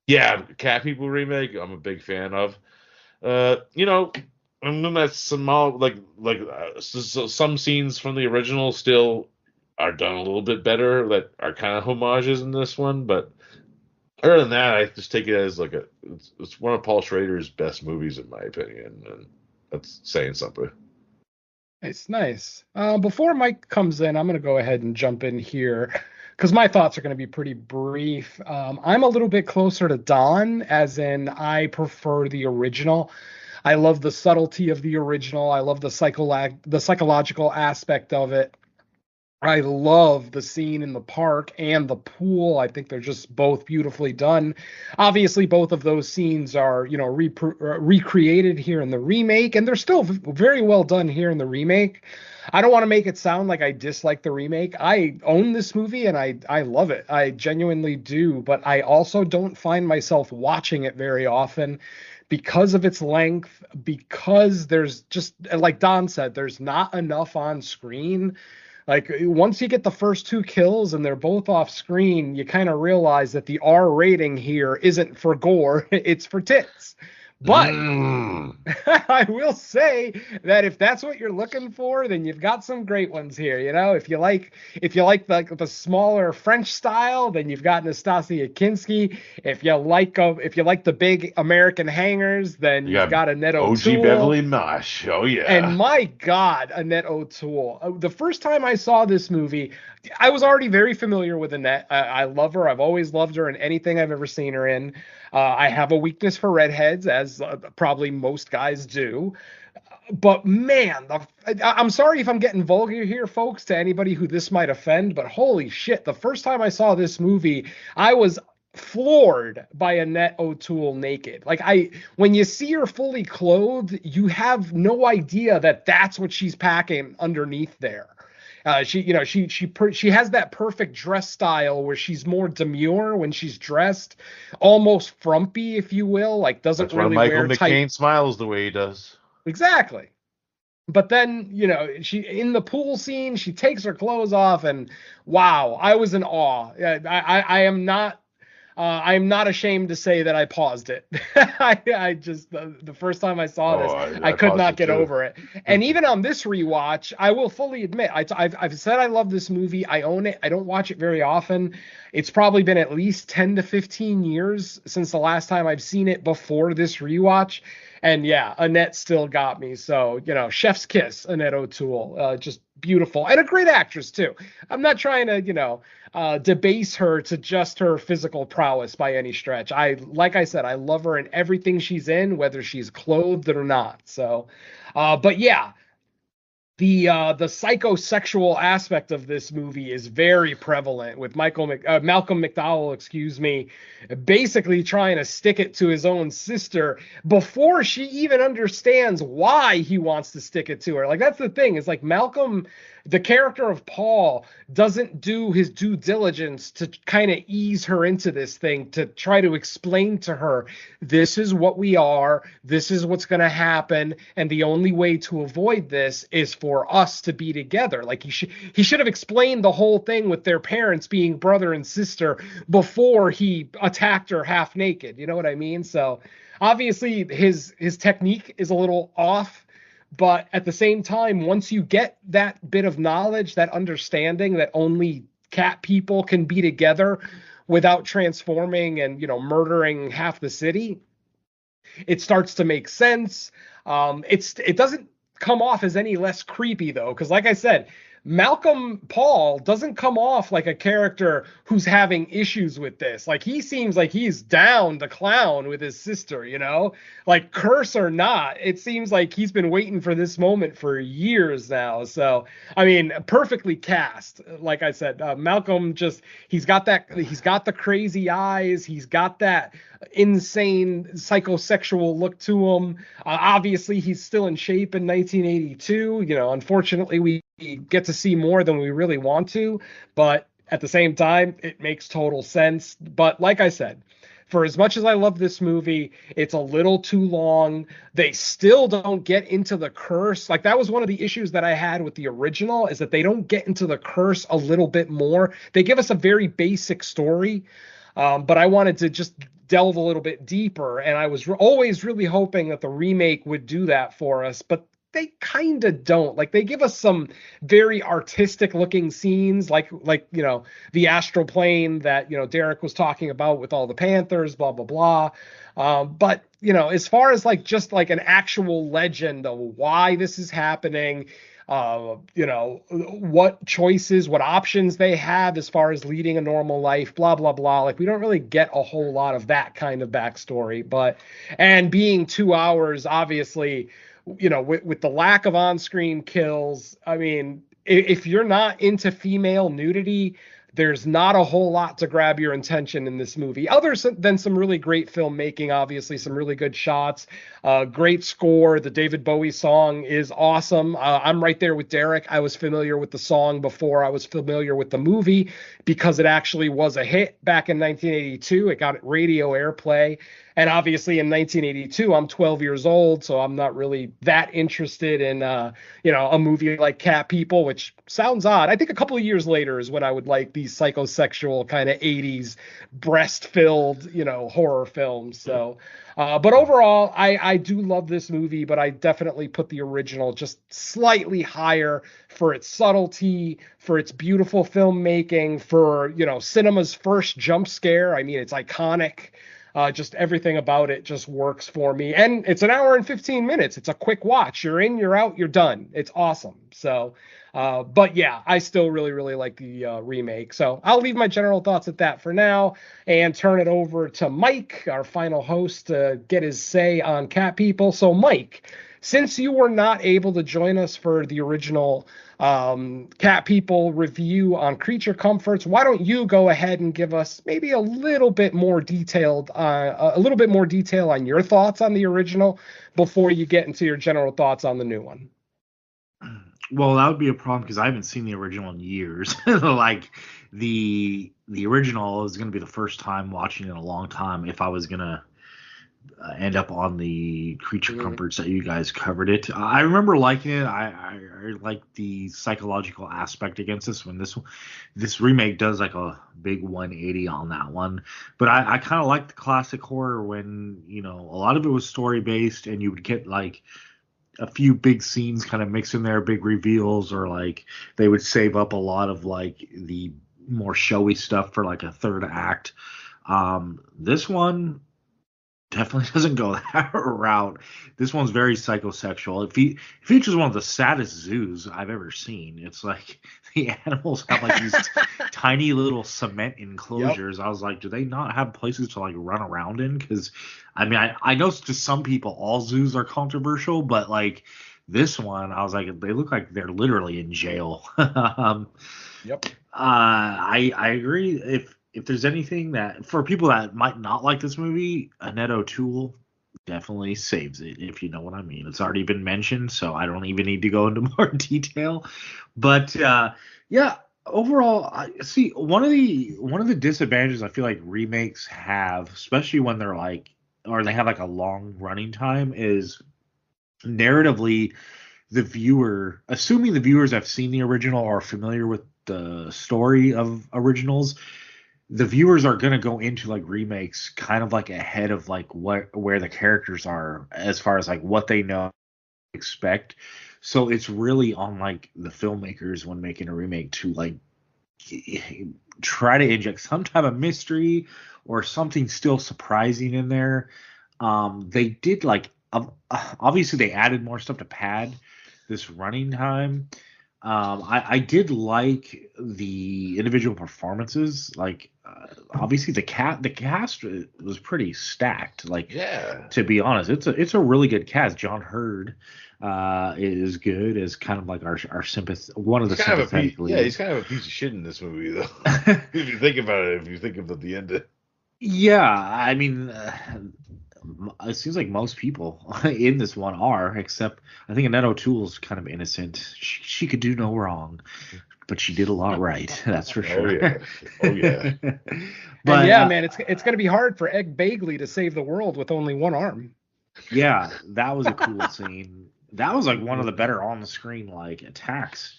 yeah, Cat People remake, I'm a big fan of. You know, and then that's some some scenes from the original still are done a little bit better that are kind of homages in this one, but other than that, I just take it as like it's one of Paul Schrader's best movies in my opinion, and that's saying something. It's nice. Before Mike comes in, I'm going to go ahead and jump in here because my thoughts are going to be pretty brief. I'm a little bit closer to Don, as in I prefer the original. I love the subtlety of the original. I love the psychological aspect of it. I love the scene in the park and the pool. I think they're just both beautifully done. Obviously, both of those scenes are, you know, recreated here in the remake, and they're still very well done here in the remake. I don't want to make it sound like I dislike the remake. I own this movie, and I love it. I genuinely do, but I also don't find myself watching it very often because of its length, because there's just, like Don said, there's not enough on screen. Like, once you get the first two kills and they're both off screen, you kind of realize that the R rating here isn't for gore, it's for tits. But I will say that if that's what you're looking for, then you've got some great ones here. You know, if you like the smaller French style, then you've got Nastasia Kinski. If you like the big American hangers, then you've got Annette O'Toole. OG Beverly Marsh. Oh yeah. And my God, Annette O'Toole. The first time I saw this movie, I was already very familiar with Annette. I love her. I've always loved her in anything I've ever seen her in. I have a weakness for redheads, as probably most guys do. But man, I'm sorry if I'm getting vulgar here, folks, to anybody who this might offend, but holy shit, the first time I saw this movie, I was floored by Annette O'Toole naked. Like, when you see her fully clothed, you have no idea that that's what she's packing underneath there. She has that perfect dress style where she's more demure when she's dressed, almost frumpy, if you will. Like, doesn't That's really why Michael wear McCain tight. smiles the way he does. Exactly. But then, she in the pool scene, she takes her clothes off, and wow, I was in awe. I am not. I'm not ashamed to say that I paused it. I just the first time I saw this, I could not get over it. And even on this rewatch, I will fully admit, I've said I love this movie. I own it. I don't watch it very often. It's probably been at least 10 to 15 years since the last time I've seen it before this rewatch. And yeah, Annette still got me. So, chef's kiss, Annette O'Toole. Just beautiful. And a great actress, too. I'm not trying to, debase her to just her physical prowess by any stretch. Like I said, I love her in everything she's in, whether she's clothed or not. So, but yeah. The psychosexual aspect of this movie is very prevalent, with Malcolm McDowell, basically trying to stick it to his own sister before she even understands why he wants to stick it to her. Like, that's the thing, is like Malcolm, the character of Paul, doesn't do his due diligence to kind of ease her into this thing, to try to explain to her, this is what we are, this is what's going to happen, and the only way to avoid this is for us to be together. Like, he should have explained the whole thing with their parents being brother and sister before he attacked her half naked. You know what I mean? So obviously his technique is a little off. But at the same time, once you get that bit of knowledge, that understanding that only cat people can be together without transforming and, murdering half the city, it starts to make sense. It doesn't come off as any less creepy, though, because like I said, Malcolm Paul doesn't come off like a character who's having issues with this. Like, he seems like he's down to clown with his sister, like, curse or not. It seems like he's been waiting for this moment for years now. So, I mean, perfectly cast. Like I said, Malcolm he's got the crazy eyes. He's got that insane psychosexual look to him. Obviously, he's still in shape in 1982. Unfortunately, we get to see more than we really want to, but at the same time, it makes total sense. But like I said, for as much as I love this movie, it's a little too long. They still don't get into the curse. Like, that was one of the issues that I had with the original, is that they don't get into the curse a little bit more. They give us a very basic story, but I wanted to just delve a little bit deeper, and I was always really hoping that the remake would do that for us, but they kind of don't. Like, they give us some very artistic looking scenes, like the astral plane that Derek was talking about with all the Panthers, blah blah blah. But as far as just an actual legend of why this is happening, what choices, what options they have as far as leading a normal life, blah blah blah. Like, we don't really get a whole lot of that kind of backstory. And being 2 hours, obviously, with the lack of on-screen kills, I mean, if you're not into female nudity, there's not a whole lot to grab your attention in this movie, other than some really great filmmaking, obviously, some really good shots, great score. The David Bowie song is awesome. I'm right there with Derek. I was familiar with the song before I was familiar with the movie, because it actually was a hit back in 1982. It got radio airplay. And obviously in 1982, I'm 12 years old, so I'm not really that interested in, a movie like Cat People, which sounds odd. I think a couple of years later is when I would like these these psychosexual kind of 80s breast-filled, horror films. So, but overall, I do love this movie, but I definitely put the original just slightly higher for its subtlety, for its beautiful filmmaking, for, cinema's first jump scare. I mean, it's iconic. Just everything about it just works for me. And it's an hour and 15 minutes. It's a quick watch. You're in, you're out, you're done. It's awesome. So, but yeah, I still really, really like the remake. So I'll leave my general thoughts at that for now and turn it over to Mike, our final host, to get his say on Cat People. So Mike, since you were not able to join us for the original Cat People review on Creature Comforts, why don't you go ahead and give us maybe a little bit more detail on your thoughts on the original before you get into your general thoughts on the new one? Well, that would be a problem because I haven't seen the original in years. Like the original is going to be the first time watching it in a long time if I was going to end up on the Creature Comforts that you guys covered it. I remember liking it. I like the psychological aspect against this one. This remake does like a big 180 on that one. But I kind of like the classic horror when, a lot of it was story based and you would get like a few big scenes kind of mixed in there, big reveals, or like they would save up a lot of like the more showy stuff for like a third act. This one definitely doesn't go that route. This one's very psychosexual. It features one of the saddest zoos I've ever seen. It's like the animals have like these tiny little cement enclosures. Yep. I was like, do they not have places to like run around in? Because I mean, I know to some people all zoos are controversial, but like this one, I was like, they look like they're literally in jail. Yep. I agree. If there's anything that, for people that might not like this movie, Annette O'Toole definitely saves it, if you know what I mean. It's already been mentioned, so I don't even need to go into more detail. But yeah, overall, I see one of the disadvantages I feel like remakes have, especially when they're like, or they have like a long running time, is narratively the viewer, assuming the viewers have seen the original or are familiar with the story of originals, the viewers are going to go into like remakes kind of like ahead of like where the characters are as far as like what they know expect. So it's really on like the filmmakers when making a remake to like try to inject some type of mystery or something still surprising in there. They did like obviously they added more stuff to pad this running time. I did like the individual performances. Like, obviously the cast was pretty stacked. Like, yeah, to be honest, it's a really good cast. John Hurd is good as kind of like our sympath, one of the sympathetic leads. Yeah, he's kind of a piece of shit in this movie, though. If you think about it, if you think about the end. Yeah, I mean, it seems like most people in this one are, except I think Annette O'Toole's kind of innocent. She could do no wrong, but she did a lot right. That's for sure. Oh yeah. But yeah, man, it's going to be hard for Ed Begley to save the world with only one arm. Yeah, that was a cool scene. That was like one of the better on the screen like attacks.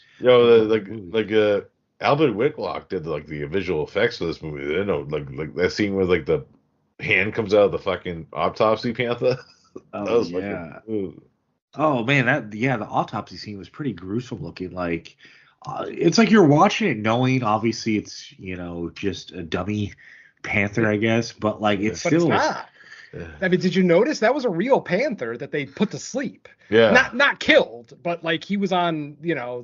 Albert Whitlock did like the visual effects for this movie. You know, like that scene where like the hand comes out of the fucking autopsy panther. Oh yeah. Oh man, the autopsy scene was pretty gruesome looking. Like, it's like you're watching it knowing obviously it's just a dummy panther, I guess, but like it's still. It's not. I mean, did you notice that was a real panther that they put to sleep? Yeah. Not killed, but like he was on,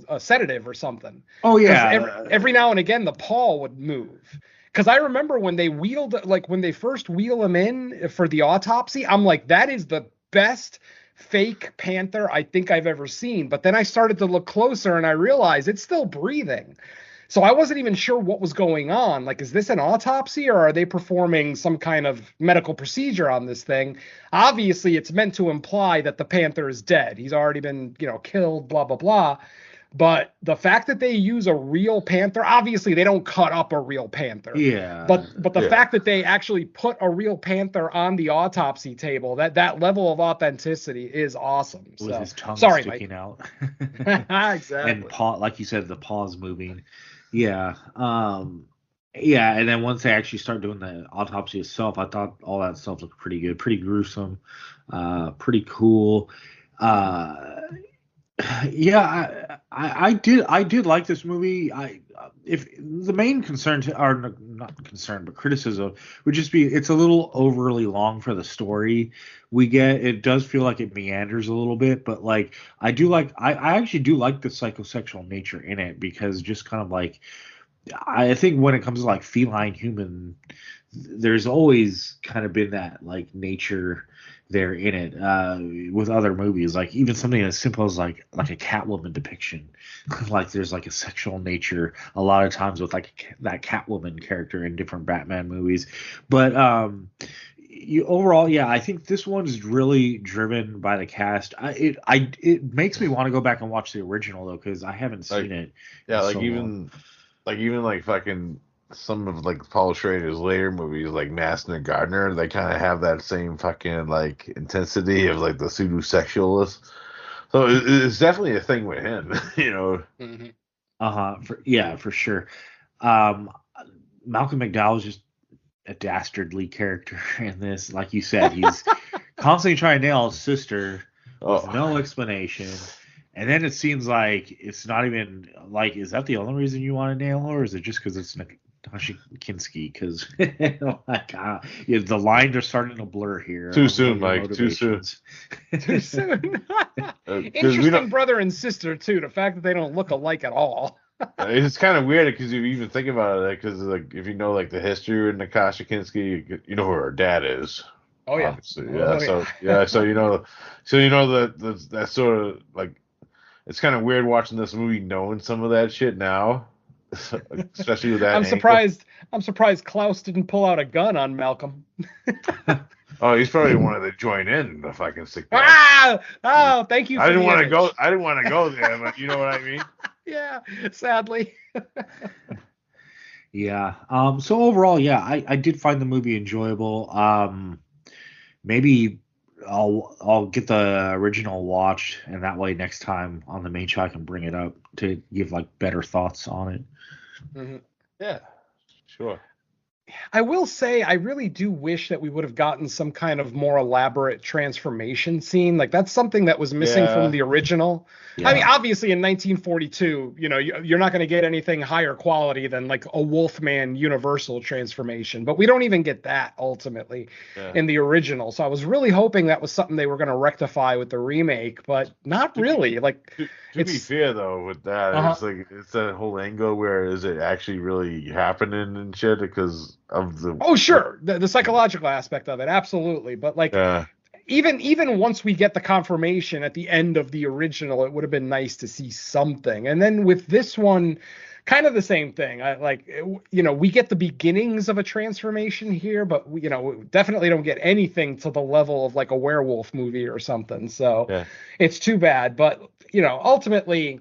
a sedative or something. Oh yeah. Every now and again the paw would move. Because I remember when they first wheel him in for the autopsy, I'm like, that is the best fake panther I think I've ever seen. But then I started to look closer and I realized it's still breathing. So I wasn't even sure what was going on. Like, is this an autopsy or are they performing some kind of medical procedure on this thing? Obviously, it's meant to imply that the panther is dead. He's already been, killed, blah, blah, blah. But the fact that they use a real panther, obviously they don't cut up a real panther. Yeah. But the fact that they actually put a real panther on the autopsy table, that level of authenticity is awesome. With his tongue sticking out. Exactly. And paw, like you said, the paw's moving. Yeah. Yeah, and then once they actually start doing the autopsy itself, I thought all that stuff looked pretty good, pretty gruesome, pretty cool. Uh, yeah, I did like this movie. If the main concern or not concern but criticism would just be it's a little overly long for the story we get. It does feel like it meanders a little bit, but like I actually do like the psychosexual nature in it because just kind of like I think when it comes to like feline human, there's always kind of been that like nature there in it with other movies, like even something as simple as like a Catwoman depiction. Like there's like a sexual nature a lot of times with like that Catwoman character in different Batman movies. But you overall, yeah, I think this one's really driven by the cast. It makes me want to go back and watch the original though because I haven't seen it. Yeah, in like so long. even like fucking some of like Paul Schrader's later movies, like Master and Gardener, they kind of have that same fucking like intensity of like the pseudo-sexualist. So it's definitely a thing with him, you know. Mm-hmm. Yeah, for sure. Um, Malcolm McDowell is just a dastardly character in this. Like you said, he's constantly trying to nail his sister with no explanation. And then it seems like it's not even like, is that the only reason you want to nail her? Or is it just because it's Natasha Kinski? Because oh my God, yeah, the lines are starting to blur here. Too soon, Mike. Too soon. Too soon. 'Cause Interesting brother and sister too. The fact that they don't look alike at all. It's kind of weird because if you even think about it, because like if you know like the history of Natasha Kinski, you know who her dad is. Oh yeah. Obviously. Yeah. So you know that sort of like it's kind of weird watching this movie knowing some of that shit now, especially with that. I'm surprised Klaus didn't pull out a gun on Malcolm. Oh, he's probably wanted to join in the fucking sick. Oh, thank you. I didn't want to go. I didn't want to go there, but you know what I mean. Yeah, sadly. Yeah. So overall, yeah, I did find the movie enjoyable. Maybe I'll get the original watched, and that way next time on the main show I can bring it up to give like better thoughts on it. Mm-hmm. Yeah, sure. I will say I really do wish that we would have gotten some kind of more elaborate transformation scene. Like that's something that was missing from the original. Yeah. I mean, obviously in 1942, you know, you're not going to get anything higher quality than like a Wolfman Universal transformation, but we don't even get that ultimately in the original. So I was really hoping that was something they were going to rectify with the remake, but not really. Like to be fair though, with that, it's like it's that whole angle where is it actually really happening and shit because of the the psychological aspect of it, absolutely. But like even once we get the confirmation at the end of the original, it would have been nice to see something. And then with this one, kind of the same thing. We get the beginnings of a transformation here, but we definitely don't get anything to the level of like a werewolf movie or something. So it's too bad. But ultimately,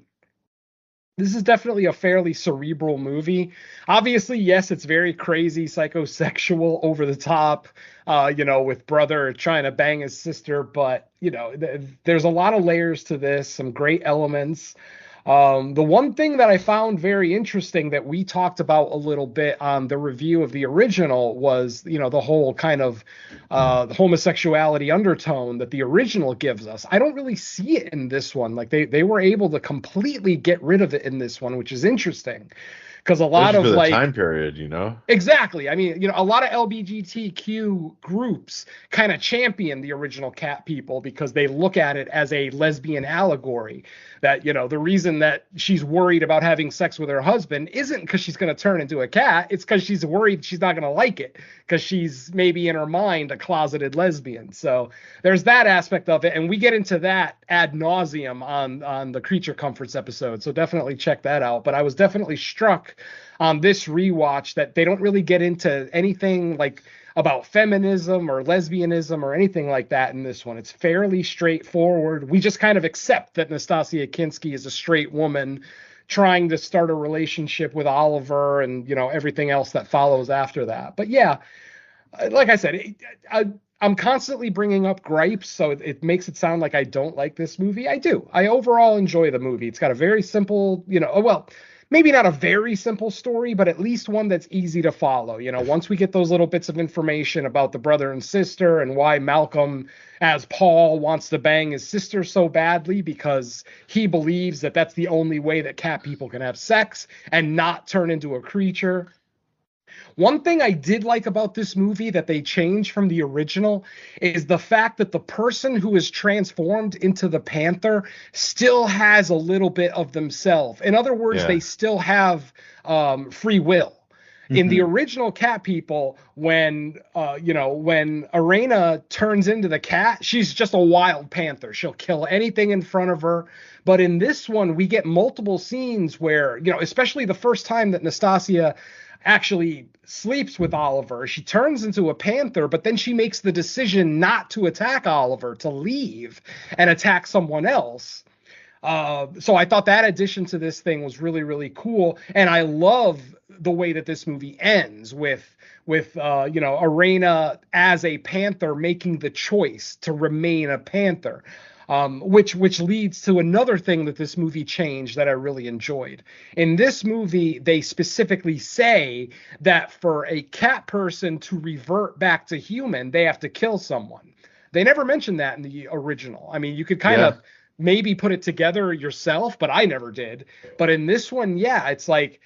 this is definitely a fairly cerebral movie. Obviously, yes, it's very crazy, psychosexual, over the top, with brother trying to bang his sister. But, there's a lot of layers to this, some great elements. The one thing that I found very interesting that we talked about a little bit on the review of the original was, the whole kind of the homosexuality undertone that the original gives us. I don't really see it in this one. Like they were able to completely get rid of it in this one, which is interesting. Because a lot of like time period, Exactly. I mean, a lot of LGBTQ groups kind of champion the original Cat people because they look at it as a lesbian allegory. That, the reason that she's worried about having sex with her husband isn't because she's going to turn into a cat. It's because she's worried she's not going to like it because she's maybe in her mind a closeted lesbian. So there's that aspect of it. And we get into that ad nauseum on the Creature Comforts episode. So definitely check that out. But I was definitely struck on this rewatch that they don't really get into anything like about feminism or lesbianism or anything like that in this one. It's fairly straightforward. We just kind of accept that Nastasia Kinski is a straight woman trying to start a relationship with Oliver and, everything else that follows after that. But yeah, like I said, I'm constantly bringing up gripes, so it makes it sound like I don't like this movie. I do. I overall enjoy the movie. It's got a very simple, maybe not a very simple story, but at least one that's easy to follow. Once we get those little bits of information about the brother and sister and why Malcolm, as Paul, wants to bang his sister so badly because he believes that that's the only way that cat people can have sex and not turn into a creature. One thing I did like about this movie that they changed from the original is the fact that the person who is transformed into the Panther still has a little bit of themselves. In other words, they still have free will. In the original Cat People, when Arena turns into the cat, she's just a wild panther. She'll kill anything in front of her. But in this one, we get multiple scenes where, especially the first time that Nastasia actually sleeps with Oliver, she turns into a panther, but then she makes the decision not to attack Oliver, to leave and attack someone else. So I thought that addition to this thing was really, really cool. And I love the way that this movie ends with Arena as a panther making the choice to remain a panther. Which leads to another thing that this movie changed that I really enjoyed. In this movie, they specifically say that for a cat person to revert back to human, they have to kill someone. They never mentioned that in the original. I mean, you could kind of maybe put it together yourself, but I never did. But in this one, it's like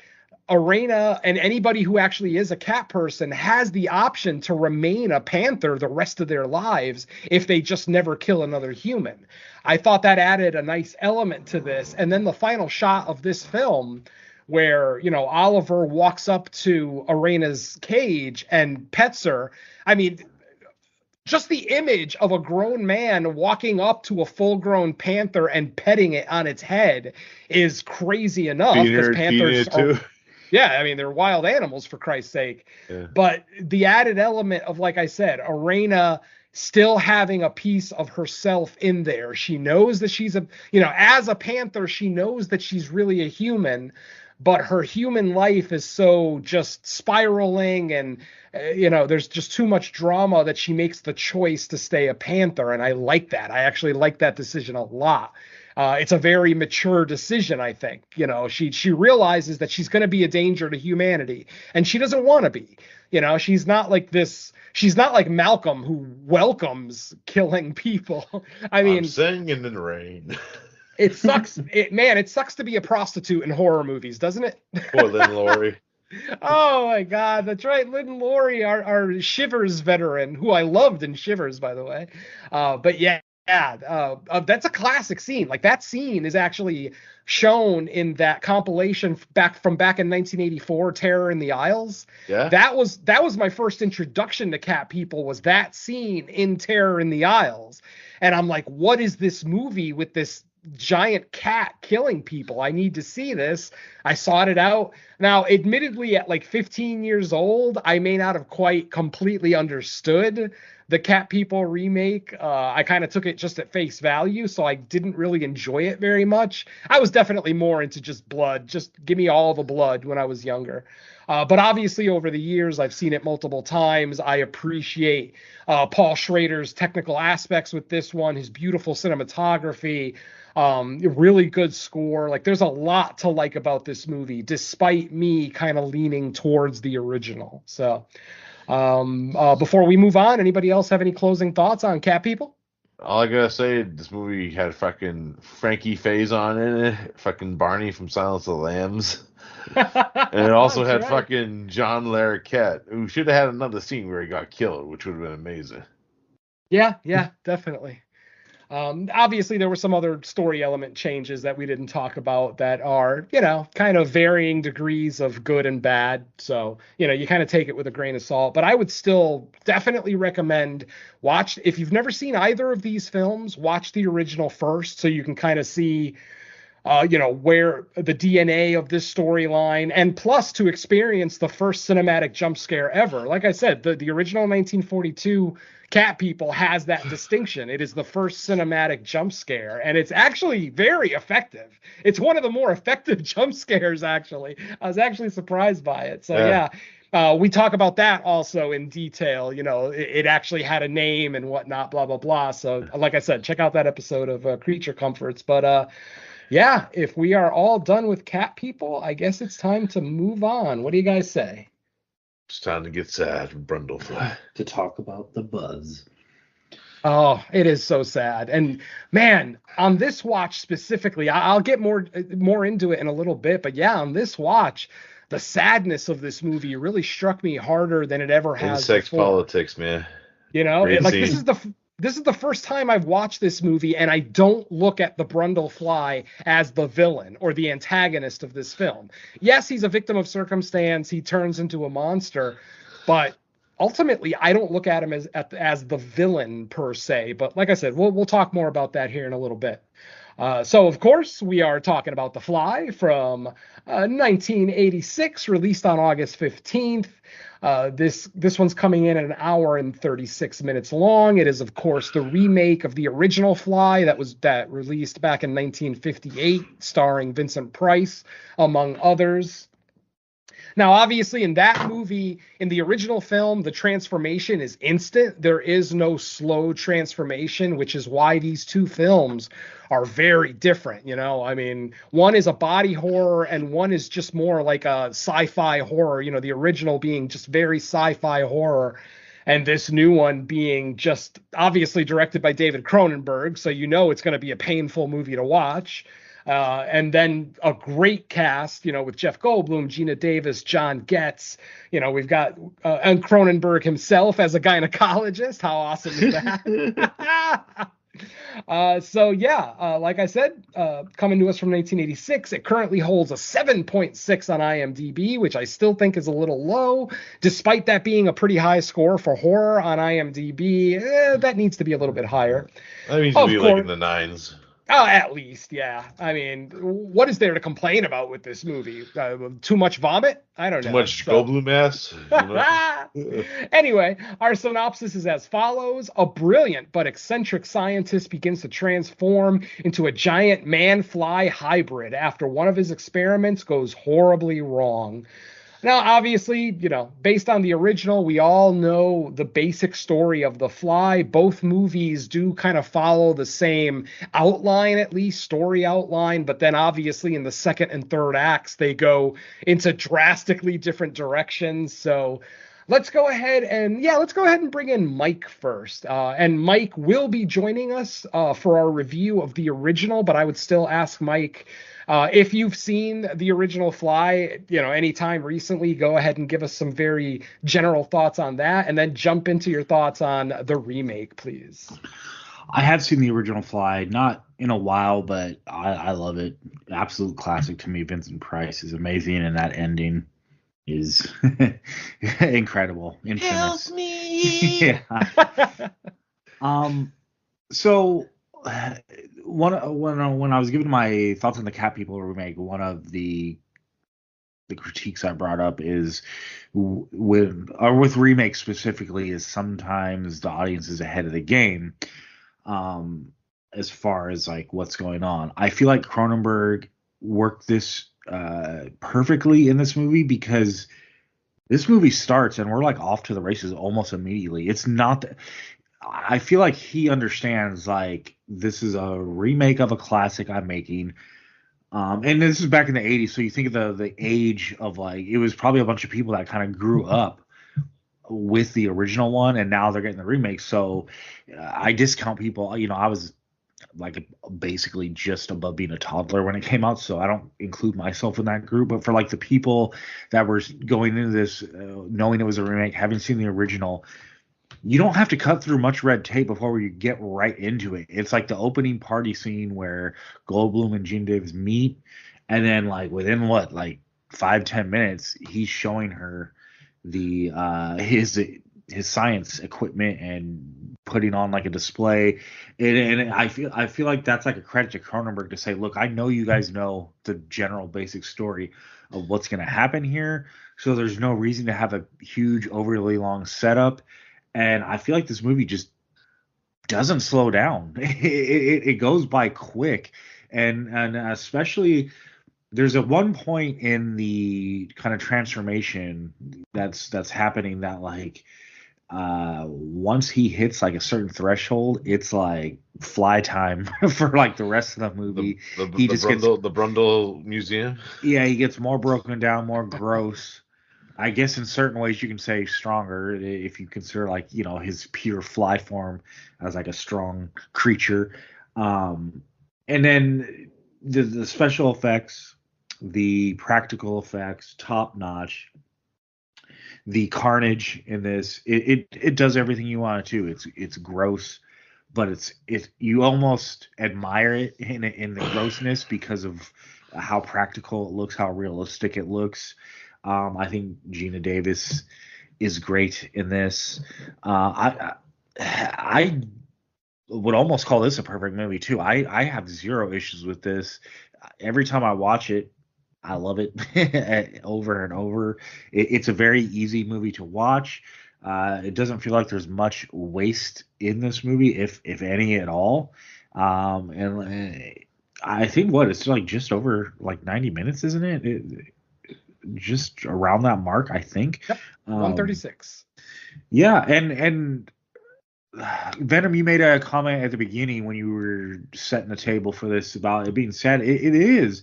Arena and anybody who actually is a cat person has the option to remain a panther the rest of their lives if they just never kill another human. I thought that added a nice element to this. And then the final shot of this film where, Oliver walks up to Arena's cage and pets her. I mean, just the image of a grown man walking up to a full-grown panther and petting it on its head is crazy enough. Because panthers are, yeah, I mean, they're wild animals, for Christ's sake. Yeah. But the added element of, like I said, Arena still having a piece of herself in there. She knows that she's as a panther, she knows that she's really a human, but her human life is so just spiraling and, there's just too much drama that she makes the choice to stay a panther. And I like that. I actually like that decision a lot. It's a very mature decision, I think. She realizes that she's going to be a danger to humanity, and she doesn't want to be. She's not like this. She's not like Malcolm, who welcomes killing people. I mean, I'm singing in the rain. It sucks. It sucks to be a prostitute in horror movies, doesn't it? Poor Lynn Laurie. Oh my God, that's right. Lynn Laurie, our Shivers veteran, who I loved in Shivers, by the way. But yeah. That's a classic scene. Like, that scene is actually shown in that compilation back in 1984, Terror in the Isles. Yeah, that was my first introduction to cat people, was that scene in Terror in the Isles. And I'm like, what is this movie with this giant cat killing people? I need to see this. I sought it out. Now, admittedly, at like 15 years old, I may not have quite completely understood the Cat People remake. I kind of took it just at face value, so I didn't really enjoy it very much. I was definitely more into just blood. Just give me all the blood when I was younger. But obviously, over the years, I've seen it multiple times. I appreciate Paul Schrader's technical aspects with this one, his beautiful cinematography, really good score. Like, there's a lot to like about this movie, despite me kind of leaning towards the original. So before we move on, anybody else have any closing thoughts on Cat People? All I gotta say, this movie had fucking Frankie Faison in it, fucking Barney from Silence of the Lambs. And it also had fucking John Larroquette, who should have had another scene where he got killed, which would have been amazing. Yeah, definitely. Obviously, there were some other story element changes that we didn't talk about that are, kind of varying degrees of good and bad. So, you kind of take it with a grain of salt. But I would still definitely recommend if you've never seen either of these films, watch the original first so you can kind of see where the DNA of this storyline, and plus to experience the first cinematic jump scare ever. Like I said, the original 1942 Cat People has that distinction. It is the first cinematic jump scare, and it's actually very effective. It's one of the more effective jump scares, actually. I was actually surprised by it. So yeah. We talk about that also in detail. It actually had a name and whatnot, blah, blah, blah. So like I said, check out that episode of Creature Comforts. But Yeah, if we are all done with cat people, I guess it's time to move on. What do you guys say? It's time to get sad, Brundlefly. To talk about the buzz. Oh, it is so sad. And man, on this watch specifically, I'll get more into it in a little bit, but yeah, on this watch, the sadness of this movie really struck me harder than it ever has Insect before. politics, man. You know, Great like scene. this is the first time I've watched this movie and I don't look at the Brundlefly as the villain or the antagonist of this film. Yes, he's a victim of circumstance. He turns into a monster, but ultimately I don't look at him as the villain per se. But like I said, we'll talk more about that here in a little bit. So of course we are talking about The Fly from 1986, released on August 15th. This one's coming in at an hour and 36 minutes long. It is, of course, the remake of the original Fly that released back in 1958, starring Vincent Price, among others. Now, obviously, in that movie, in the original film, the transformation is instant. There is no slow transformation, which is why these two films are very different. You know, I mean, one is a body horror and one is just more like a sci-fi horror, you know, the original being just very sci-fi horror. And this new one being just obviously directed by David Cronenberg. So, you know, it's going to be a painful movie to watch. And then a great cast, you know, with Jeff Goldblum, Gina Davis, John Getz. You know, we've got and Cronenberg himself as a gynecologist. How awesome is that? Like I said, coming to us from 1986, it currently holds a 7.6 on IMDb, which I still think is a little low, despite that being a pretty high score for horror on IMDb. That needs to be a little bit higher. That means to be like in the 9s. Oh, at least, yeah. I mean, what is there to complain about with this movie? Too much vomit? I don't know. Too much Goldblum ass? You know? Anyway, our synopsis is as follows. A brilliant but eccentric scientist begins to transform into a giant man-fly hybrid after one of his experiments goes horribly wrong. Now, obviously, you know, based on the original, we all know the basic story of The Fly. Both movies do kind of follow the same outline, at least story outline. But then obviously in the second and third acts, they go into drastically different directions. So let's go ahead and bring in Mike first. And Mike will be joining us for our review of the original. But I would still ask Mike, if you've seen the original Fly, you know, anytime recently, go ahead and give us some very general thoughts on that, and then jump into your thoughts on the remake, please. I have seen the original Fly, not in a while, but I love it. Absolute classic to me. Vincent Price is amazing, and that ending is incredible. Infamous. Help me! Yeah. So when I was giving my thoughts on the Cat People remake, one of the critiques I brought up is with remakes specifically is sometimes the audience is ahead of the game as far as like what's going on. I feel like Cronenberg worked this perfectly in this movie because this movie starts and we're like off to the races almost immediately. It's not that I feel like he understands like this is a remake of a classic I'm making. And this is back in the 80s, so you think of the age of like it was probably a bunch of people that kind of grew up with the original one and now they're getting the remake. So I discount people, you know, I was like basically just above being a toddler when it came out, so I don't include myself in that group. But for like the people that were going into this knowing it was a remake, having seen the original, you don't have to cut through much red tape before you get right into it. It's like the opening party scene where Goldblum and Gene Davis meet, and then like within what, like 5-10 minutes, he's showing her the his science equipment and putting on like a display. And I feel like that's like a credit to Cronenberg to say, look, I know you guys know the general basic story of what's going to happen here, so there's no reason to have a huge overly long setup. And I feel like this movie just doesn't slow down. It goes by quick. And especially there's a one point in the kind of transformation that's happening that like once he hits like a certain threshold, it's like fly time for like the rest of the movie. He just gets the Brundle Museum. Yeah, he gets more broken down, more gross. I guess in certain ways you can say stronger if you consider like, you know, his pure fly form as like a strong creature. And then the special effects, the practical effects, top notch. The carnage in this, it does everything you want it to. It's gross, but it's you almost admire it in the grossness because of how practical it looks, how realistic it looks. I think Gina Davis is great in this. I would almost call this a perfect movie too. I have zero issues with this. Every time I watch it, I love it over and over. It's a very easy movie to watch. It doesn't feel like there's much waste in this movie, if any at all. And I think it's like just over like 90 minutes, isn't it? Just around that mark, I think. Yep, 136. Yeah, and Venom, you made a comment at the beginning when you were setting the table for this about it being sad. It is.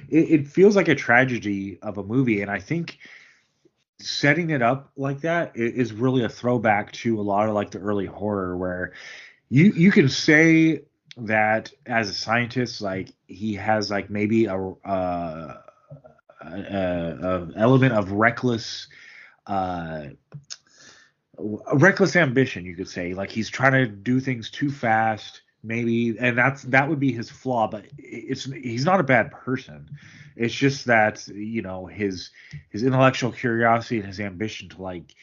It feels like a tragedy of a movie, and I think setting it up like that is really a throwback to a lot of like the early horror, where you can say that as a scientist, like he has like maybe a element of reckless ambition, you could say. Like he's trying to do things too fast, maybe, and that would be his flaw. But he's not a bad person. It's just that, you know, his intellectual curiosity and his ambition to like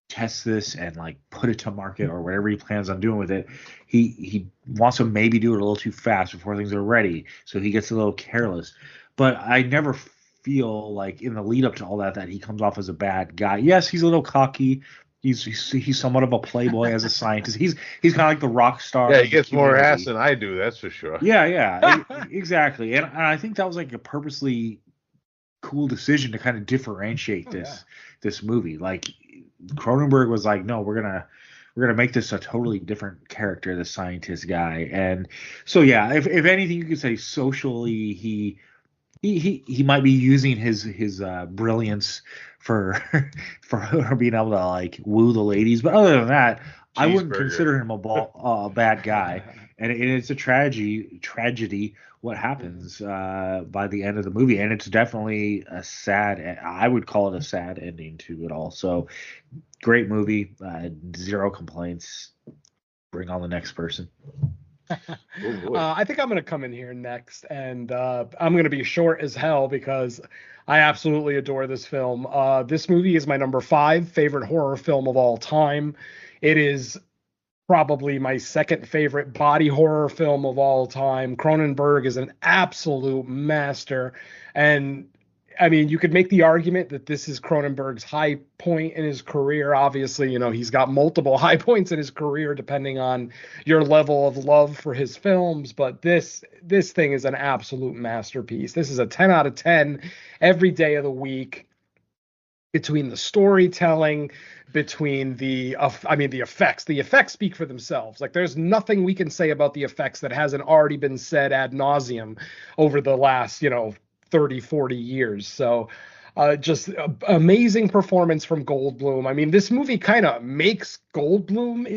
test this and like put it to market or whatever he plans on doing with it, he wants to maybe do it a little too fast before things are ready, so he gets a little careless. But I never feel like in the lead up to all that he comes off as a bad guy. Yes, he's a little cocky. He's somewhat of a playboy as a scientist. He's kind of like the rock star. Yeah, he gets more ass than I do. That's for sure. Yeah, exactly. And I think that was like a purposely cool decision to kind of differentiate this movie. Like Cronenberg was like, no, we're gonna make this a totally different character, the scientist guy. And so yeah, if anything, you could say socially he might be using his brilliance for being able to like woo the ladies, but other than that, I wouldn't consider him a bad guy. And it's a tragedy what happens by the end of the movie, and it's definitely I would call it a sad ending to it all. So great movie, zero complaints. Bring on the next person. I think I'm going to come in here next, and I'm going to be short as hell because I absolutely adore this film. This movie is my number 5 favorite horror film of all time. It is probably my second favorite body horror film of all time. Cronenberg is an absolute master, and I mean, you could make the argument that this is Cronenberg's high point in his career. Obviously, you know, he's got multiple high points in his career depending on your level of love for his films, but this thing is an absolute masterpiece. This is a 10 out of 10 every day of the week. Between the storytelling, between the effects. The effects speak for themselves. Like, there's nothing we can say about the effects that hasn't already been said ad nauseum over the last, 30, 40 years. So just amazing performance from Goldblum. I mean, this movie kind of makes Goldblum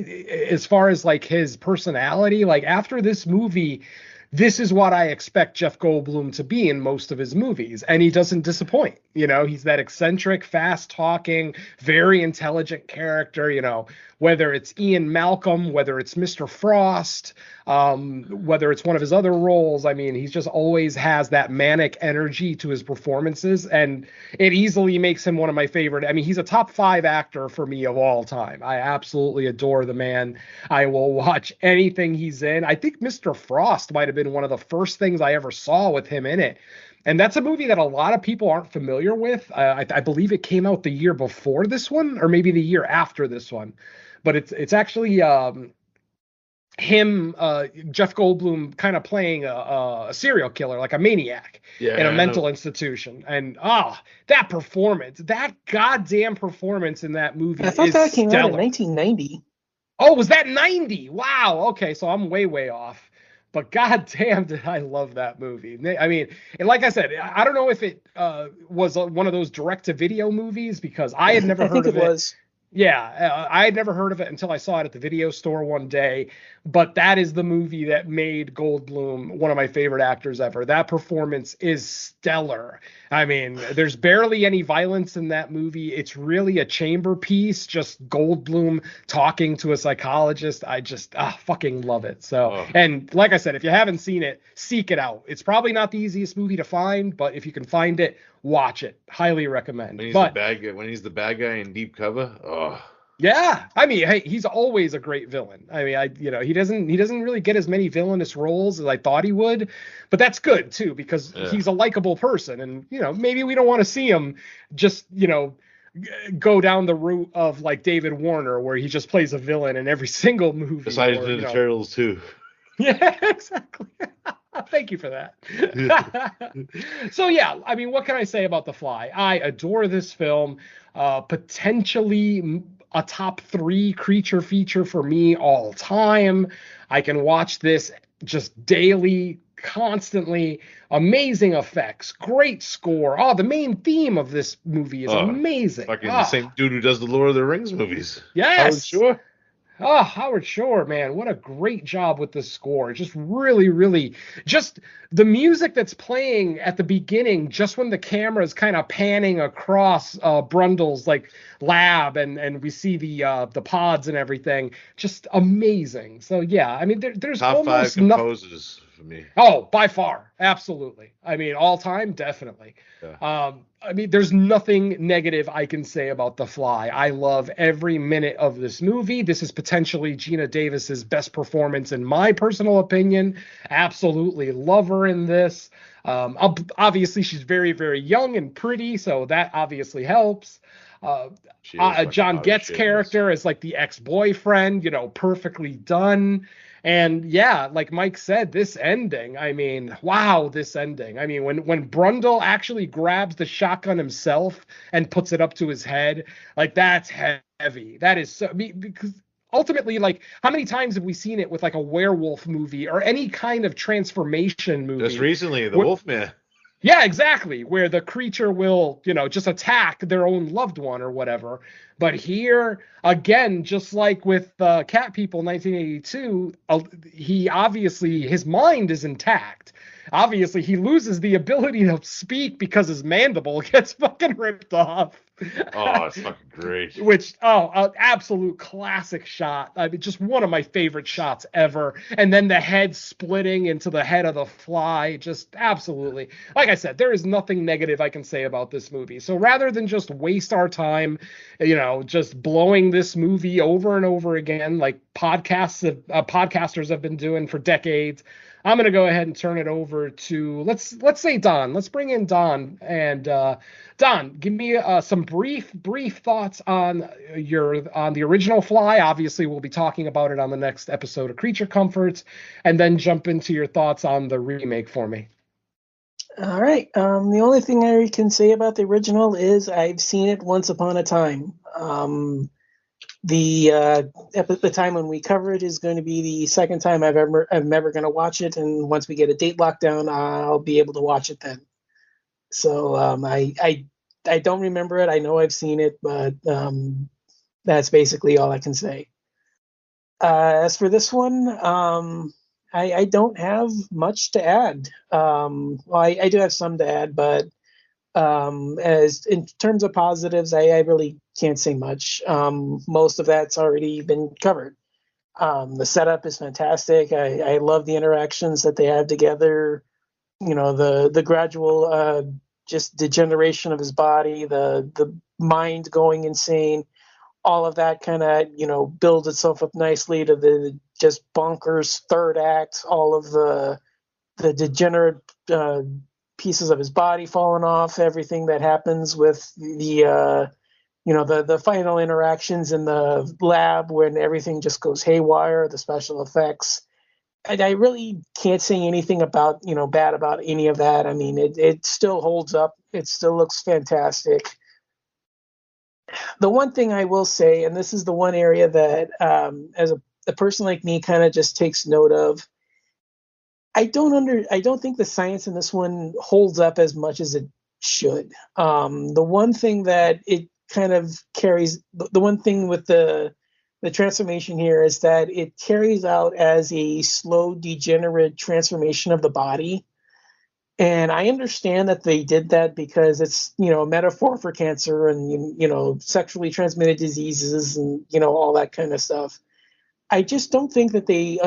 as far as like his personality. Like after this movie, this is what I expect Jeff Goldblum to be in most of his movies, and he doesn't disappoint. He's that eccentric, fast-talking, very intelligent character, whether it's Ian Malcolm, whether it's Mr. Frost, whether it's one of his other roles. I mean, he just always has that manic energy to his performances, and it easily makes him one of my favorite. I mean, he's a top 5 actor for me of all time. I absolutely adore the man. I will watch anything he's in. I think Mr. Frost might have been one of the first things I ever saw with him in it. And that's a movie that a lot of people aren't familiar with. I believe it came out the year before this one, or maybe the year after this one. But it's actually him, Jeff Goldblum, kind of playing a serial killer, like a maniac in a mental institution. And that performance, that goddamn performance in that movie I thought is that came out in stellar. 1990. Oh, was that 90? Wow. Okay, so I'm way off. But goddamn, did I love that movie. I mean, and like I said, I don't know if it was one of those direct-to-video movies, because I had never I heard think of it it. was. Yeah, I had never heard of it until I saw it at the video store one day. But that is the movie that made Goldblum one of my favorite actors ever. That performance is stellar. I mean, there's barely any violence in that movie. It's really a chamber piece, just Goldblum talking to a psychologist. I just fucking love it. So, and like I said, if you haven't seen it, seek it out. It's probably not the easiest movie to find, but if you can find it, watch it. Highly recommend. When he's the bad guy in Deep Cover, yeah, I mean, hey, he's always a great villain. I mean, he doesn't really get as many villainous roles as I thought he would, but that's good too, because he's a likable person, and maybe we don't want to see him just go down the route of like David Warner, where he just plays a villain in every single movie. Besides Ninja Turtles too. Yeah, exactly. Thank you for that. So yeah, I mean, what can I say about The Fly? I adore this film. Potentially a top 3 creature feature for me all time. I can watch this just daily, constantly. Amazing effects, great score. The main theme of this movie is amazing. Fucking the same dude who does the Lord of the Rings movies. Yes. Sure. Howard Shore, man, what a great job with the score. Just really, just the music that's playing at the beginning, just when the camera is kind of panning across Brundle's like lab and we see the pods and everything, just amazing. So yeah, I mean, there's top almost 5 composers for me. Oh, by far, absolutely. I mean, all time, definitely. Yeah. I mean, there's nothing negative I can say about The Fly. I love every minute of this movie. This is potentially Gina Davis's best performance in my personal opinion. Absolutely love her in this. Obviously, she's very young and pretty, so that obviously helps. John Getz' character is like the ex-boyfriend, perfectly done. And yeah, like Mike said, this ending, I mean, wow, this ending. I mean, when Brundle actually grabs the shotgun himself and puts it up to his head, like that's heavy. That is so, because ultimately, like, how many times have we seen it with like a werewolf movie or any kind of transformation movie? Just recently, the Wolfman. Yeah, exactly. Where the creature will, just attack their own loved one or whatever. But here, again, just like with Cat People 1982, he obviously, his mind is intact. Obviously, he loses the ability to speak because his mandible gets fucking ripped off. Oh, it's fucking great. Which, absolute classic shot. I mean, just one of my favorite shots ever. And then the head splitting into the head of the fly. Just absolutely. Like I said, there is nothing negative I can say about this movie. So rather than just waste our time, just blowing this movie over and over again, like podcasters have been doing for decades, I'm going to go ahead and turn it over to, let's say Don. Let's bring in Don. And Don, give me some brief thoughts on the original Fly. Obviously, we'll be talking about it on the next episode of Creature Comforts, and then jump into your thoughts on the remake for me. All right. The only thing I can say about the original is I've seen it once upon a time. The time when we cover it is going to be the second time I'm ever going to watch it, and once we get a date lockdown, I'll be able to watch it then. So I don't remember it. I know I've seen it, but that's basically all I can say. As for this one, I don't have much to add. Well, I do have some to add, but as in terms of positives, I really can't say much. Most of that's already been covered. The setup is fantastic. I love the interactions that they have together. The gradual just degeneration of his body, the mind going insane. All of that kind of builds itself up nicely to the just bonkers third act. All of the degenerate pieces of his body falling off, everything that happens with the the final interactions in the lab when everything just goes haywire, the special effects. I really can't say anything about, bad about any of that. I mean, it still holds up. It still looks fantastic. The one thing I will say, and this is the one area that, as a person like me, kind of just takes note of, I don't think the science in this one holds up as much as it should. The one thing that it kind of carries, the one thing with the transformation here is that it carries out as a slow, degenerate transformation of the body. And I understand that they did that because it's, a metaphor for cancer and, sexually transmitted diseases and, all that kind of stuff. I just don't think that the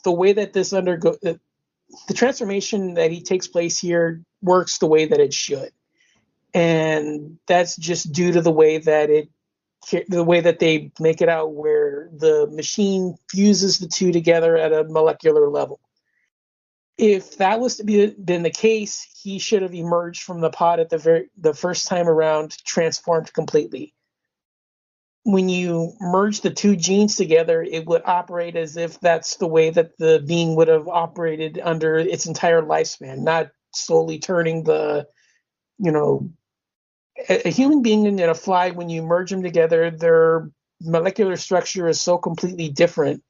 way that the transformation that he takes place here works the way that it should. And that's just due to the way that they make it out, where the machine fuses the two together at a molecular level. If that was to been the case, he should have emerged from the pod at the first time around, transformed completely. When you merge the two genes together, it would operate as if that's the way that the being would have operated under its entire lifespan, not slowly turning a human being and a fly, when you merge them together, their molecular structure is so completely different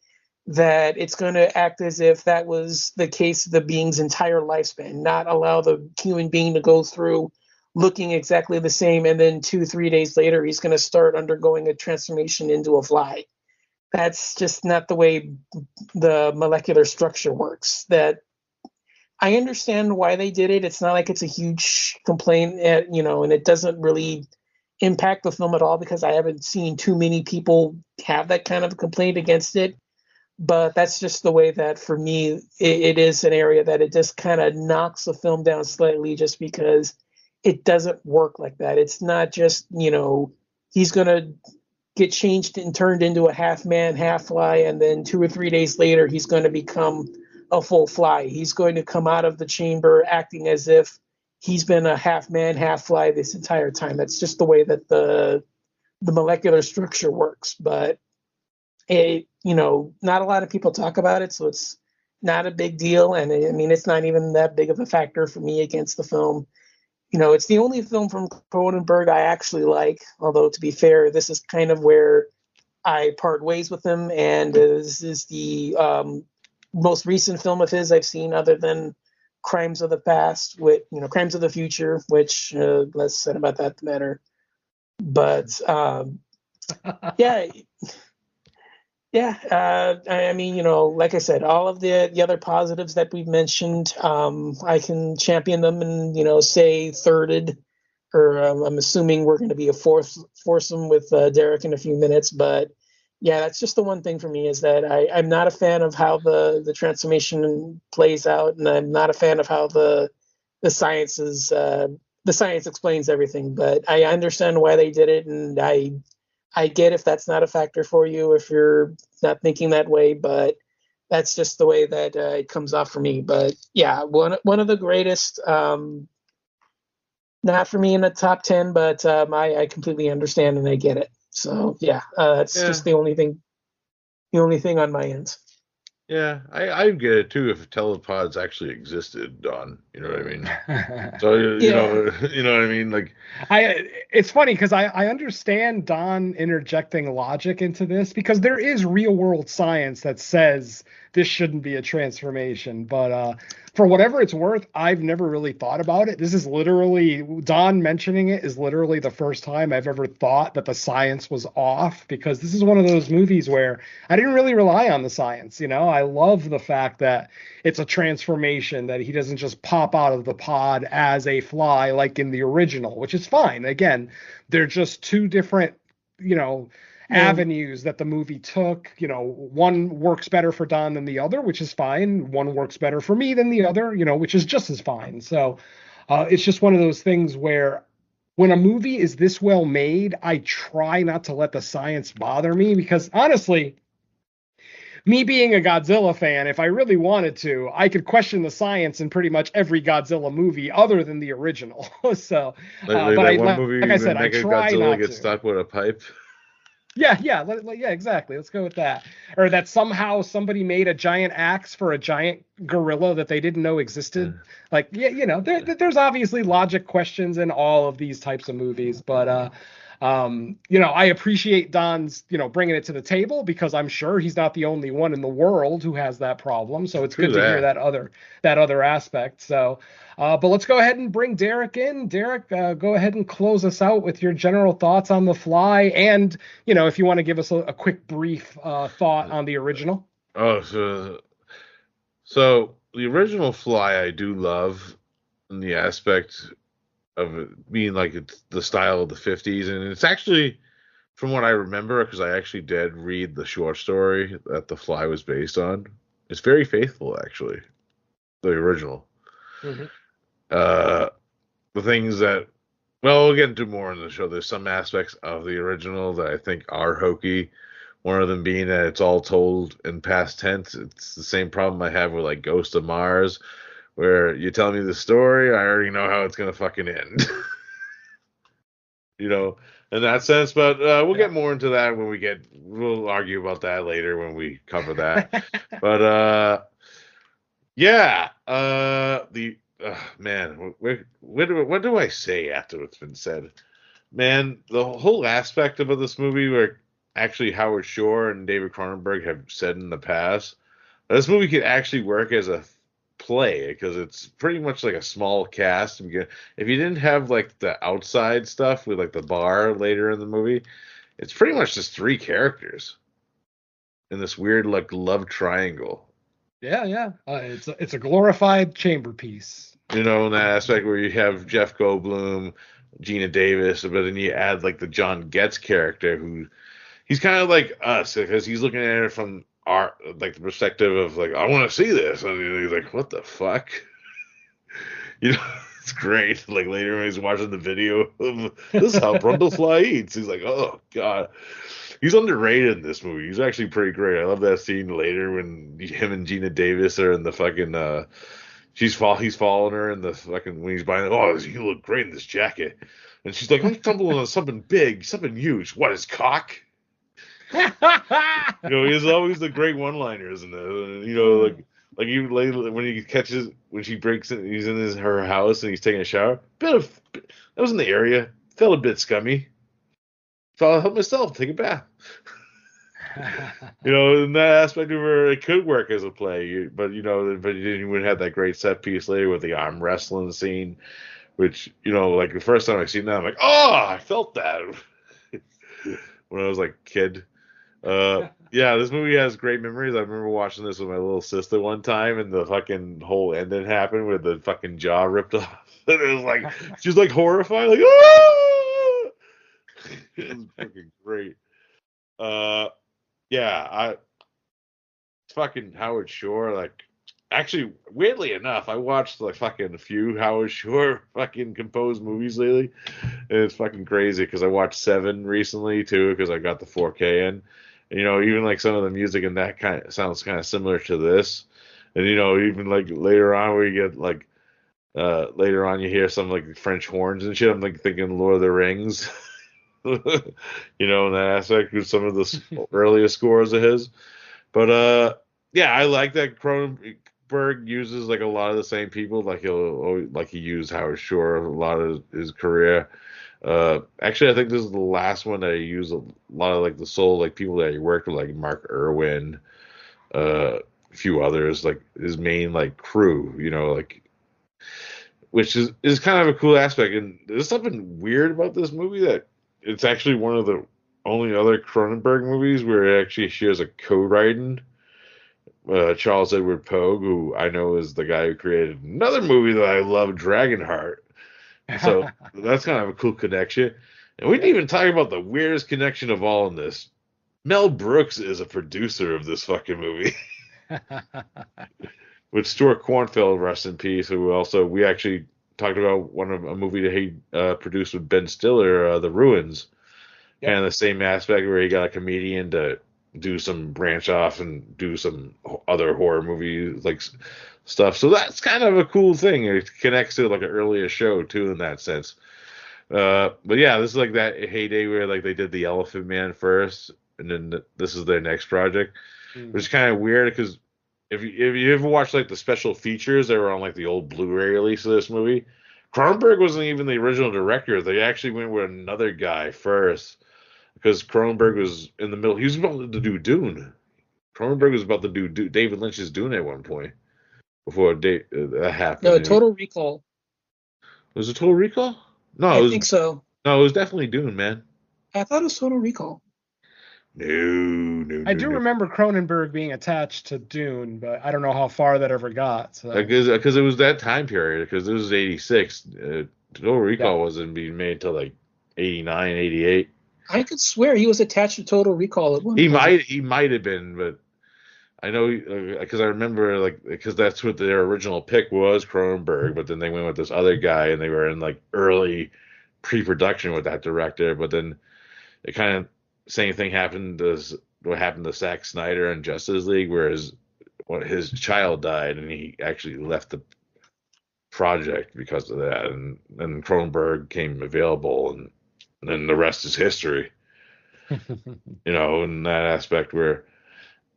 that it's going to act as if that was the case of the being's entire lifespan, not allow the human being to go through looking exactly the same, and then 2-3 days later he's going to start undergoing a transformation into a fly. That's just not the way the molecular structure works. That I understand why they did it. It's not like it's a huge complaint, and it doesn't really impact the film at all, because I haven't seen too many people have that kind of complaint against it. But that's just the way that, for me, it is an area that it just kind of knocks the film down slightly, just because it doesn't work like that. It's not just, he's going to get changed and turned into a half man, half fly, and then 2 or 3 days later, he's going to become a full fly. He's going to come out of the chamber acting as if he's been a half man, half fly this entire time. That's just the way that the molecular structure works. But not a lot of people talk about it, so it's not a big deal. And I mean, it's not even that big of a factor for me against the film. It's the only film from Cronenberg I actually like, although, to be fair, this is kind of where I part ways with him, and this is the most recent film of his I've seen, other than Crimes of the Past, with Crimes of the Future, which less said about that the better. But I mean, like I said, all of the other positives that we've mentioned, I can champion them and, say thirded, or I'm assuming we're going to be a foursome with Derek in a few minutes. But yeah, that's just the one thing for me, is that I'm not a fan of how the transformation plays out, and I'm not a fan of how the science explains everything. But I understand why they did it, and I get if that's not a factor for you, if you're not thinking that way, but that's just the way that it comes off for me. But yeah, one of the greatest, not for me in the top 10, but I completely understand and I get it. So yeah, it's just the only thing on my end. Yeah, I get it too if telepods actually existed, Don. You know what I mean? So you know what I mean? Like, it's funny because I understand Don interjecting logic into this, because there is real world science that says this shouldn't be a transformation, but for whatever it's worth, I've never really thought about it. This is literally, Don mentioning it is literally the first time I've ever thought that the science was off, because this is one of those movies where I didn't really rely on the science. I love the fact that it's a transformation, that he doesn't just pop out of the pod as a fly like in the original, which is fine. Again, they're just two different, avenues that the movie took. One works better for Don than the other, which is fine. One works better for me than the other, which is just as fine. So it's just one of those things where when a movie is this well made, I try not to let the science bother me, because honestly, me being a Godzilla fan, if I really wanted to, I could question the science in pretty much every Godzilla movie other than the original. So, Like but that one movie like I said, when I try Mechagodzilla not gets to. stuck with a pipe. Yeah, yeah, exactly. Let's go with that. Or that somehow somebody made a giant axe for a giant gorilla that they didn't know existed. Like, yeah, there's obviously logic questions in all of these types of movies, but I appreciate Don's, bringing it to the table because I'm sure he's not the only one in the world who has that problem. So it's True good to hear that. that other aspect. So, but let's go ahead and bring Derek in. Derek, go ahead and close us out with your general thoughts on The Fly, and if you want to give us a quick brief thought on the original. Oh, so the original Fly I do love in the aspect of it being like it's the style of the 50s, and it's actually, from what I remember, because I actually did read the short story that The Fly was based on, it's very faithful, actually, the original. Mm-hmm. The things that, well, we'll get into more in the show. There's some aspects of the original that I think are hokey. One of them being that it's all told in past tense. It's the same problem I have with like Ghost of Mars, where you tell me the story, I already know how it's gonna fucking end. In that sense. But we'll get more into that when we'll argue about that later when we cover that. But yeah, man, what do I say after it's been said? Man, the whole aspect about this movie, where actually Howard Shore and David Cronenberg have said in the past, this movie could actually work as a play because it's pretty much like a small cast. If you didn't have like the outside stuff with like the bar later in the movie, it's pretty much just three characters in this weird like love triangle. Yeah. It's a glorified chamber piece. In that aspect where you have Jeff Goldblum, Gina Davis, but then you add like the John Getz character, who he's kind of like us because he's looking at it from the perspective of like, I want to see this, and he's like, what the fuck? It's great. Like later when he's watching the video of this is how Brundlefly eats, he's like, oh god. He's underrated in this movie. He's actually pretty great. I love that scene later when him and Gina Davis are in the fucking he's following her in the fucking when he's buying. Oh, you look great in this jacket, and she's like, I'm stumbling on something big, something huge. What is cock? He's always the great one-liners in it. Like even later when he catches when she breaks in, he's in her house and he's taking a shower. That was in the area. Felt a bit scummy. So I'll help myself take a bath. In that aspect of her, it could work as a play, but you didn't even have that great set piece later with the arm wrestling scene, which like the first time I seen that, I'm like, oh, I felt that when I was like a kid. Yeah, this movie has great memories. I remember watching this with my little sister one time, and the fucking whole ending happened where the fucking jaw ripped off, and it was like she was like horrified, like ah! It was fucking great. Yeah, fucking Howard Shore. Like, actually, weirdly enough, I watched like fucking a few Howard Shore fucking composed movies lately, and it's fucking crazy because I watched Seven recently too because I got the 4K in. And, even like some of the music in that kind of sounds kind of similar to this, and even like later on where you get like later on you hear some like French horns and shit. I'm like thinking Lord of the Rings. In that aspect with some of the earlier scores of his. But yeah, I like that Cronenberg uses like a lot of the same people, like he used Howard Shore a lot of his career. Actually, I think this is the last one that he used a lot of like the soul like people that he worked with, like Mark Irwin, a few others, like his main like crew, like, which is kind of a cool aspect. And there's something weird about this movie that it's actually one of the only other Cronenberg movies where it actually shares a co-writing. Charles Edward Pogue, who I know is the guy who created another movie that I love, Dragonheart. So that's kind of a cool connection. And we didn't even talk about the weirdest connection of all in this. Mel Brooks is a producer of this fucking movie. With Stuart Cornfield, rest in peace, who also, we actually talked about a movie that he produced with Ben Stiller, The Ruins. Yep. And the same aspect where he got a comedian to do some branch off and do some other horror movie like stuff. So that's kind of a cool thing. It connects to like an earlier show too in that sense. But yeah, this is like that heyday where like they did the Elephant Man first, and then this is their next project, which is kind of weird because if you ever watch like the special features that were on like the old Blu-ray release of this movie, Cronenberg wasn't even the original director. They actually went with another guy first because Cronenberg was in the middle. He was about to do Dune. Cronenberg was about to do David Lynch's Dune at one point before that happened. No, Total Recall. Was it Total Recall? No, I think so. No, it was definitely Dune, man. I thought it was Total Recall. No. I do remember Cronenberg being attached to Dune, but I don't know how far that ever got. So. Because it was that time period, because this was 86. Total Recall wasn't being made until like 89, 88. I could swear he was attached to Total Recall at one point. He might have been, but I know because I remember because that's what their original pick was, Cronenberg, but then they went with this other guy and they were in like early pre-production with that director, but then it kind of same thing happened as what happened to Zack Snyder in Justice League, where his child died and he actually left the project because of that, and then Cronenberg came available, and then the rest is history. In that aspect where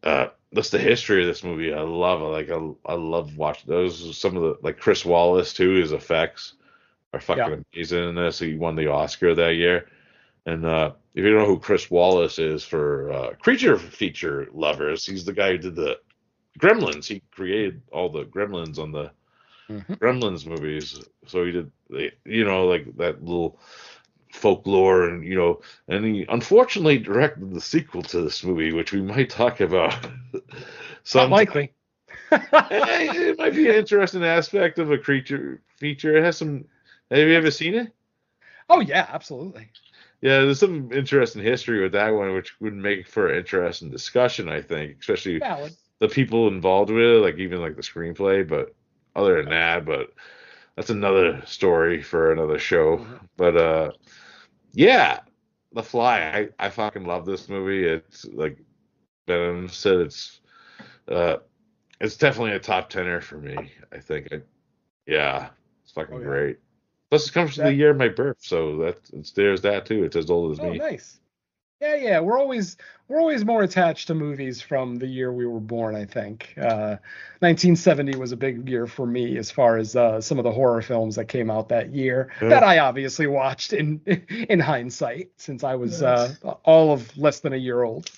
that's the history of this movie. I love it. I love watching those. Some of the like Chris Wallace too. His effects are fucking amazing in this. He won the Oscar that year. And if you don't know who Chris Wallace is for creature feature lovers, he's the guy who did the Gremlins. He created all the Gremlins on the Gremlins movies. So he did, like that little folklore, and he unfortunately directed the sequel to this movie, which we might talk about. Not likely. It might be an interesting aspect of a creature feature. It has some. Have you ever seen it? Oh yeah, absolutely. Yeah, there's some interesting history with that one, which would make for an interesting discussion, I think, especially the people involved with it, like even like the screenplay. But other than that, that's another story for another show. But yeah, The Fly, I fucking love this movie. It's like Venom said, it's definitely a top 10er for me. I think, it's fucking great. Plus, it comes to the year of my birth, so there's that too. It's as old as me. Oh, nice. Yeah. We're always more attached to movies from the year we were born. I think 1970 was a big year for me as far as some of the horror films that came out that year that I obviously watched in hindsight, since I was all of less than a year old.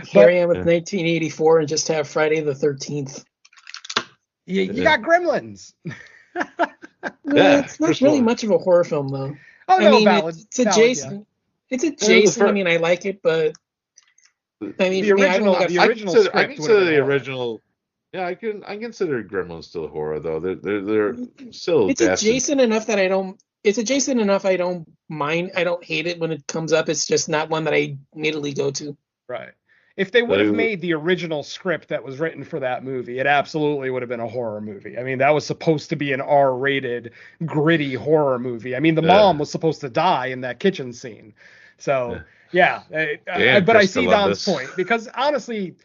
Here I am with 1984 and just have Friday the 13th. You got Gremlins. It's not really much of a horror film, though. Oh, no, I mean, valid. It's a Jason. Yeah. It's a Jason. I mean, I like it, but I mean, the original script. I consider the original. Yeah, I consider Gremlins still horror, though. They're still. It's a Jason enough that I don't. It's a Jason enough I don't mind. I don't hate it when it comes up. It's just not one that I immediately go to. Right. If they would have made the original script that was written for that movie, it absolutely would have been a horror movie. I mean, that was supposed to be an R-rated, gritty horror movie. I mean, the mom was supposed to die in that kitchen scene. So, but I see Don's point, because honestly,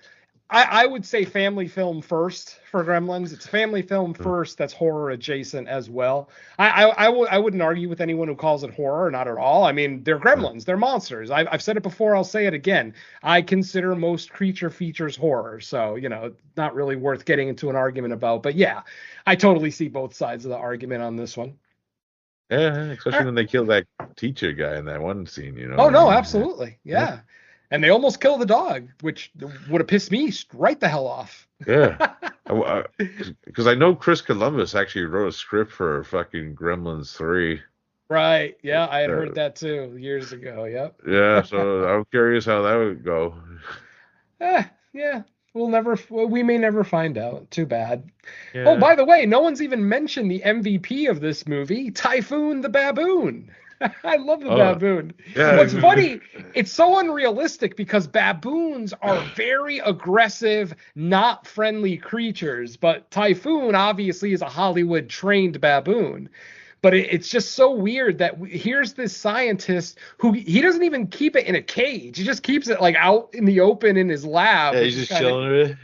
I would say family film first for Gremlins. It's family film first that's horror adjacent as well. I wouldn't argue with anyone who calls it horror, not at all. I mean, they're Gremlins. They're monsters. I've said it before. I'll say it again. I consider most creature features horror. So, not really worth getting into an argument about. But yeah, I totally see both sides of the argument on this one. Yeah, especially when they kill that teacher guy in that one scene, Oh, no, absolutely. Yeah. And they almost kill the dog, which would have pissed me right the hell off. Yeah. Because I know Chris Columbus actually wrote a script for fucking Gremlins 3. Right. Yeah, I had heard that too years ago. Yep. Yeah, so I'm curious how that would go. Yeah. We may never find out. Too bad. Yeah. Oh, by the way, no one's even mentioned the MVP of this movie, Typhoon the Baboon. I love the baboon. Yeah. What's funny, it's so unrealistic because baboons are very aggressive, not friendly creatures. But Typhoon obviously is a Hollywood trained baboon. But it's just so weird that here's this scientist who he doesn't even keep it in a cage. He just keeps it like out in the open in his lab. Yeah, he's just chilling with it.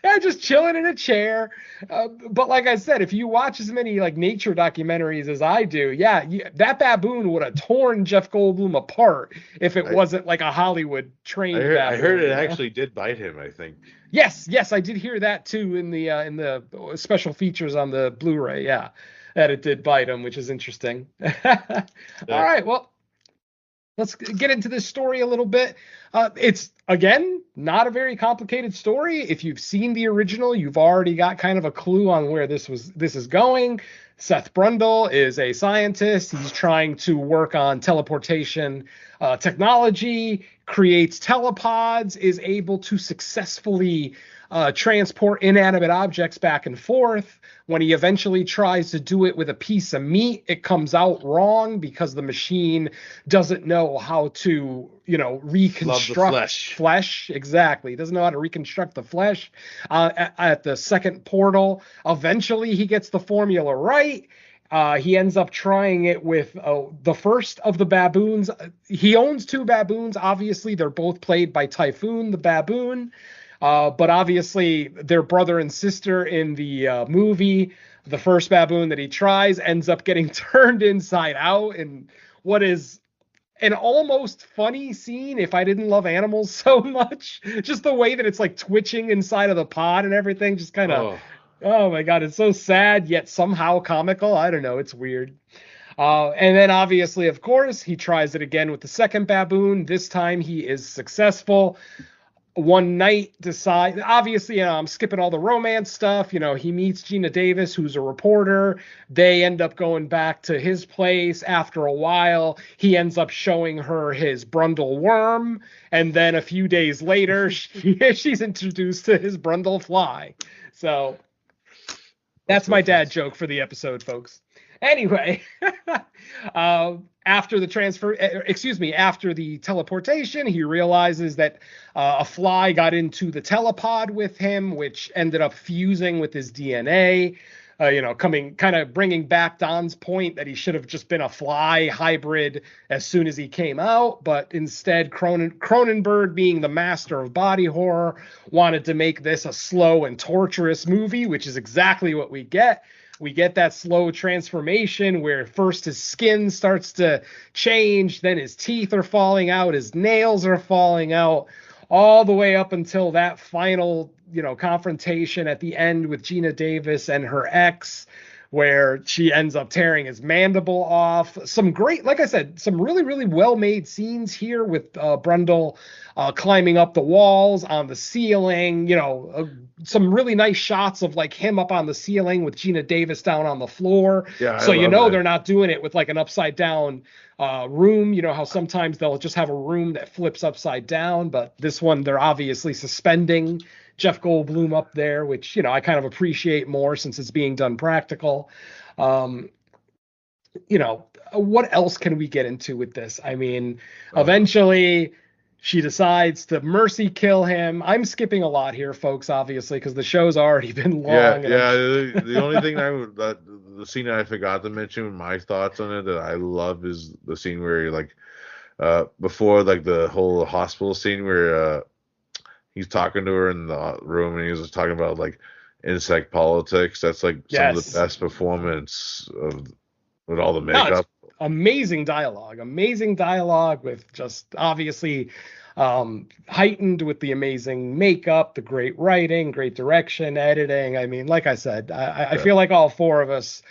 Yeah, just chilling in a chair. But like I said, if you watch as many like nature documentaries as I do, that baboon would have torn Jeff Goldblum apart if it wasn't like a Hollywood trained baboon. I heard it actually did bite him, I think. Yes, I did hear that too in the special features on the Blu-ray. Yeah, that it did bite him, which is interesting. All right, well, let's get into this story a little bit. It's, again, not a very complicated story. If you've seen the original, you've already got kind of a clue on where this is going. Seth Brundle is a scientist. He's trying to work on teleportation technology, creates telepods, is able to successfully transport inanimate objects back and forth. When he eventually tries to do it with a piece of meat, it comes out wrong because the machine doesn't know how to, reconstruct flesh. Exactly. He doesn't know how to reconstruct the flesh. At the second portal, eventually he gets the formula right. He ends up trying it with the first of the baboons. He owns two baboons. Obviously, they're both played by Typhoon, the baboon. But obviously, they're brother and sister in the movie. The first baboon that he tries ends up getting turned inside out in what is an almost funny scene if I didn't love animals so much. Just the way that it's like twitching inside of the pod and everything. Just kind of, oh my God, it's so sad, yet somehow comical. I don't know. It's weird. And then obviously, of course, he tries it again with the second baboon. This time he is successful. One night obviously, I'm skipping all the romance stuff. He meets Gina Davis, who's a reporter. They end up going back to his place. After a while, he ends up showing her his Brundle worm. And then a few days later, she's introduced to his Brundle fly. So that's my dad joke for the episode, folks. Anyway, after the teleportation, he realizes that a fly got into the telepod with him, which ended up fusing with his DNA. Bringing back Don's point that he should have just been a fly hybrid as soon as he came out, but instead Cronenberg, being the master of body horror, wanted to make this a slow and torturous movie, which is exactly what we get. We get that slow transformation where first his skin starts to change, then his teeth are falling out, his nails are falling out, all the way up until that final, confrontation at the end with Gina Davis and her ex, where she ends up tearing his mandible off. Some great, like I said, some really, really well-made scenes here with Brundle climbing up the walls, on the ceiling, some really nice shots of like him up on the ceiling with Gina Davis down on the floor. Yeah, so they're not doing it with like an upside down room. How sometimes they'll just have a room that flips upside down, but this one they're obviously suspending Jeff Goldblum up there, which I kind of appreciate more since it's being done practical. What else can we get into with this? I mean, eventually she decides to mercy kill him. I'm skipping a lot here, folks, obviously, because the show's already been long. The only thing the scene I forgot to mention, my thoughts on it that I love, is the scene where before like the whole hospital scene where he's talking to her in the room and he was just talking about like insect politics. That's like some of the best performance with all the makeup. Amazing dialogue with just obviously heightened with the amazing makeup, the great writing, great direction, editing. I mean, like I said, I feel like all four of us,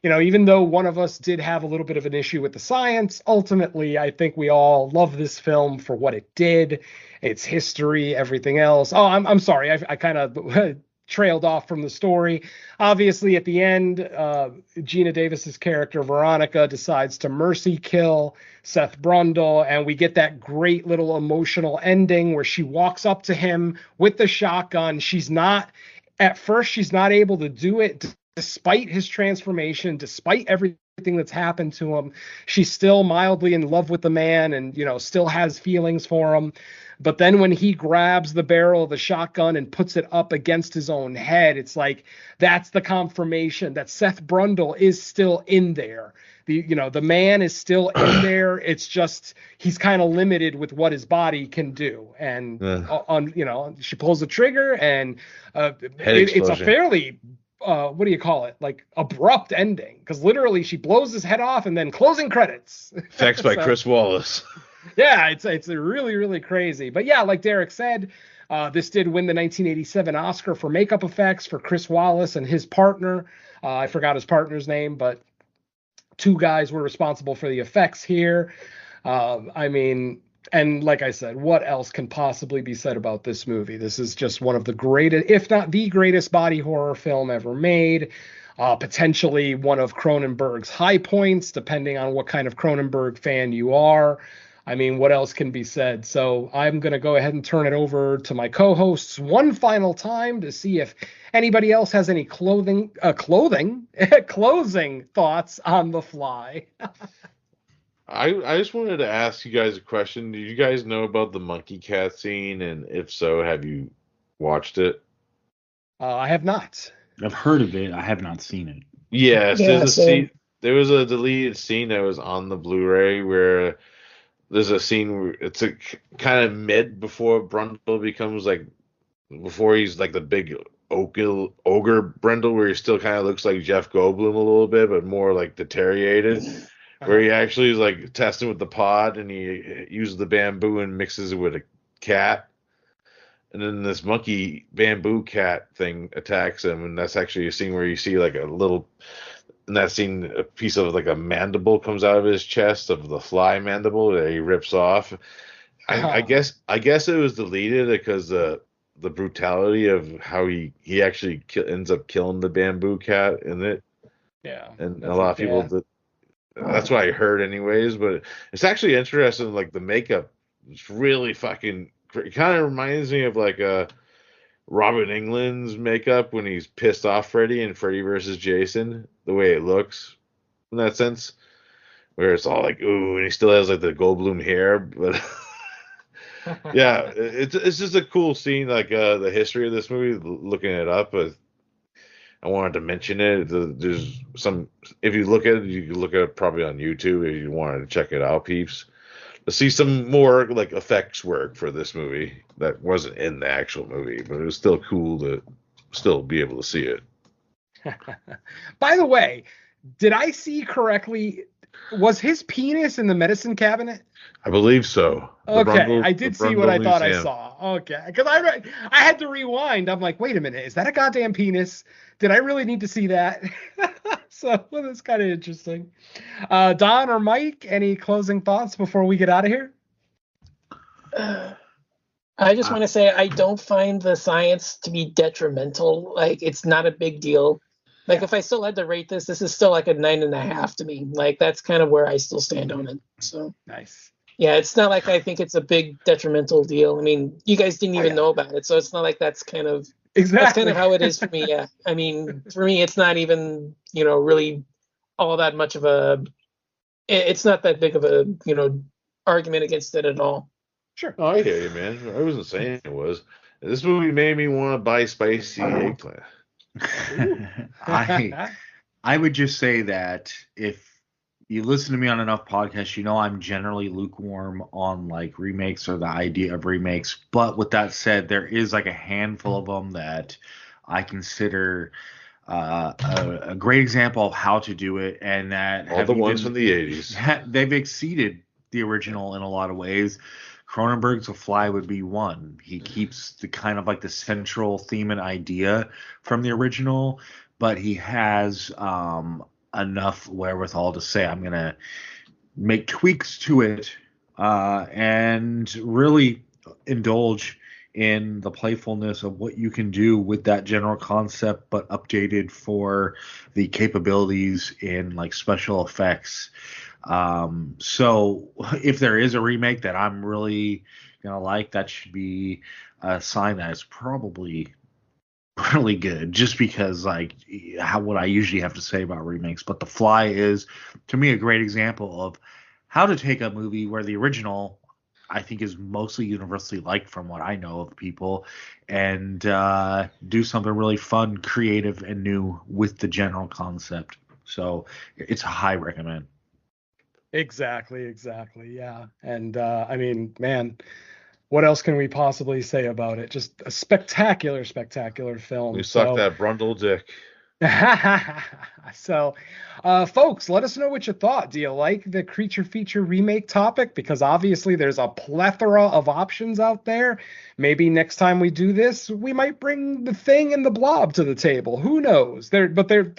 even though one of us did have a little bit of an issue with the science, ultimately, I think we all love this film for what it did, its history, everything else. Oh, I'm sorry. I kind of trailed off from the story. Obviously, at the end, Gina Davis's character, Veronica, decides to mercy kill Seth Brundle, and we get that great little emotional ending where she walks up to him with the shotgun. At first, she's not able to do it despite his transformation, despite everything that's happened to him, she's still mildly in love with the man and, you know, still has feelings for him. But then when he grabs the barrel of the shotgun and puts it up against his own head, it's like that's the confirmation that Seth Brundle is still in there. The man is still in there. It's just he's kind of limited with what his body can do. And she pulls the trigger, and it's a fairly what do you call it? Like abrupt ending, because literally she blows his head off and then closing credits. Effects by Chris Wallace. Yeah, it's really, really crazy. But yeah, like Derek said, this did win the 1987 Oscar for makeup effects for Chris Wallace and his partner. I forgot his partner's name, but two guys were responsible for the effects here. And like I said, what else can possibly be said about this movie? This is just one of the greatest, if not the greatest body horror film ever made. Potentially one of Cronenberg's high points, depending on what kind of Cronenberg fan you are. I mean, what else can be said? So I'm going to go ahead and turn it over to my co-hosts one final time to see if anybody else has any closing thoughts on The Fly. I just wanted to ask you guys a question. Do you guys know about the monkey cat scene? And if so, have you watched it? I have not. I've heard of it. I have not seen it. Yes, there was a deleted scene that was on the Blu-ray where there's a scene where it's a kind of mid before Brundle becomes before he's like the big ogre Brundle, where he still kind of looks like Jeff Goldblum a little bit, but more like deteriorated. Where he actually is like testing with the pod, and he uses the bamboo and mixes it with a cat. And then this monkey bamboo cat thing attacks him, and that's actually a scene where you see like in that scene, a piece of like a mandible comes out of his chest, of the Fly mandible that he rips off. I guess it was deleted because the brutality of how he actually ends up killing the bamboo cat in it. Yeah. And a lot of people did. That's what I heard anyways, but it's actually interesting. Like the makeup is really fucking, it kind of reminds me of like Robin Englund's makeup when he's pissed off Freddy in Freddy versus Jason, the way it looks in that sense, where it's all like, ooh, and he still has like the Goldblum hair, but yeah, it's just a cool scene, like the history of this movie, looking it up. I wanted to mention it. There's some, if you look at it, you can look at it probably on YouTube if you wanted to check it out, peeps. To see some more like effects work for this movie that wasn't in the actual movie, but it was still cool to still be able to see it. By the way, did I see correctly? Was his penis in the medicine cabinet? I believe so. Okay, I did see what I thought I saw. Okay, because I had to rewind. I'm like, wait a minute, is that a goddamn penis? Did I really need to see that? So well, that's kind of interesting. Don or Mike, any closing thoughts before we get out of here? I just want to say I don't find the science to be detrimental. Like, it's not a big deal. Like, if I still had to rate this is still like a 9.5 to me. Like, that's kind of where I still stand on it. So nice. Yeah, it's not like I think it's a big detrimental deal. I mean, you guys didn't even know about it, so it's not like that's kind of how it is for me. Yeah, I mean, for me, it's not even really all that much of a. It's not that big of a argument against it at all. Sure. Oh, I hear you, man. I wasn't saying it was. This movie made me want to buy spicy eggplant. I would just say that if you listen to me on enough podcasts, I'm generally lukewarm on like remakes or the idea of remakes. But with that said, there is like a handful of them that I consider a great example of how to do it, and that all the ones from the 80s. They've exceeded the original in a lot of ways. Cronenberg's The Fly would be one. He keeps the kind of like the central theme and idea from the original, but he has enough wherewithal to say, I'm going to make tweaks to it and really indulge in the playfulness of what you can do with that general concept, but updated for the capabilities in like special effects. So if there is a remake that I'm really gonna like, that should be a sign that it's probably really good, just because like what I usually have to say about remakes. But The Fly is, to me, a great example of how to take a movie where the original, I think, is mostly universally liked from what I know of people, and do something really fun, creative, and new with the general concept. So it's a high recommend. Exactly, yeah. And I mean, man, what else can we possibly say about it? Just a spectacular film. We sucked that Brundle dick. So, folks, let us know what you thought. Do you like the creature feature remake topic? Because obviously there's a plethora of options out there. Maybe next time we do this, we might bring The Thing and The Blob to the table. Who knows?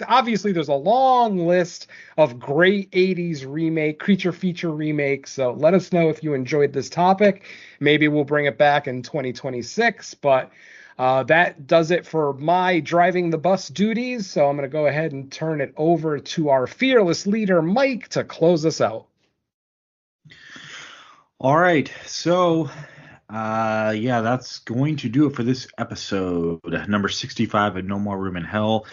Obviously there's a long list of great 80s creature feature remakes. So let us know if you enjoyed this topic. Maybe we'll bring it back in 2026, but that does it for my driving the bus duties. So I'm going to go ahead and turn it over to our fearless leader, Mike, to close us out. All right. So, that's going to do it for this episode, number 65 of No More Room in Hell.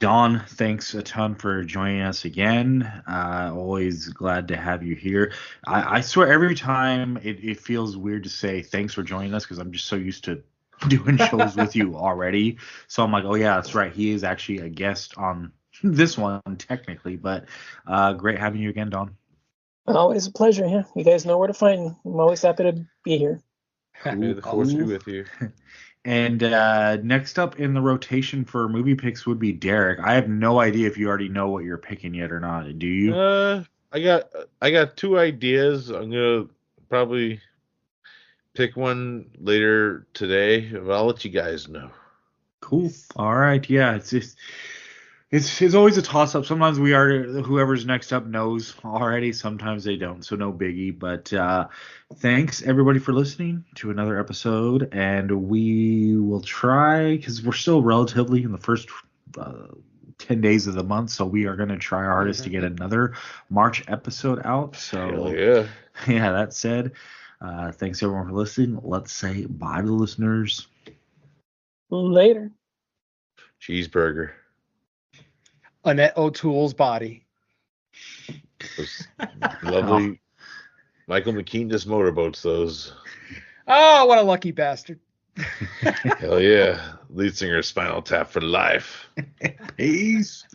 Don, thanks a ton for joining us again. Always glad to have you here. I swear every time it feels weird to say thanks for joining us because I'm just so used to doing shows with you already. So I'm like, oh yeah, that's right. He is actually a guest on this one technically, but great having you again, Don. Always a pleasure. Yeah, you guys know where to find me. I'm always happy to be here. May the force be with you. And next up in the rotation for movie picks would be Derek. I have no idea if you already know what you're picking yet or not. Do you? I got two ideas. I'm gonna probably pick one later today, but I'll let you guys know. Cool. All right. Yeah, it's always a toss up. Sometimes whoever's next up knows already. Sometimes they don't. So no biggie. But thanks everybody for listening to another episode, and we will try, because we're still relatively in the first 10 days of the month, so we are going to try our hardest to get another March episode out. So yeah, that said, thanks everyone for listening. Let's say bye to the listeners. Later. Cheeseburger. Annette O'Toole's body. Those lovely Michael McKean just motorboats those. Oh, what a lucky bastard. Hell yeah. Lead singer of Spinal Tap for life. Peace.